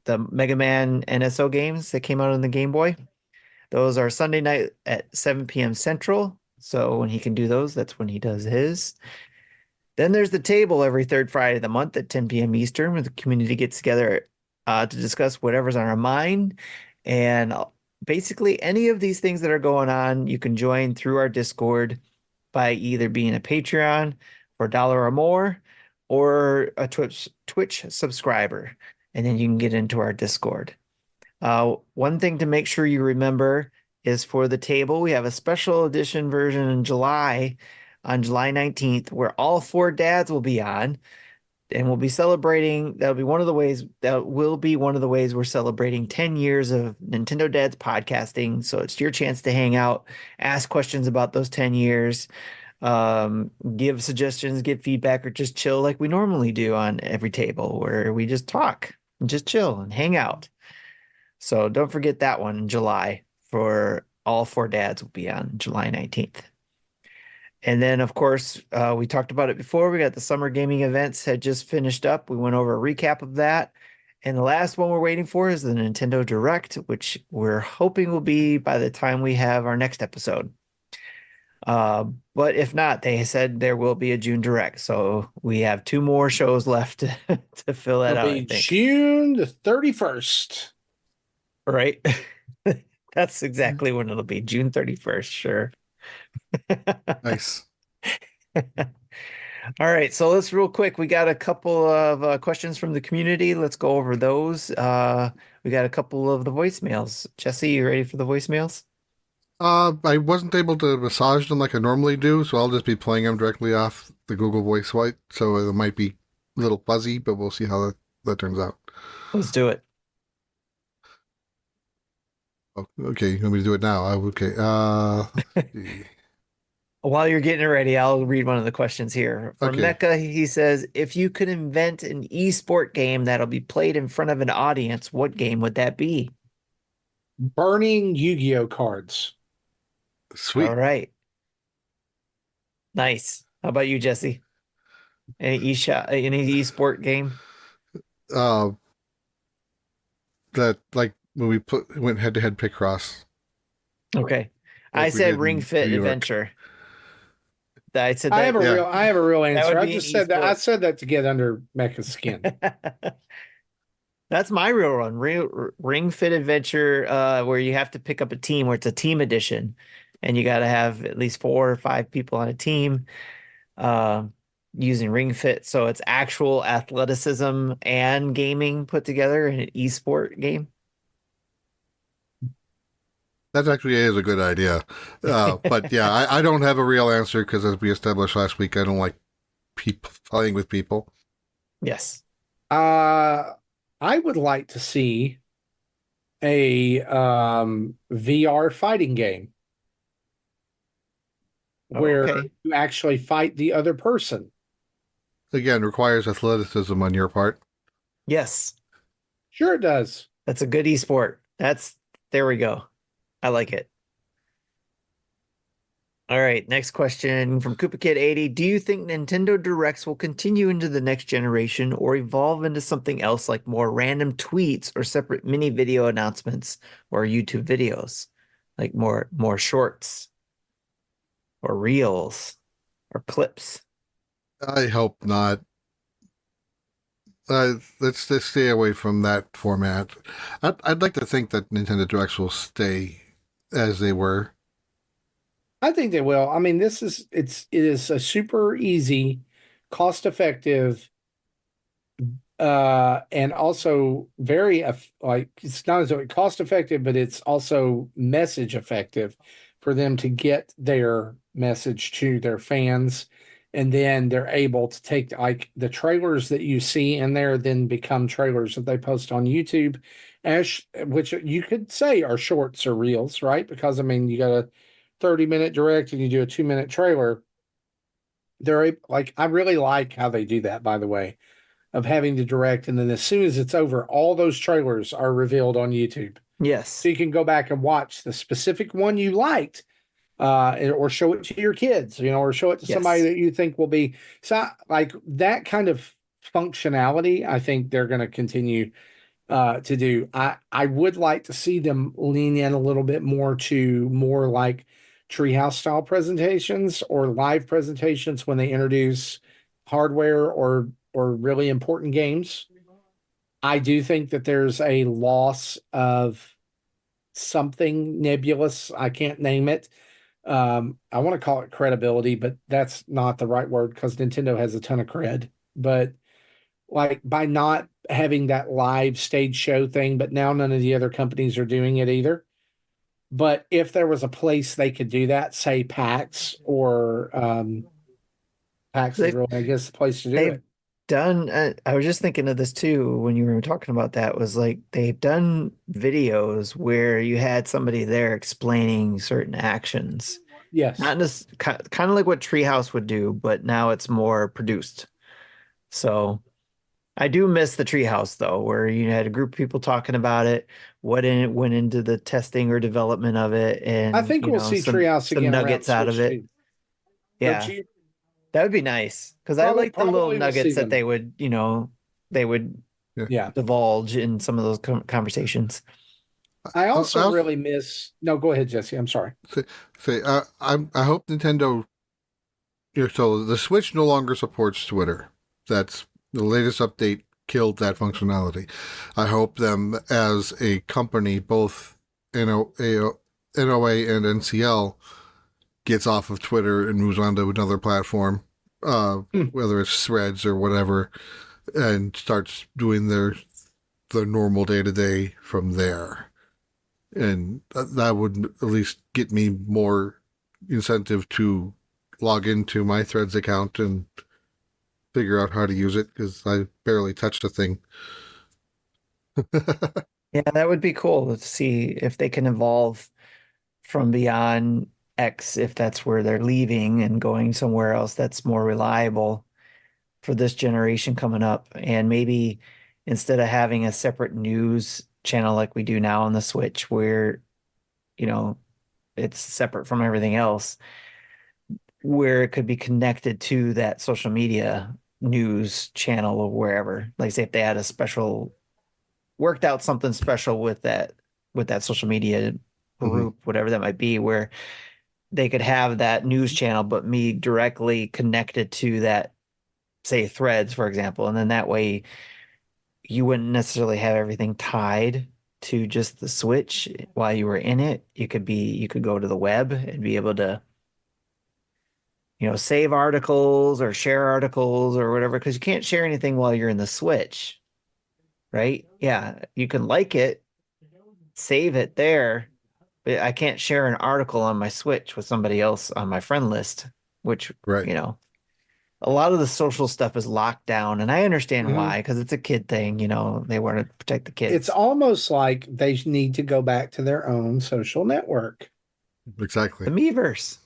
Speaker 1: the Mega Man NSO games that came out on the Game Boy. Those are Sunday night at 7 p.m. Central. So when he can do those, that's when he does his. Then there's the table every third Friday of the month at 10 p.m. Eastern, where the community gets together to discuss whatever's on our mind. And basically any of these things that are going on, you can join through our Discord by either being a Patreon for $1 or more, or a Twitch subscriber. And then you can get into our Discord. One thing to make sure you remember is for the table, we have a special edition version in July, on July 19th, where all 4 dads will be on, and we'll be celebrating. That will be one of the ways we're celebrating 10 years of Nintendo Dads podcasting. So it's your chance to hang out, ask questions about those 10 years, give suggestions, give feedback, or just chill like we normally do on every table, where we just talk and just chill and hang out. So don't forget that one in July. For all 4 dads will be on July 19th. And then, of course, we talked about it before. We got the summer gaming events had just finished up. We went over a recap of that. And the last one we're waiting for is the Nintendo Direct, which we're hoping will be by the time we have our next episode. But if not, they said there will be a June Direct. So we have 2 more shows left to fill that out, I think.
Speaker 2: June the 31st.
Speaker 1: Right? That's exactly when it'll be, June 31st, sure.
Speaker 3: Nice.
Speaker 1: All right, so let's real quick. We got a couple of questions from the community. Let's go over those. We got a couple of the voicemails. Jesse, you ready for the voicemails?
Speaker 3: I wasn't able to massage them like I normally do, so I'll just be playing them directly off the Google Voice Swipe. So it might be a little fuzzy, but we'll see how that turns out.
Speaker 1: Let's do it.
Speaker 3: Oh, okay, you want me to do it now? Okay. Let's see.
Speaker 1: While you're getting it ready, I'll read one of the questions here. From
Speaker 3: Okay.
Speaker 1: Mecca, he says, if you could invent an esport game that'll be played in front of an audience, what game would that be?
Speaker 2: Burning Yu-Gi-Oh cards.
Speaker 3: Sweet.
Speaker 1: All right. Nice. How about you, Jesse? any esport game?
Speaker 3: Uh, that like when we went head to head Picross,
Speaker 1: Okay. I
Speaker 3: like we
Speaker 1: said
Speaker 3: did
Speaker 1: Ring
Speaker 3: in New
Speaker 1: Fit
Speaker 3: York.
Speaker 1: Adventure. I said
Speaker 2: I have
Speaker 1: that
Speaker 2: a
Speaker 3: Yeah,
Speaker 2: real I have a real
Speaker 1: that
Speaker 2: answer.
Speaker 1: would
Speaker 2: I
Speaker 1: be an
Speaker 2: just said that I
Speaker 1: esport.
Speaker 2: said that to get under Mecha's skin.
Speaker 1: That's my real one. Ring Fit Adventure, where you have to pick up a team, where it's a team edition, and you got to have at least 4 or 5 people on a team, uh, using Ring Fit. So it's actual athleticism and gaming put together in an esport game.
Speaker 3: that actually is a good idea. But yeah, I don't have a real answer because, as we established last week, I don't like people playing with people.
Speaker 1: Yes.
Speaker 2: Uh, I would like to see a VR fighting game
Speaker 1: Oh,
Speaker 2: where
Speaker 1: okay.
Speaker 2: you actually fight the other person.
Speaker 3: Again, requires athleticism on your part.
Speaker 1: Yes.
Speaker 2: Sure, it does.
Speaker 1: That's a good esport. There we go. I like it. All right, next question from Koopa Kid 80. Do you think Nintendo Directs will continue into the next generation or evolve into something else like more random tweets or separate mini video announcements or YouTube videos? Like more shorts or reels or clips?
Speaker 3: I hope not. Let's just stay away from that format. I'd like to think that Nintendo Directs will stay as they were.
Speaker 2: I think they will. I mean, it is a super easy, cost effective, and also very like it's not as though it cost effective, but it's also message effective for them to get their message to their fans, and then they're able to take like the trailers that you see in there, then become trailers that they post on YouTube, as which you could say are shorts or reels, right? Because I mean, you got a 30-minute direct and you do a 2-minute trailer. Like I really like how they do that, by the way, of having to direct, and then as soon as it's over, all those trailers are revealed on YouTube. So
Speaker 1: Yes.
Speaker 2: you can go back and watch the specific one you liked, or show it to your kids, or show it to somebody
Speaker 1: Yes.
Speaker 2: that you think will be so like that kind of functionality. I think they're going to continue to do. I would like to see them lean in a little bit more to more like treehouse style presentations or live presentations when they introduce hardware or really important games. I do think that there's a loss of something nebulous. I can't name it. I want to call it credibility, but that's not the right word because Nintendo has a ton of cred. But like by not having that live stage show thing, but now none of the other companies are doing it either. But if there was a place they could do that, say PAX or PAX is
Speaker 1: They've
Speaker 2: really, I guess, the place to do
Speaker 1: they've
Speaker 2: it.
Speaker 1: done I was just thinking of this too when you were talking about that, was like they've done videos where you had somebody there explaining certain actions.
Speaker 2: Yes.
Speaker 1: Not this kind of like what Treehouse would do, but now it's more produced. So I do miss the Treehouse though, where you had a group of people talking about it, what went into the testing or development of it,
Speaker 2: I
Speaker 1: and
Speaker 2: think we'll see Treehouse
Speaker 1: some
Speaker 2: again around the
Speaker 1: nuggets out of
Speaker 2: Switch
Speaker 1: it.
Speaker 2: too. Don't
Speaker 1: Yeah,
Speaker 2: you?
Speaker 1: that would be nice because I like the little
Speaker 2: Probably we'll see
Speaker 1: nuggets that
Speaker 2: them.
Speaker 1: they would
Speaker 3: Yeah.
Speaker 2: Yeah.
Speaker 1: divulge in some of those conversations.
Speaker 2: I
Speaker 3: I
Speaker 2: also
Speaker 3: also
Speaker 2: really miss. No, go ahead, Jesse. I'm sorry.
Speaker 3: say I hope Nintendo. So the Switch no longer supports Twitter. That's the latest update killed that functionality. I hope them as a company, both NOA and NCL, gets off of Twitter and moves on to another platform,
Speaker 2: Hmm.
Speaker 3: whether it's Threads or whatever, and starts doing their normal day to day from there. And that would at least get me more incentive to log into my Threads account and figure out how to use it because I barely touched a thing.
Speaker 1: Yeah, that would be cool to see if they can evolve from beyond X, if that's where they're leaving and going somewhere else that's more reliable for this generation coming up. And maybe instead of having a separate news channel like we do now on the Switch, where, you know, it's separate from everything else, where it could be connected to that social media. news channel or wherever. Like say if they had a special worked out something special with that social media group, whatever that might be, where they could have that news channel, but me directly connected to that, say, threads, for example. And then that way you wouldn't necessarily have everything tied to just the Switch while you were in it. You could go to the web and be able to, save articles or share articles or whatever, because you can't share anything while you're in the Switch, right? Yeah, you can like it, save it there, but I can't share an article on my Switch with somebody else on my friend list, which,
Speaker 3: Right.
Speaker 1: a lot of the social stuff is locked down, and I understand
Speaker 2: Mhm.
Speaker 1: why, because it's a kid thing, they want to protect the kids.
Speaker 2: It's almost like they need to go back to their own social network.
Speaker 3: Exactly.
Speaker 1: The Miiverse.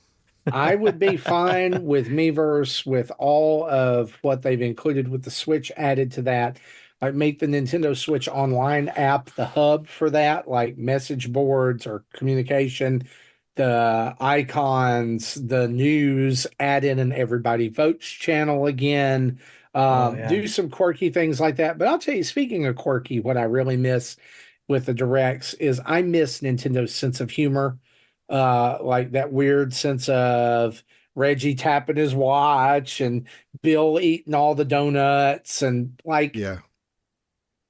Speaker 2: I would be fine with Miiverse with all of what they've included with the Switch added to that. Like make the Nintendo Switch Online app the hub for that, like message boards or communication, the icons, the news, add in an everybody votes channel again.
Speaker 1: Oh, yeah.
Speaker 2: Do some quirky things like that. But I'll tell you, speaking of quirky, what I really miss with the directs is I miss Nintendo's sense of humor, like that weird sense of Reggie tapping his watch and Bill eating all the donuts. And like,
Speaker 3: Yeah.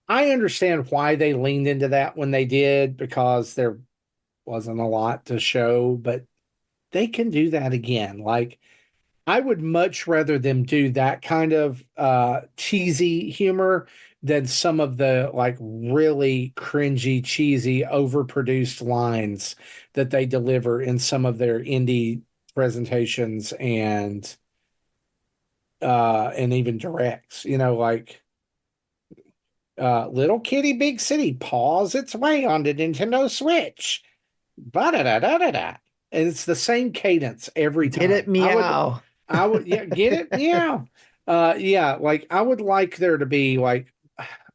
Speaker 2: I understand why they leaned into that when they did, because there wasn't a lot to show, but they can do that again. Like, I would much rather them do that kind of cheesy humor than some of the like really cringy, cheesy, overproduced lines that they deliver in some of their indie presentations and even directs. Like Little Kitty Big City paws its way on the Nintendo Switch. Ba da da da da da. And it's the same cadence every
Speaker 1: Get it,
Speaker 2: time.
Speaker 1: meow.
Speaker 2: Yeah, get it? Yeah. Yeah, like I would like there to be like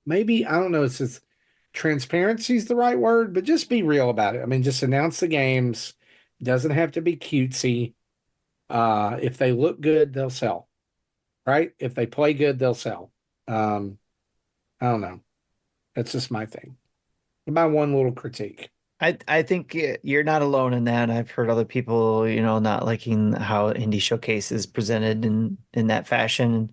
Speaker 2: maybe I don't know if it's transparency is the right word, but just be real about it. I mean, just announce the games. Doesn't have to be cutesy. If they look good, they'll sell. Right? If they play good, they'll sell. I don't know. That's just my thing. My one little critique.
Speaker 1: I think you're not alone in that. I've heard other people, not liking how Indie Showcase is presented in that fashion.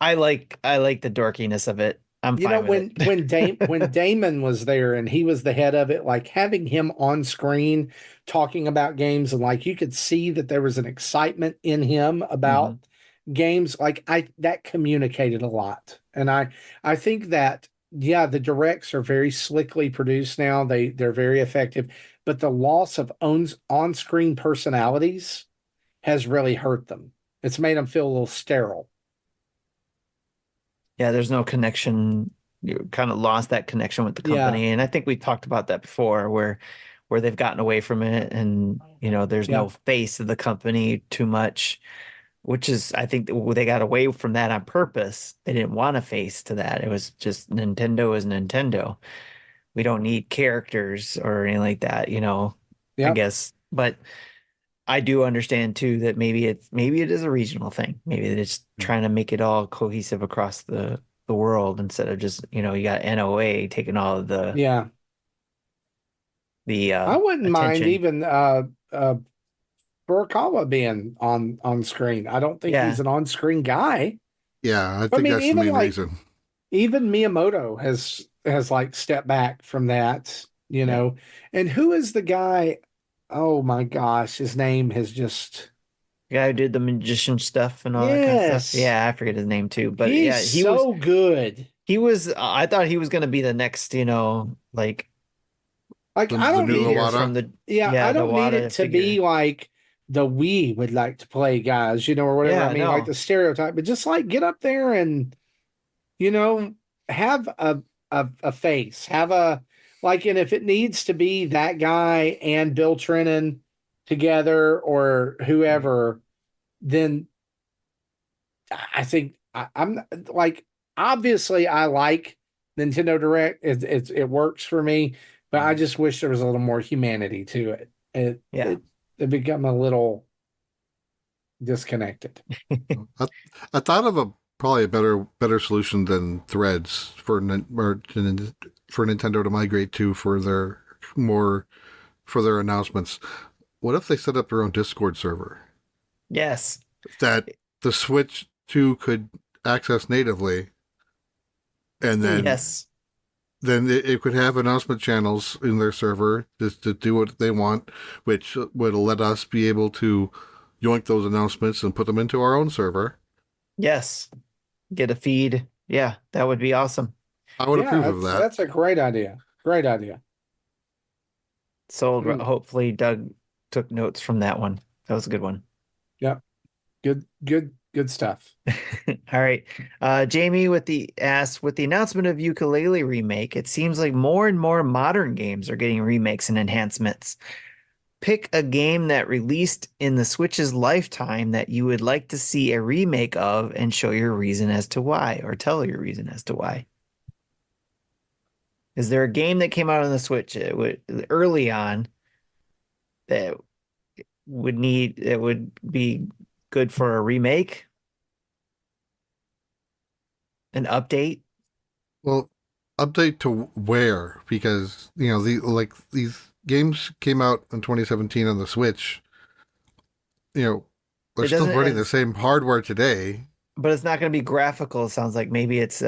Speaker 1: I like the dorkiness of it. I'm fine with
Speaker 2: When
Speaker 1: it.
Speaker 2: when Damon was there and he was the head of it, like having him on screen talking about games, and like you could see that there was an excitement in him about
Speaker 1: Mhm.
Speaker 2: games, like I that communicated a lot. And I think that yeah, the directs are very slickly produced now. They're very effective, but the loss of on-screen personalities has really hurt them. It's made them feel a little sterile.
Speaker 1: Yeah, there's no connection. You kind of lost that connection with the
Speaker 2: Yeah,
Speaker 1: company, and I think we talked about that before, where they've gotten away from it, and there's
Speaker 2: yeah,
Speaker 1: no face of the company too much, which is I think they got away from that on purpose. They didn't want a face to that. It was just Nintendo is Nintendo. We don't need characters or anything like that, I
Speaker 2: yeah.
Speaker 1: guess. But I do understand too that maybe it is a regional thing. Maybe they're just trying to make it all cohesive across the world instead of just, you got NOA taking all of the
Speaker 2: Yeah.
Speaker 1: the
Speaker 2: I wouldn't mind
Speaker 1: attention.
Speaker 2: even Furukawa being on screen. I don't think he's
Speaker 1: Yeah.
Speaker 2: an on-screen guy.
Speaker 3: Yeah, I
Speaker 2: I
Speaker 3: think
Speaker 2: mean,
Speaker 3: that's the
Speaker 2: even
Speaker 3: main
Speaker 2: like
Speaker 3: reason.
Speaker 2: even Miyamoto has like stepped back from that,
Speaker 1: Yeah.
Speaker 2: And who is the guy? Oh my gosh, his name has just
Speaker 1: The guy who did the magician stuff and all that kind of stuff.
Speaker 2: yes.
Speaker 1: Yeah, I forget his name too. But
Speaker 2: He's
Speaker 1: yeah,
Speaker 2: so good.
Speaker 1: I thought he was gonna be the next, like
Speaker 2: Like I
Speaker 3: The
Speaker 2: don't
Speaker 3: new
Speaker 2: need it.
Speaker 1: figure from
Speaker 3: Iwata.
Speaker 1: the
Speaker 2: I
Speaker 1: the
Speaker 2: don't need
Speaker 1: Wada
Speaker 2: it to be
Speaker 1: figure.
Speaker 2: like the we would like to play guys, or whatever. I
Speaker 1: Yeah,
Speaker 2: mean, like
Speaker 1: no.
Speaker 2: the stereotype, but just like get up there and you know, have a face, have a like, and if it needs to be that guy and Bill Trennan together or
Speaker 1: Right.
Speaker 2: whoever, then I think I'm like, obviously I like Nintendo Direct. It works for me, but I
Speaker 1: Mhm.
Speaker 2: just wish there was a little more humanity to it.
Speaker 1: Yeah.
Speaker 2: It become a little disconnected.
Speaker 3: I, I thought of a probably a better solution than Threads for Nintendo to migrate to for their announcements. What if they set up their own Discord server
Speaker 1: Yes.
Speaker 3: that the Switch 2 could access natively, and
Speaker 1: Yes.
Speaker 3: then it could have announcement channels in their server just to do what they want, which would let us be able to yoink those announcements and put them into our own server.
Speaker 1: Yes. Get a feed. Yeah, that would be awesome.
Speaker 3: I would approve
Speaker 2: Yeah,
Speaker 3: of that.
Speaker 2: that's a great idea. Great idea.
Speaker 1: So
Speaker 2: Mm.
Speaker 1: hopefully Doug took notes from that one. That was a good one.
Speaker 2: Yep. Good stuff.
Speaker 1: All right. Jamie with the announcement of Ukulele remake, it seems like more and more modern games are getting remakes and enhancements. Pick a game that released in the Switch's lifetime that you would like to see a remake of and show your reason as to why, or tell your reason as to why. Is there a game that came out on the Switch early on that would be good for a remake? An update?
Speaker 3: Well, update to where? Because these games came out in 2017 on the Switch. They're still running the same hardware today.
Speaker 1: But it's not going to be graphical. It sounds like maybe it's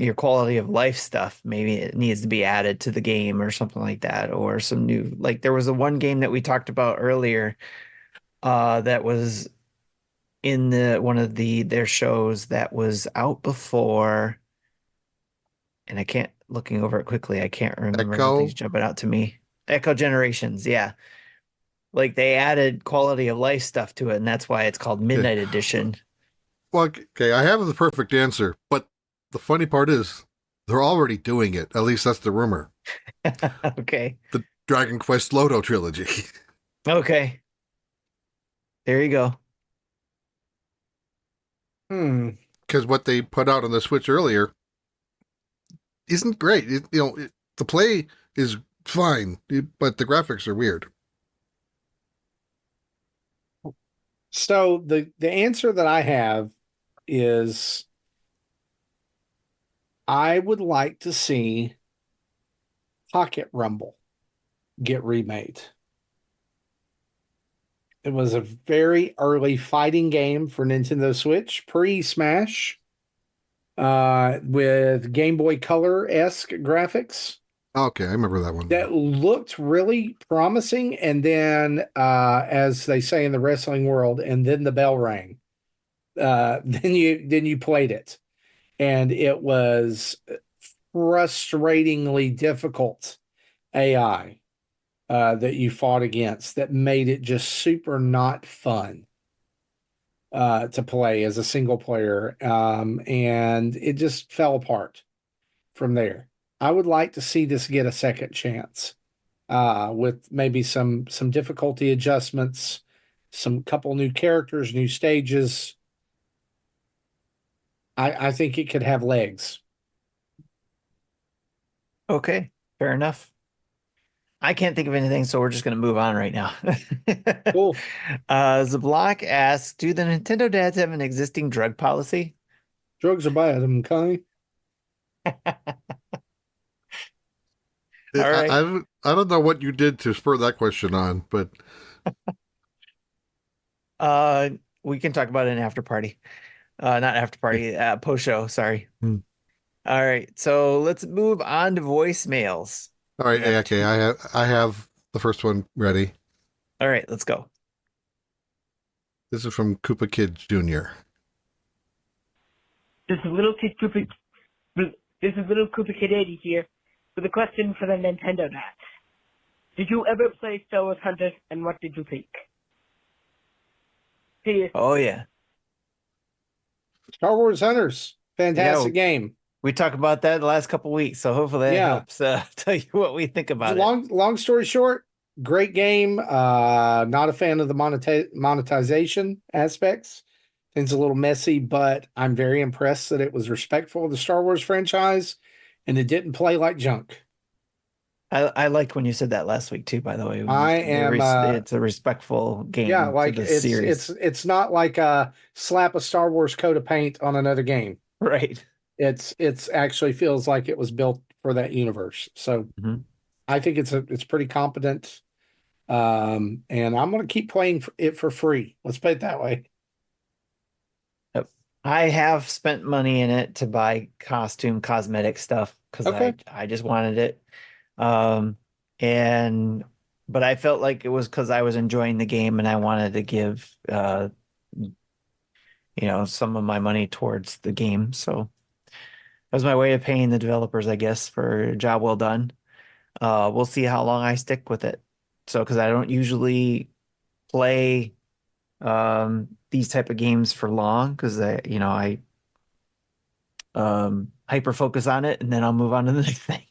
Speaker 1: your quality of life stuff. Maybe it needs to be added to the game or something like that, or some new, like there was a one game that we talked about earlier that was in one of their shows that was out before, and I can't, looking over it quickly, I can't remember.
Speaker 3: Echo?
Speaker 1: Everything's jumping out to me. Echo Generations, yeah. Like they added quality of life stuff to it, and that's why it's called Midnight Edition.
Speaker 3: Well, okay, I have the perfect answer, but the funny part is they're already doing it. At least that's the rumor.
Speaker 1: Okay.
Speaker 3: The Dragon Quest Loto trilogy.
Speaker 1: Okay. There you go.
Speaker 3: Because what they put out on the Switch earlier isn't great. The play is fine, but the graphics are weird.
Speaker 2: So the answer that I have is I would like to see Pocket Rumble get remade. It was a very early fighting game for Nintendo Switch, pre-Smash, with Game Boy Color-esque graphics.
Speaker 3: Okay, I remember that one.
Speaker 2: That looked really promising, and then, as they say in the wrestling world, and then the bell rang. Then you played it, and it was frustratingly difficult AI that you fought against that made it just super not fun to play as a single player, and it just fell apart from there. I would like to see this get a second chance with maybe some difficulty adjustments, some couple new characters, new stages. I think it could have legs.
Speaker 1: Okay, fair enough. I can't think of anything, so we're just going to move on right now.
Speaker 2: Cool.
Speaker 1: Zablock asks, do the Nintendo dads have an existing drug policy?
Speaker 2: Drugs are bad, okay?
Speaker 1: All right.
Speaker 3: I don't know what you did to spur that question on, but
Speaker 1: we can talk about it in after party. Not after party, post show, sorry. All right, so let's move on to voicemails.
Speaker 3: all right, okay, I have the first one ready.
Speaker 1: All right, let's go.
Speaker 3: This is from Koopa Kid Jr.
Speaker 4: This is little Koopa Kid 80 here with a question for the Nintendo Dads. Did you ever play Star Wars Hunters, and what did you think? P.S.
Speaker 1: Oh yeah,
Speaker 2: Star Wars Hunters, fantastic game.
Speaker 1: We talked about that the last couple weeks, so hopefully that helps tell you what we think about it.
Speaker 2: Long story short, great game. Not a fan of the monetization aspects. Things a little messy, but I'm very impressed that it was respectful of the Star Wars franchise and it didn't play like junk.
Speaker 1: I liked when you said that last week too, by the way.
Speaker 2: I am
Speaker 1: It's a respectful
Speaker 2: yeah,
Speaker 1: game to
Speaker 2: like
Speaker 1: the series.
Speaker 2: it's not like slap a Star Wars coat of paint on another game.
Speaker 1: Right.
Speaker 2: It's actually feels like it was built for that universe. So
Speaker 1: Mhm.
Speaker 2: I think it's pretty competent. And I'm going to keep playing it for free. Let's put it that way.
Speaker 1: Yep. I have spent money in it to buy costume cosmetic stuff because
Speaker 2: Okay.
Speaker 1: I just wanted it. Um, and but I felt like it was because I was enjoying the game and I wanted to give some of my money towards the game. So that was my way of paying the developers, I guess, for a job well done. We'll see how long I stick with it. So because I don't usually play these type of games for long because I hyper focus on it and then I'll move on to the next thing.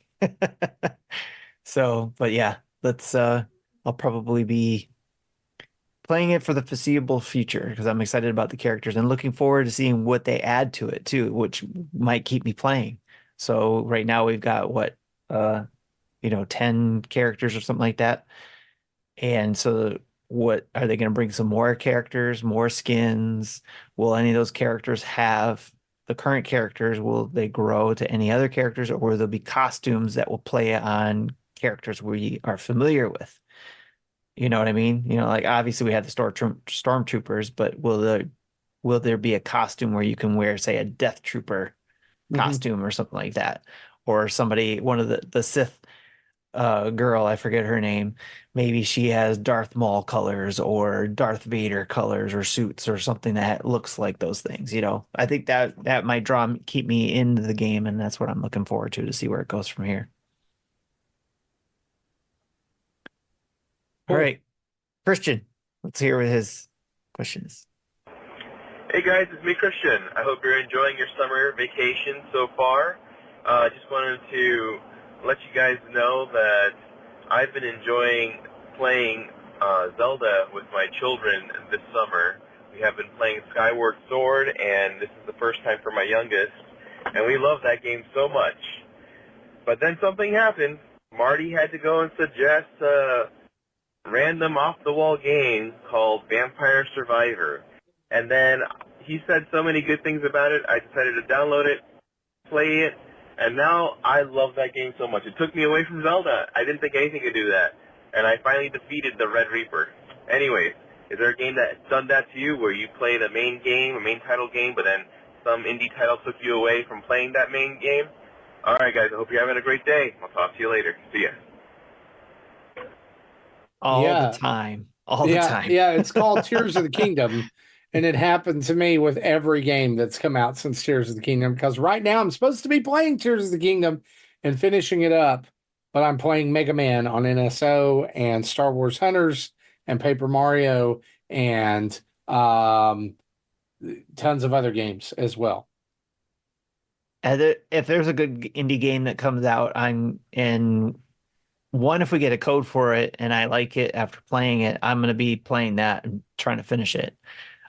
Speaker 1: So, but yeah, let's I'll probably be playing it for the foreseeable future because I'm excited about the characters and looking forward to seeing what they add to it too, which might keep me playing. So right now we've got what 10 characters or something like that. And so what are they going to bring some more characters, more skins? Will any of those characters have the current characters? Will they grow to any other characters or will there be costumes that will play on characters we are familiar with? You know what I mean? Like obviously we have the stormtroopers, but will there be a costume where you can wear, say, a Death Trooper
Speaker 2: Mhm.
Speaker 1: costume or something like that? Or one of the Sith girl, I forget her name. Maybe she has Darth Maul colors or Darth Vader colors or suits or something that looks like those things, I think that might keep me into the game, and that's what I'm looking forward to see where it goes from here. All
Speaker 2: Cool.
Speaker 1: right, Christian, let's hear what his question is.
Speaker 5: Hey guys, it's me, Christian. I hope you're enjoying your summer vacation so far. I just wanted to let you guys know that I've been enjoying playing Zelda with my children this summer. We have been playing Skyward Sword, and this is the first time for my youngest, and we love that game so much. But then something happened. Marty had to go and suggest a random off-the-wall game called Vampire Survivor. And then he said so many good things about it, I decided to download it, play it, and now I love that game so much. It took me away from Zelda. I didn't think anything could do that. And I finally defeated the Red Reaper. Anyways, is there a game that's done that to you where you play the main game, a main title game, but then some indie title took you away from playing that main game? All right, guys, I hope you're having a great day. I'll talk to you later. See ya.
Speaker 1: All
Speaker 2: Yeah.
Speaker 1: the time. All the time.
Speaker 2: Yeah, it's called Tears of the Kingdom. And it happened to me with every game that's come out since Tears of the Kingdom. Because right now I'm supposed to be playing Tears of the Kingdom and finishing it up. But I'm playing Mega Man on NSO and Star Wars Hunters and Paper Mario and tons of other games as well.
Speaker 1: And if there's a good indie game that comes out, if we get a code for it and I like it after playing it, I'm going to be playing that and trying to finish it.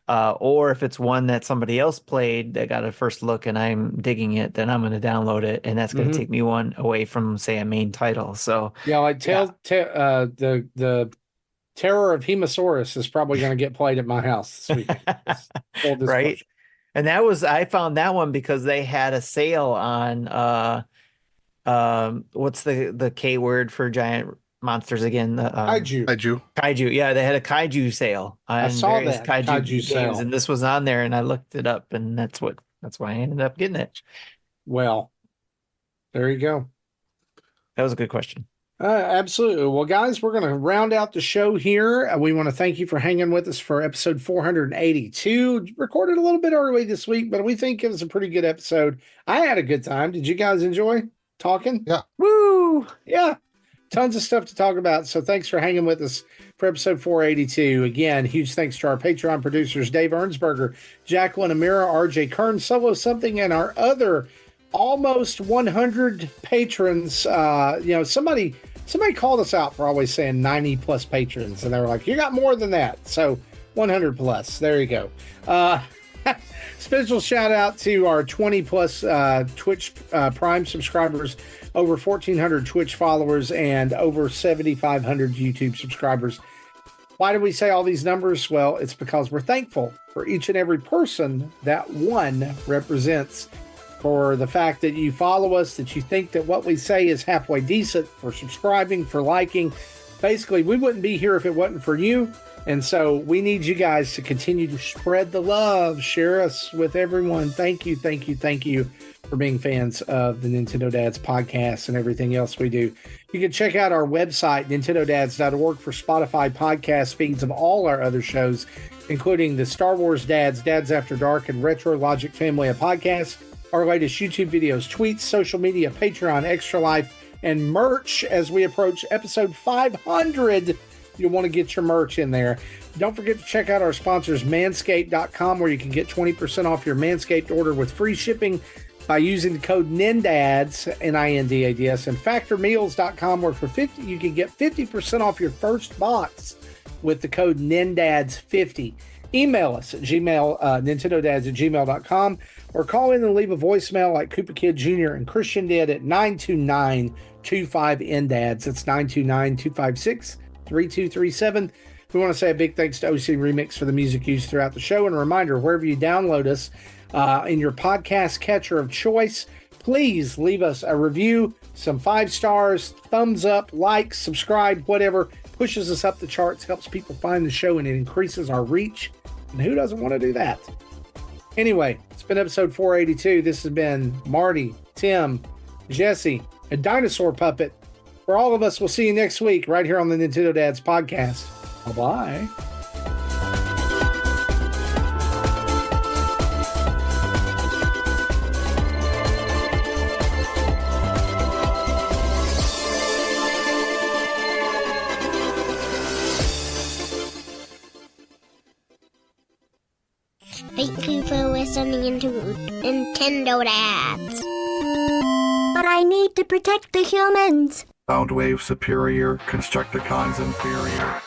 Speaker 1: Or if it's one that somebody else played that got a first look and I'm digging it, then I'm going to download it, and that's going to take me one away from, say, a main title. So
Speaker 2: yeah, like the Terror of Hemasaurus is probably going to get played at my house this weekend.
Speaker 1: Right. And I found that one because they had a sale on what's the K word for giant monsters again? Kaiju. Yeah, they had a kaiju sale on
Speaker 2: I saw
Speaker 1: various
Speaker 2: that
Speaker 1: kaiju
Speaker 2: kaiju
Speaker 1: games,
Speaker 2: sale.
Speaker 1: and this was on there, and I looked it up, and that's why I ended up getting it.
Speaker 2: Well, there you go.
Speaker 1: That was a good question.
Speaker 2: Absolutely. Well, guys, we're going to round out the show here. We want to thank you for hanging with us for episode 482. Recorded a little bit early this week, but we think it was a pretty good episode. I had a good time. Did you guys enjoy talking?
Speaker 3: Yeah.
Speaker 1: Woo!
Speaker 2: Yeah. Tons of stuff to talk about. So thanks for hanging with us for episode 482. Again, huge thanks to our Patreon producers, Dave Ernsberger, Jacqueline Amira, RJ Kern, Solo Something, and our other almost 100 patrons. Somebody called us out for always saying 90 plus patrons, and they were like, you got more than that. So 100 plus. There you go. Special shout out to our 20 plus Twitch Prime subscribers, over 1,400 Twitch followers, and over 7,500 YouTube subscribers. Why do we say all these numbers? Well, it's because we're thankful for each and every person that one represents, for the fact that you follow us, that you think that what we say is halfway decent, for subscribing, for liking. Basically, we wouldn't be here if it wasn't for you. And so we need you guys to continue to spread the love, share us with everyone. Thank you, thank you, thank you for being fans of the Nintendo Dads podcast and everything else we do. You can check out our website, nintendodads.org, for Spotify podcast feeds of all our other shows, including the Star Wars Dads, Dads After Dark, and Retro Logic family of podcasts, our latest YouTube videos, tweets, social media, Patreon, Extra Life, and merch as we approach episode 500. You'll want to get your merch in there. Don't forget to check out our sponsors, manscaped.com, where you can get 20% off your Manscaped order with free shipping by using the code NINDADS, NINDADS, and factormeals.com, where you can get 50% off your first box with the code NINDADS50. Email us at nintendodads@gmail.com, or call in and leave a voicemail like Koopa Kid Jr. and Christian did at 929-25-NDADS. That's 929-256-3237. We want to say a big thanks to OC Remix for the music used throughout the show. And a reminder, wherever you download us in your podcast catcher of choice, please leave us a review, some 5 stars, thumbs up, like, subscribe, whatever. Pushes us up the charts, helps people find the show, and it increases our reach. And who doesn't want to do that? Anyway, it's been episode 482. This has been Marty, Tim, Jesse, a dinosaur puppet. For all of us, we'll see you next week right here on the Nintendo Dads podcast. Bye-bye.
Speaker 6: Thank you for listening to Nintendo Dads. But I need to protect the humans.
Speaker 7: Soundwave superior, Constructicons inferior.